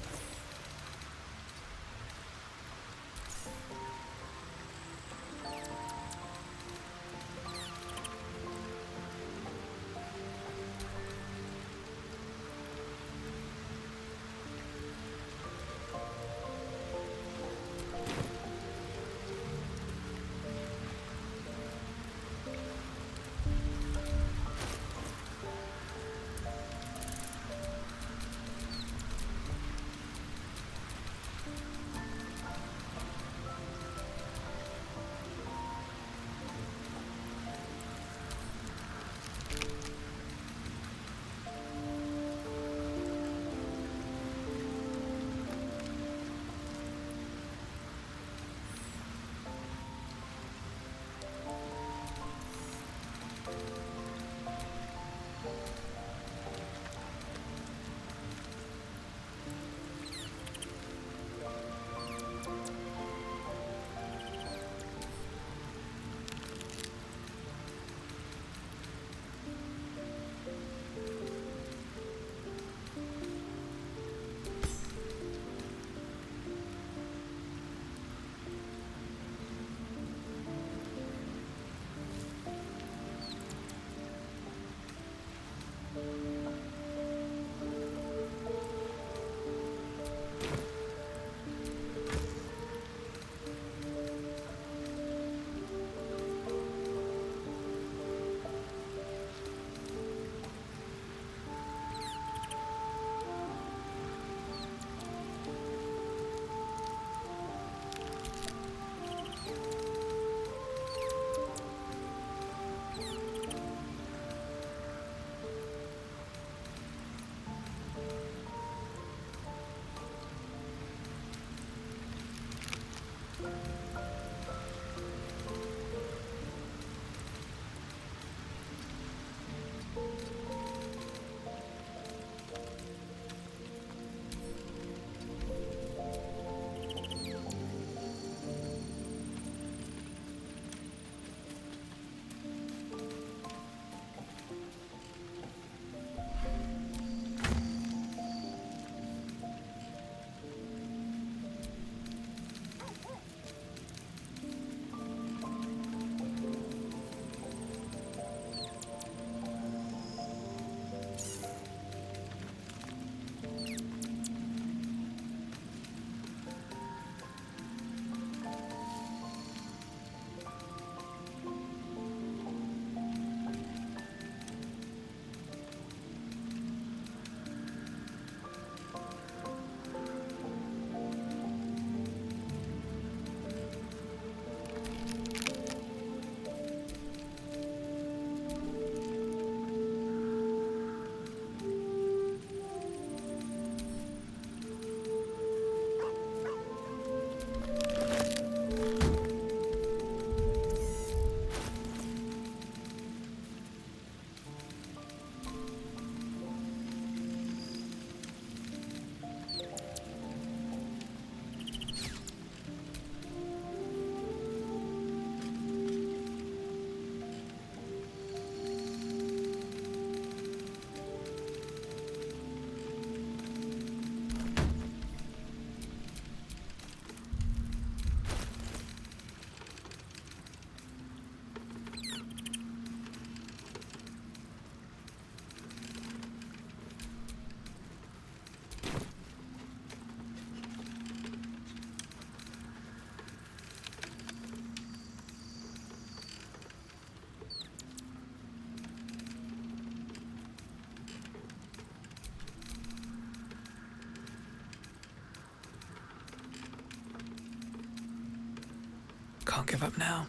Can't give up now.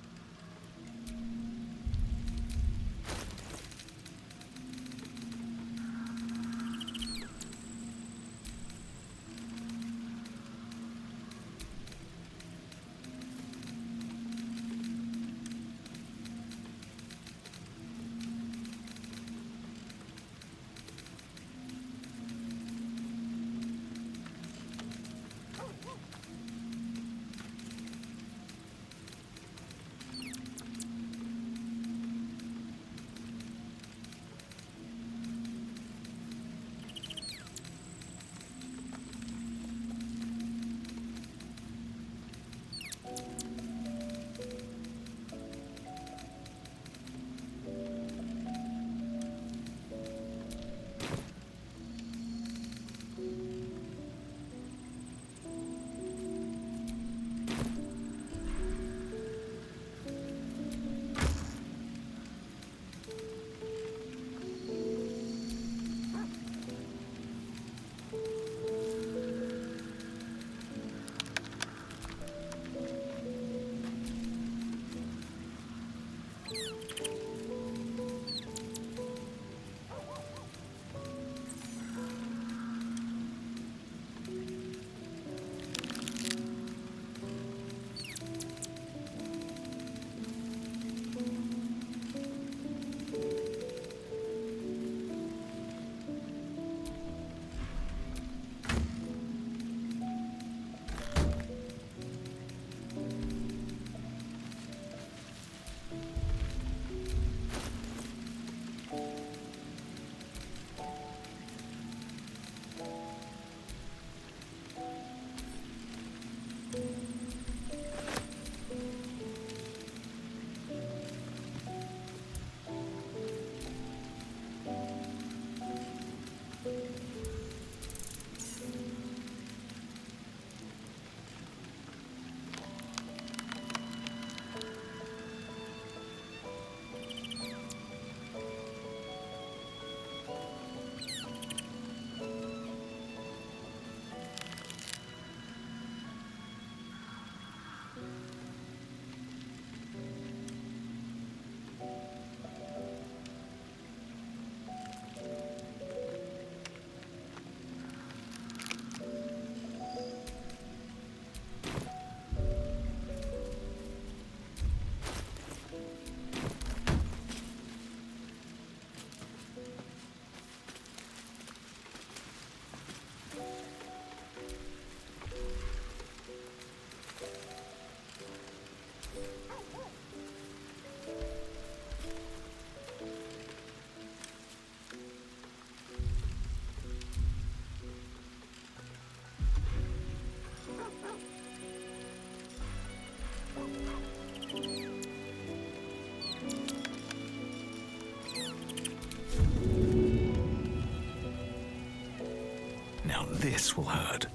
Now this will hurt.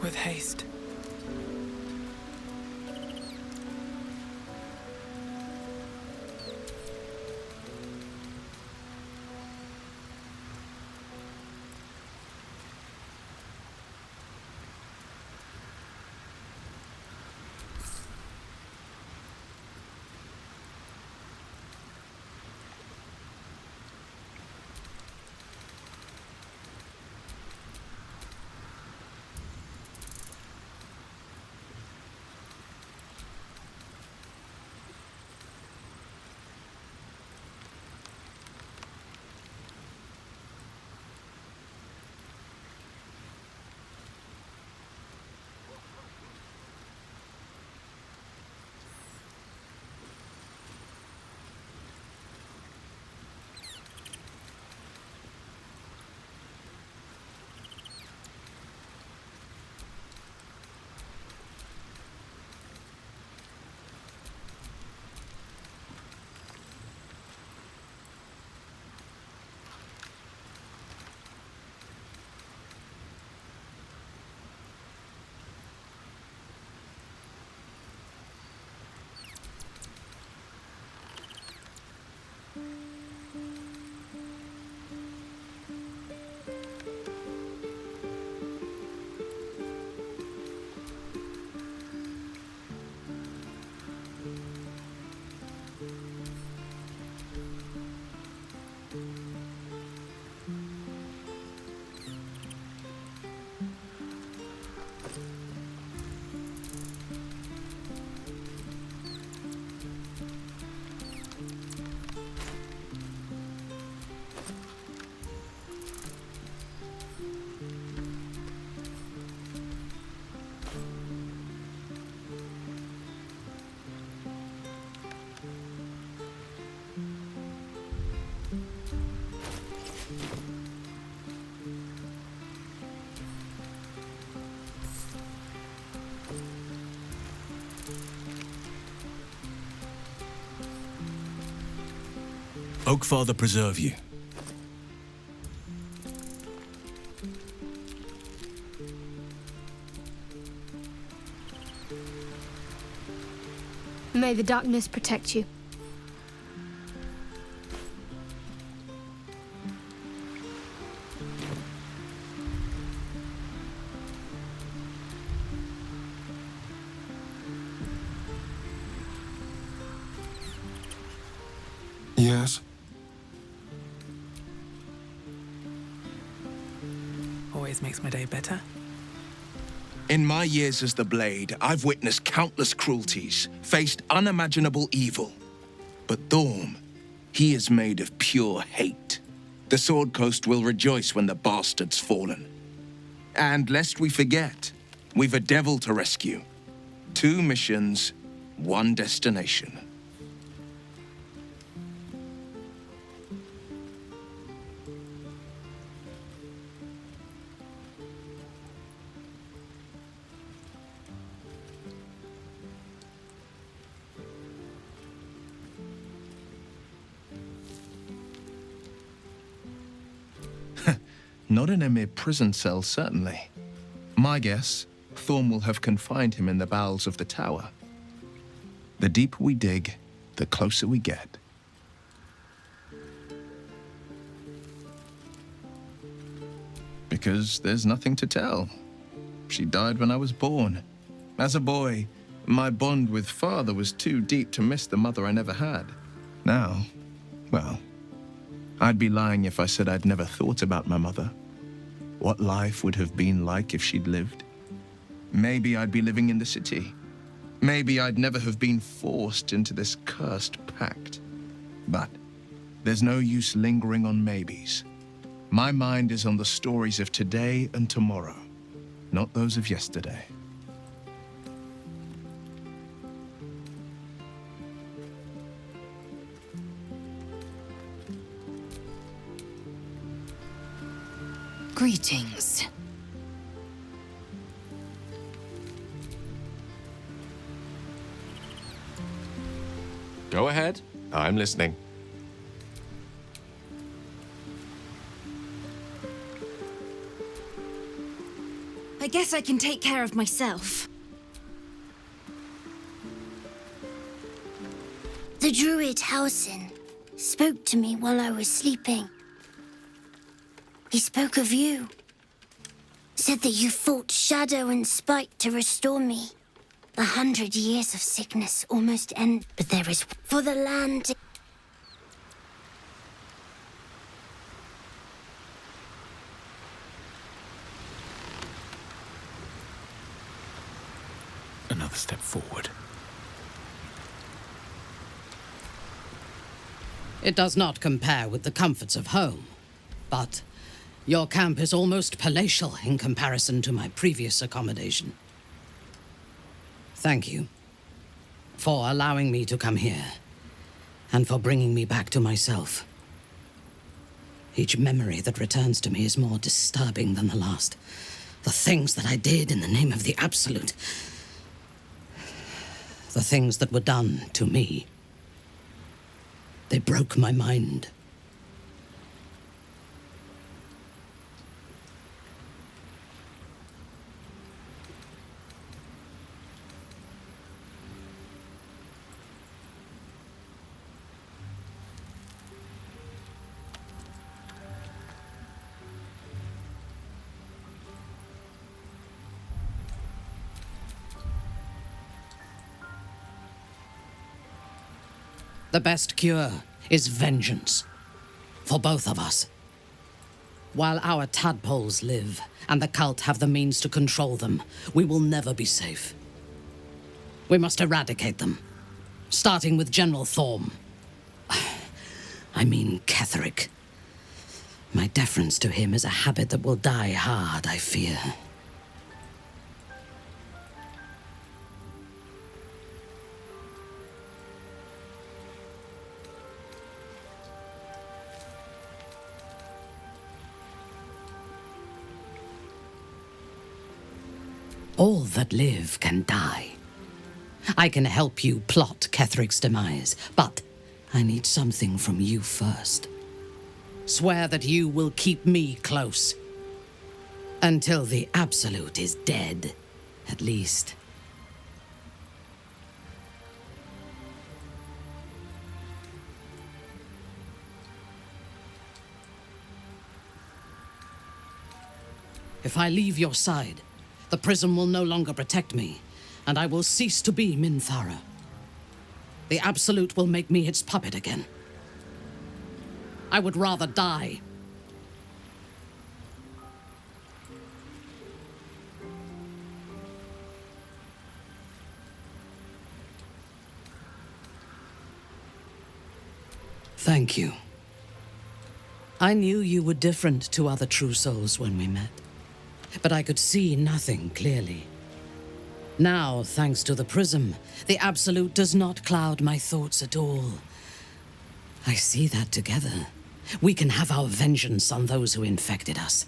With haste. Oakfather preserve you. May the darkness protect you. Yes? Always makes my day better. In my years as the Blade, I've witnessed countless cruelties, faced unimaginable evil. But Thorm, he is made of pure hate. The Sword Coast will rejoice when the bastard's fallen. And lest we forget, we've a devil to rescue. 2 missions, 1 destination. Not in a mere prison cell, certainly. My guess, Thorm will have confined him in the bowels of the tower. The deeper we dig, the closer we get. Because there's nothing to tell. She died when I was born. As a boy, my bond with father was too deep to miss the mother I never had. Now, well, I'd be lying if I said I'd never thought about my mother. What life would have been like if she'd lived. Maybe I'd be living in the city. Maybe I'd never have been forced into this cursed pact. But there's no use lingering on maybes. My mind is on the stories of today and tomorrow, not those of yesterday. Greetings. Go ahead. I'm listening. I guess I can take care of myself. The druid Halsin spoke to me while I was sleeping. He spoke of you. Said that you fought shadow and spite to restore me. 100 years of sickness almost end, but there is for the land. Another step forward. It does not compare with the comforts of home, but your camp is almost palatial in comparison to my previous accommodation. Thank you for allowing me to come here and for bringing me back to myself. Each memory that returns to me is more disturbing than the last. The things that I did in the name of the Absolute. The things that were done to me. They broke my mind. The best cure is vengeance. For both of us. While our tadpoles live, and the cult have the means to control them, we will never be safe. We must eradicate them. Starting with General Thorm. I mean Ketheric. My deference to him is a habit that will die hard, I fear. All that live can die. I can help you plot Ketheric's demise, but I need something from you first. Swear that you will keep me close. Until the Absolute is dead, at least. If I leave your side, the prism will no longer protect me, and I will cease to be Minthara. The Absolute will make me its puppet again. I would rather die. Thank you. I knew you were different to other true souls when we met, but I could see nothing clearly. Now, thanks to the prism, the Absolute does not cloud my thoughts at all. I see that together, we can have our vengeance on those who infected us.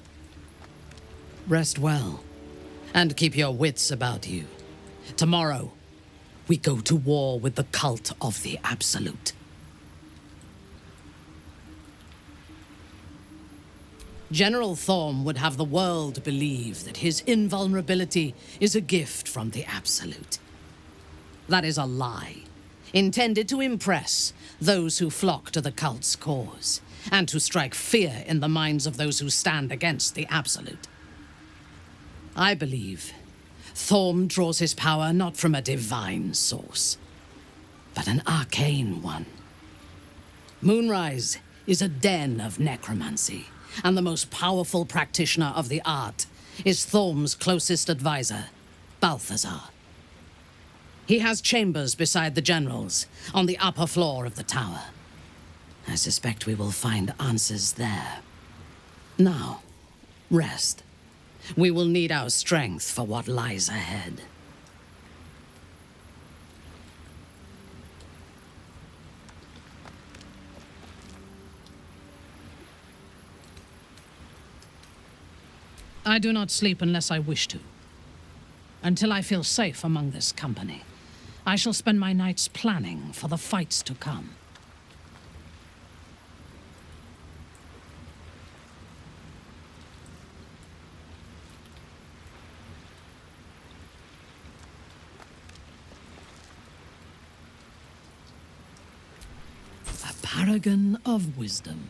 Rest well, and keep your wits about you. Tomorrow, we go to war with the cult of the Absolute. General Thorm would have the world believe that his invulnerability is a gift from the Absolute. That is a lie, intended to impress those who flock to the cult's cause, and to strike fear in the minds of those who stand against the Absolute. I believe Thorm draws his power not from a divine source, but an arcane one. Moonrise is a den of necromancy, and the most powerful practitioner of the art is Thorm's closest advisor, Balthazar. He has chambers beside the generals, on the upper floor of the tower. I suspect we will find answers there. Now, rest. We will need our strength for what lies ahead. I do not sleep unless I wish to. Until I feel safe among this company, I shall spend my nights planning for the fights to come. A paragon of wisdom.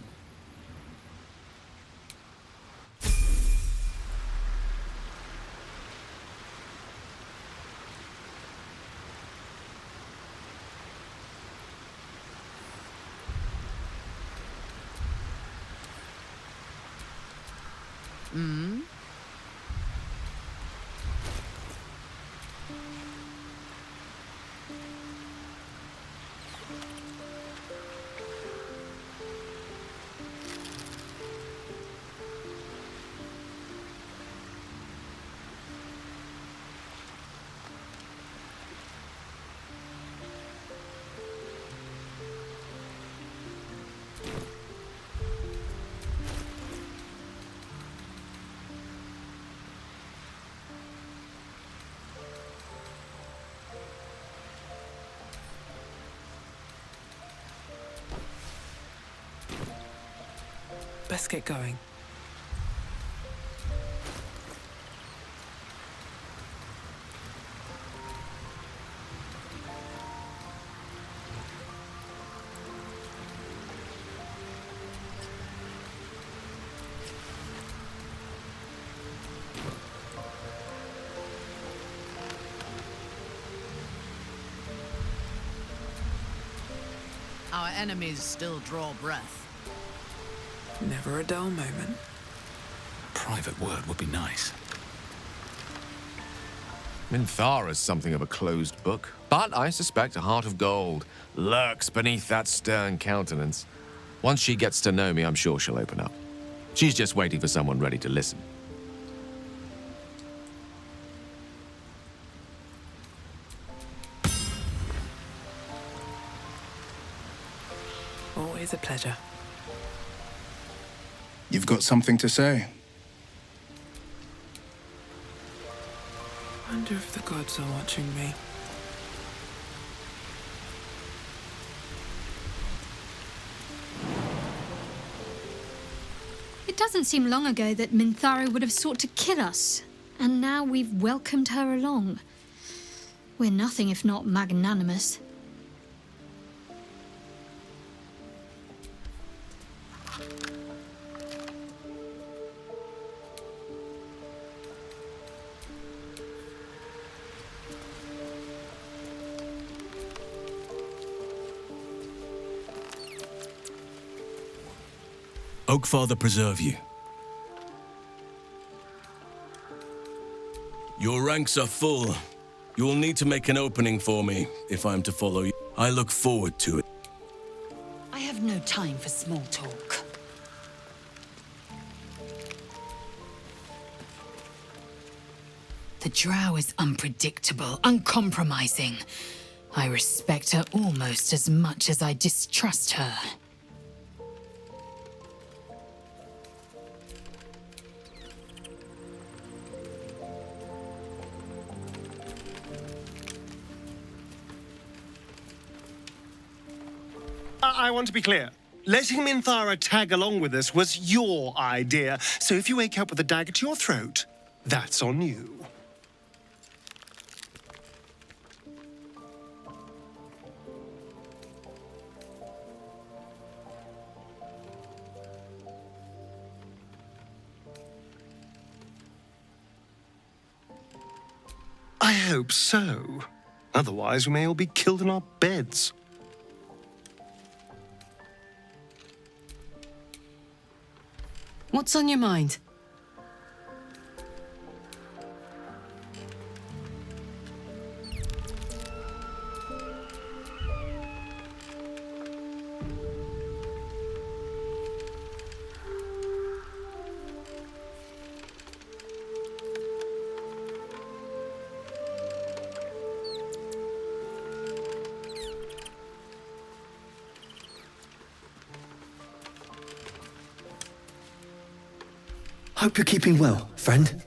Best get going. Our enemies still draw breath. Never a dull moment. Private word would be nice. Minthara's something of a closed book, but I suspect a heart of gold lurks beneath that stern countenance. Once she gets to know me, I'm sure she'll open up. She's just waiting for someone ready to listen. Always a pleasure. You've got something to say? Wonder if the gods are watching me. doesn't seem long ago that Minthara would have sought to kill us, and now we've welcomed her along. We're nothing if not magnanimous. Oakfather preserve you. Your ranks are full. You will need to make an opening for me if I am to follow you. I look forward to it. I have no time for small talk. The Drow is unpredictable, uncompromising. I respect her almost as much as I distrust her. I want to be clear. Letting Minthara tag along with us was your idea, so if you wake up with a dagger to your throat, that's on you. I hope so. Otherwise, we may all be killed in our beds. What's on your mind? Hope you're keeping well, friend.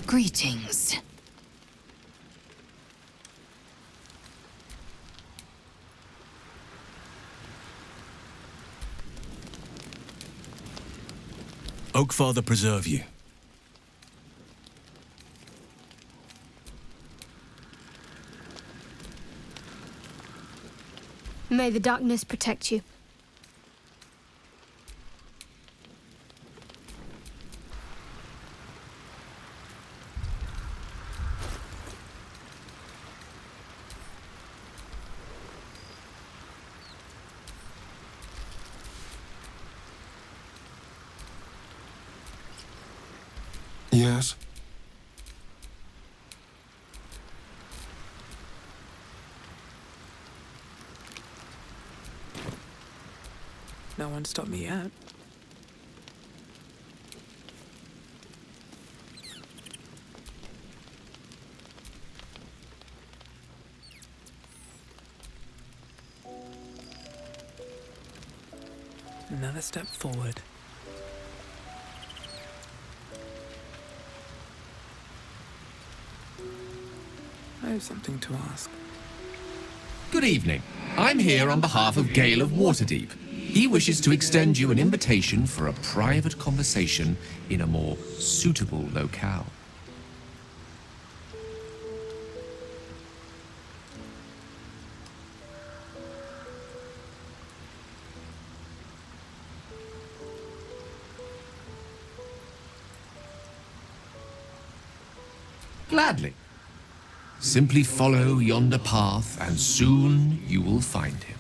Greetings. Oakfather preserve you. May the darkness protect you. Yes. No one stopped me yet. Another step forward. I have something to ask. Good evening. I'm here on behalf of Gale of Waterdeep. He wishes to extend you an invitation for a private conversation in a more suitable locale. Gladly. Simply follow yonder path, and soon you will find him.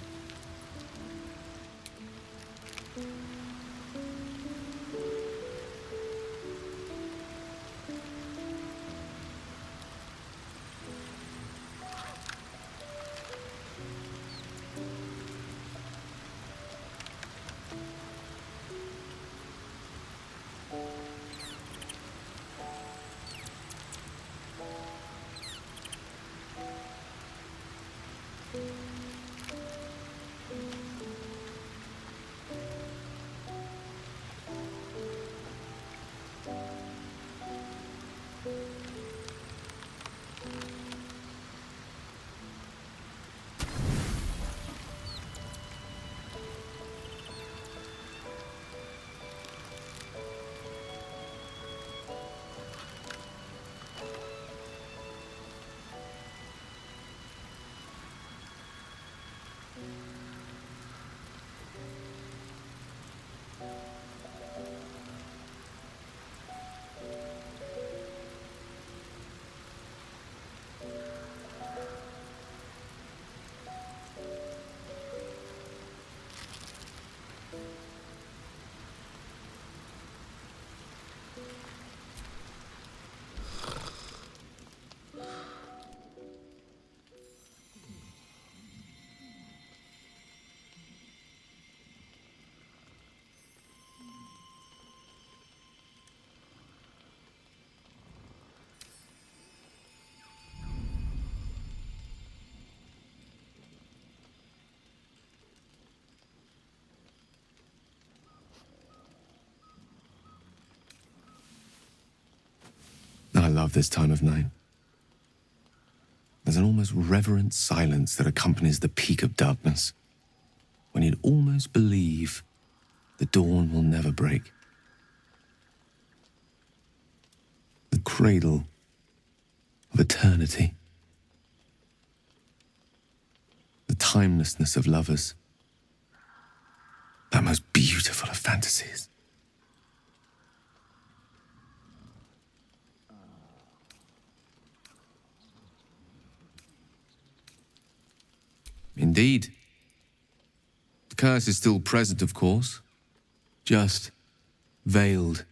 love this time of night. There's an almost reverent silence that accompanies the peak of darkness, when you'd almost believe the dawn will never break. The cradle of eternity. The timelessness of lovers. That most beautiful of fantasies. Indeed. The curse is still present, of course. Just veiled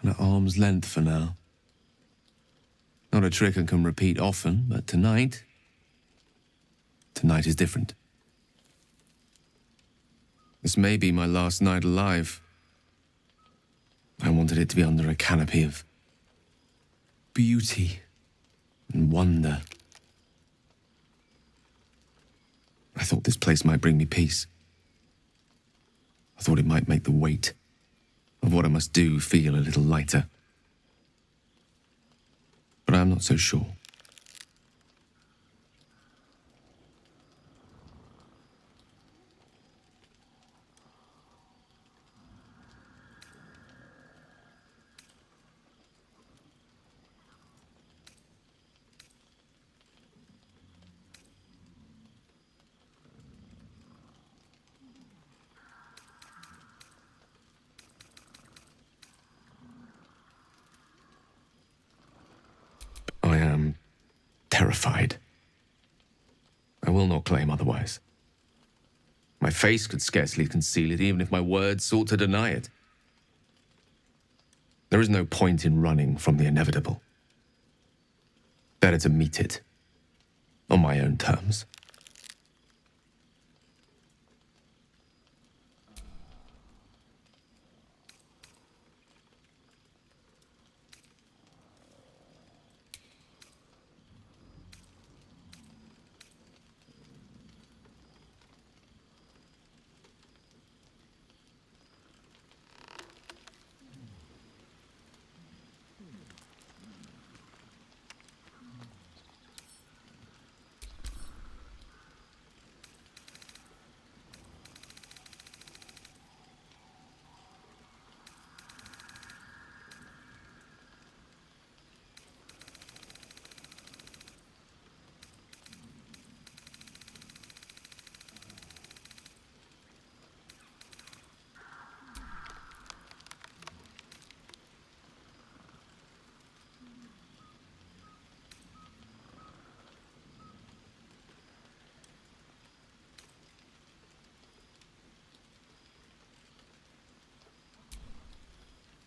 and at arm's length for now. Not a trick I can repeat often, but tonight is different. This may be my last night alive. I wanted it to be under a canopy of beauty and wonder. I thought this place might bring me peace. I thought it might make the weight of what I must do feel a little lighter. But I'm not so sure. I am terrified. I will not claim otherwise. My face could scarcely conceal it, even if my words sought to deny it. There is no point in running from the inevitable. Better to meet it on my own terms.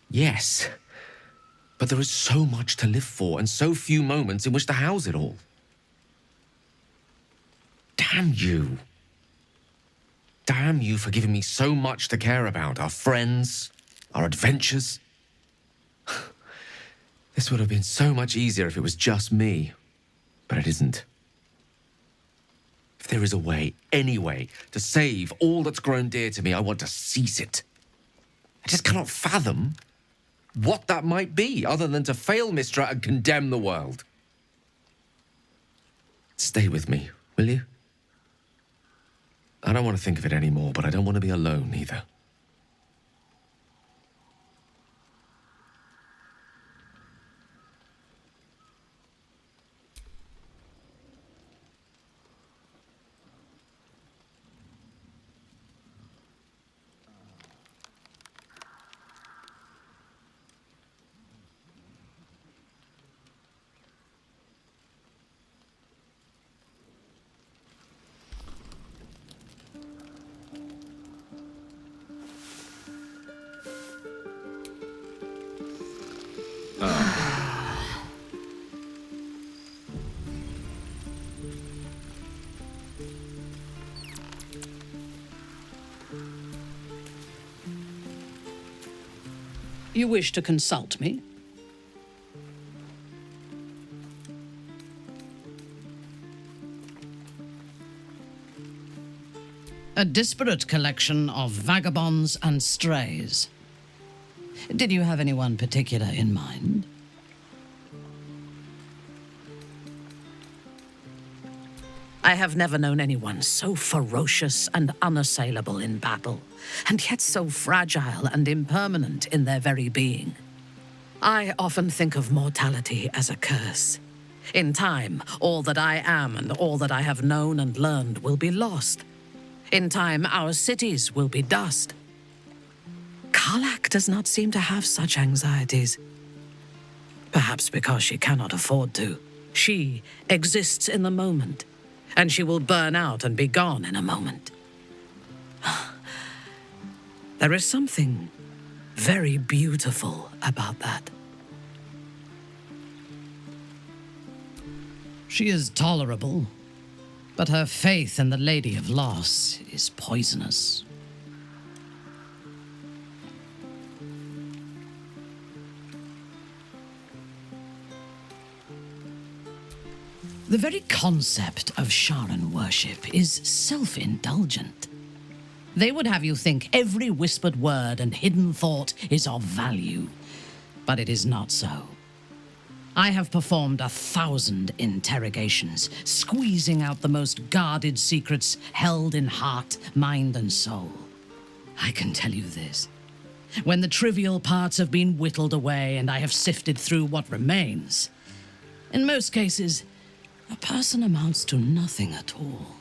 Yes, but there is so much to live for and so few moments in which to house it all. Damn you. Damn you for giving me so much to care about. Our friends, our adventures. This would have been so much easier if it was just me, but it isn't. If there is a way, any way, to save all that's grown dear to me, I want to seize it. I just cannot fathom what that might be, other than to fail Mystra and condemn the world. Stay with me, will you? I don't want to think of it anymore, but I don't want to be alone either. You wish to consult me? A disparate collection of vagabonds and strays. Did you have anyone particular in mind? I have never known anyone so ferocious and unassailable in battle, and yet so fragile and impermanent in their very being. I often think of mortality as a curse. In time, all that I am and all that I have known and learned will be lost. In time, our cities will be dust. Karlak does not seem to have such anxieties. Perhaps because she cannot afford to. She exists in the moment, and she will burn out and be gone in a moment. There is something very beautiful about that. She is tolerable, but her faith in the Lady of Loss is poisonous. The very concept of Sharan worship is self-indulgent. They would have you think every whispered word and hidden thought is of value, but it is not so. I have performed 1,000 interrogations, squeezing out the most guarded secrets held in heart, mind, and soul. I can tell you this. When the trivial parts have been whittled away and I have sifted through what remains, in most cases, a person amounts to nothing at all.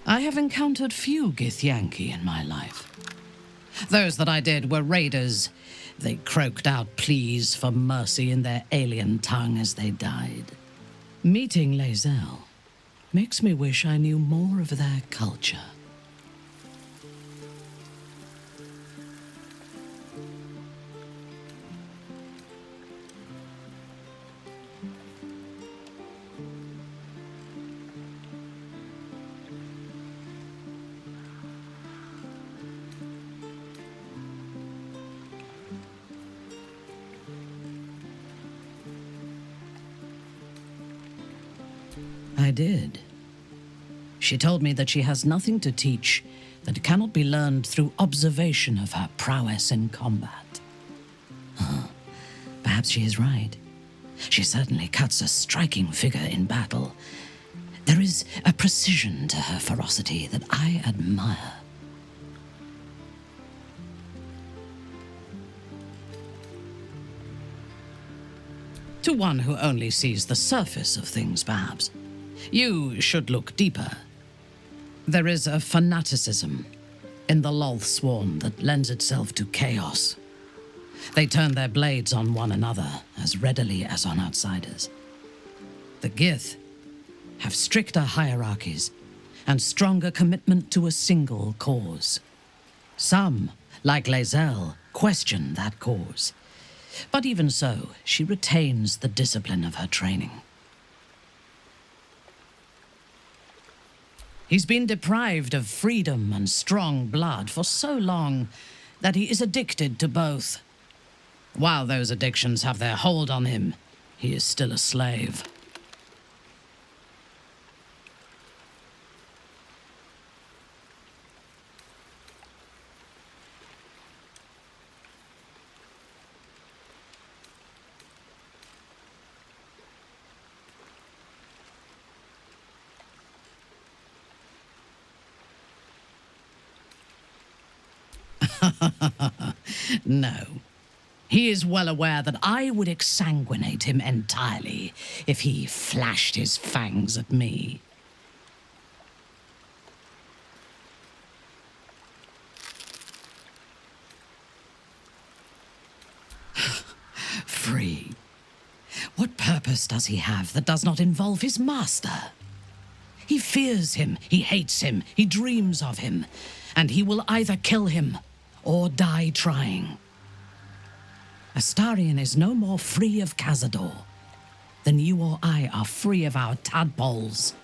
I have encountered few Githyanki in my life. Those that I did were raiders. They croaked out pleas for mercy in their alien tongue as they died. Meeting Lae'zel makes me wish I knew more of their culture. I did. She told me that she has nothing to teach that cannot be learned through observation of her prowess in combat. Perhaps she is right. She certainly cuts a striking figure in battle. There is a precision to her ferocity that I admire. To one who only sees the surface of things, perhaps. You should look deeper. There is a fanaticism in the Lolth swarm that lends itself to chaos. They turn their blades on one another as readily as on outsiders. The Gith have stricter hierarchies and stronger commitment to a single cause. Some, like Lae'zel, question that cause. But even so, she retains the discipline of her training. He's been deprived of freedom and strong blood for so long that he is addicted to both. While those addictions have their hold on him, he is still a slave. No. He is well aware that I would exsanguinate him entirely if he flashed his fangs at me. Free. What purpose does he have that does not involve his master? He fears him, he hates him, he dreams of him, and he will either kill him or die trying. Astarion is no more free of Cazador than you or I are free of our tadpoles.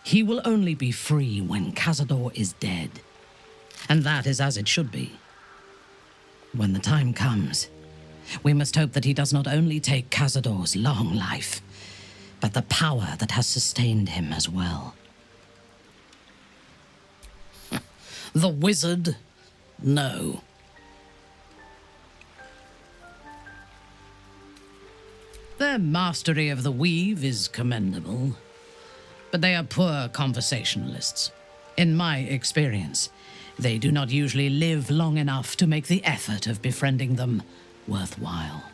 He will only be free when Cazador is dead, and that is as it should be. When the time comes, we must hope that he does not only take Cazador's long life, but the power that has sustained him as well. The wizard? No. Their mastery of the weave is commendable, but they are poor conversationalists. In my experience, they do not usually live long enough to make the effort of befriending them worthwhile.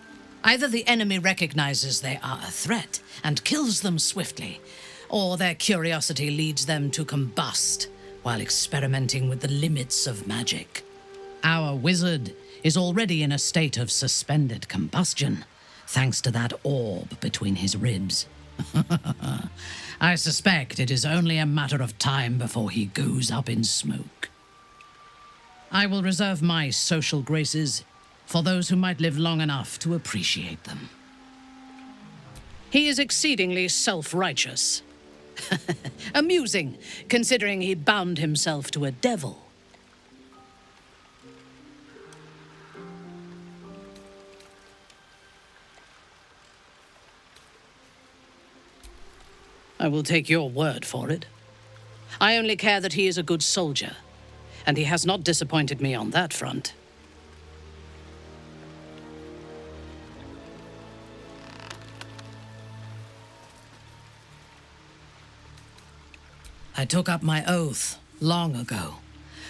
Either the enemy recognizes they are a threat and kills them swiftly, or their curiosity leads them to combust while experimenting with the limits of magic. Our wizard is already in a state of suspended combustion, thanks to that orb between his ribs. I suspect it is only a matter of time before he goes up in smoke. I will reserve my social graces for those who might live long enough to appreciate them. He is exceedingly self-righteous. Amusing, considering he bound himself to a devil. I will take your word for it. I only care that he is a good soldier, and he has not disappointed me on that front. I took up my oath long ago,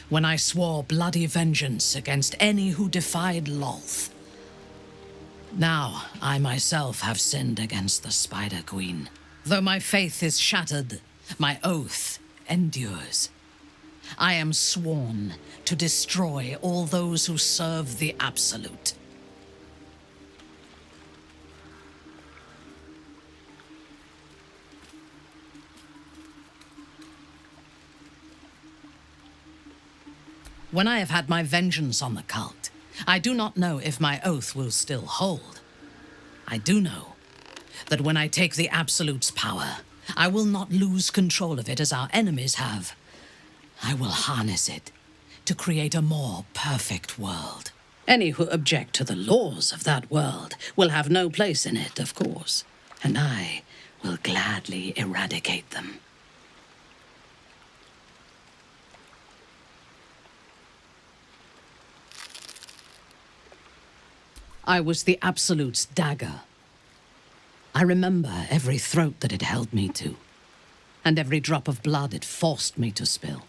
when I swore bloody vengeance against any who defied Lolth. Now, I myself have sinned against the Spider Queen. Though my faith is shattered, my oath endures. I am sworn to destroy all those who serve the Absolute. When I have had my vengeance on the cult, I do not know if my oath will still hold. I do know that when I take the Absolute's power, I will not lose control of it as our enemies have. I will harness it to create a more perfect world. Any who object to the laws of that world will have no place in it, of course, and I will gladly eradicate them. I was the Absolute's dagger. I remember every throat that it held me to, and every drop of blood it forced me to spill.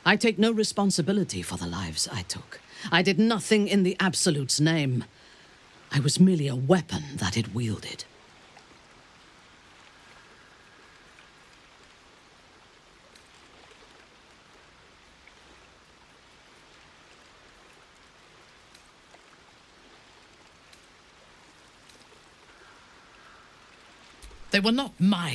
I take no responsibility for the lives I took. I did nothing in the Absolute's name. I was merely a weapon that it wielded. They were not my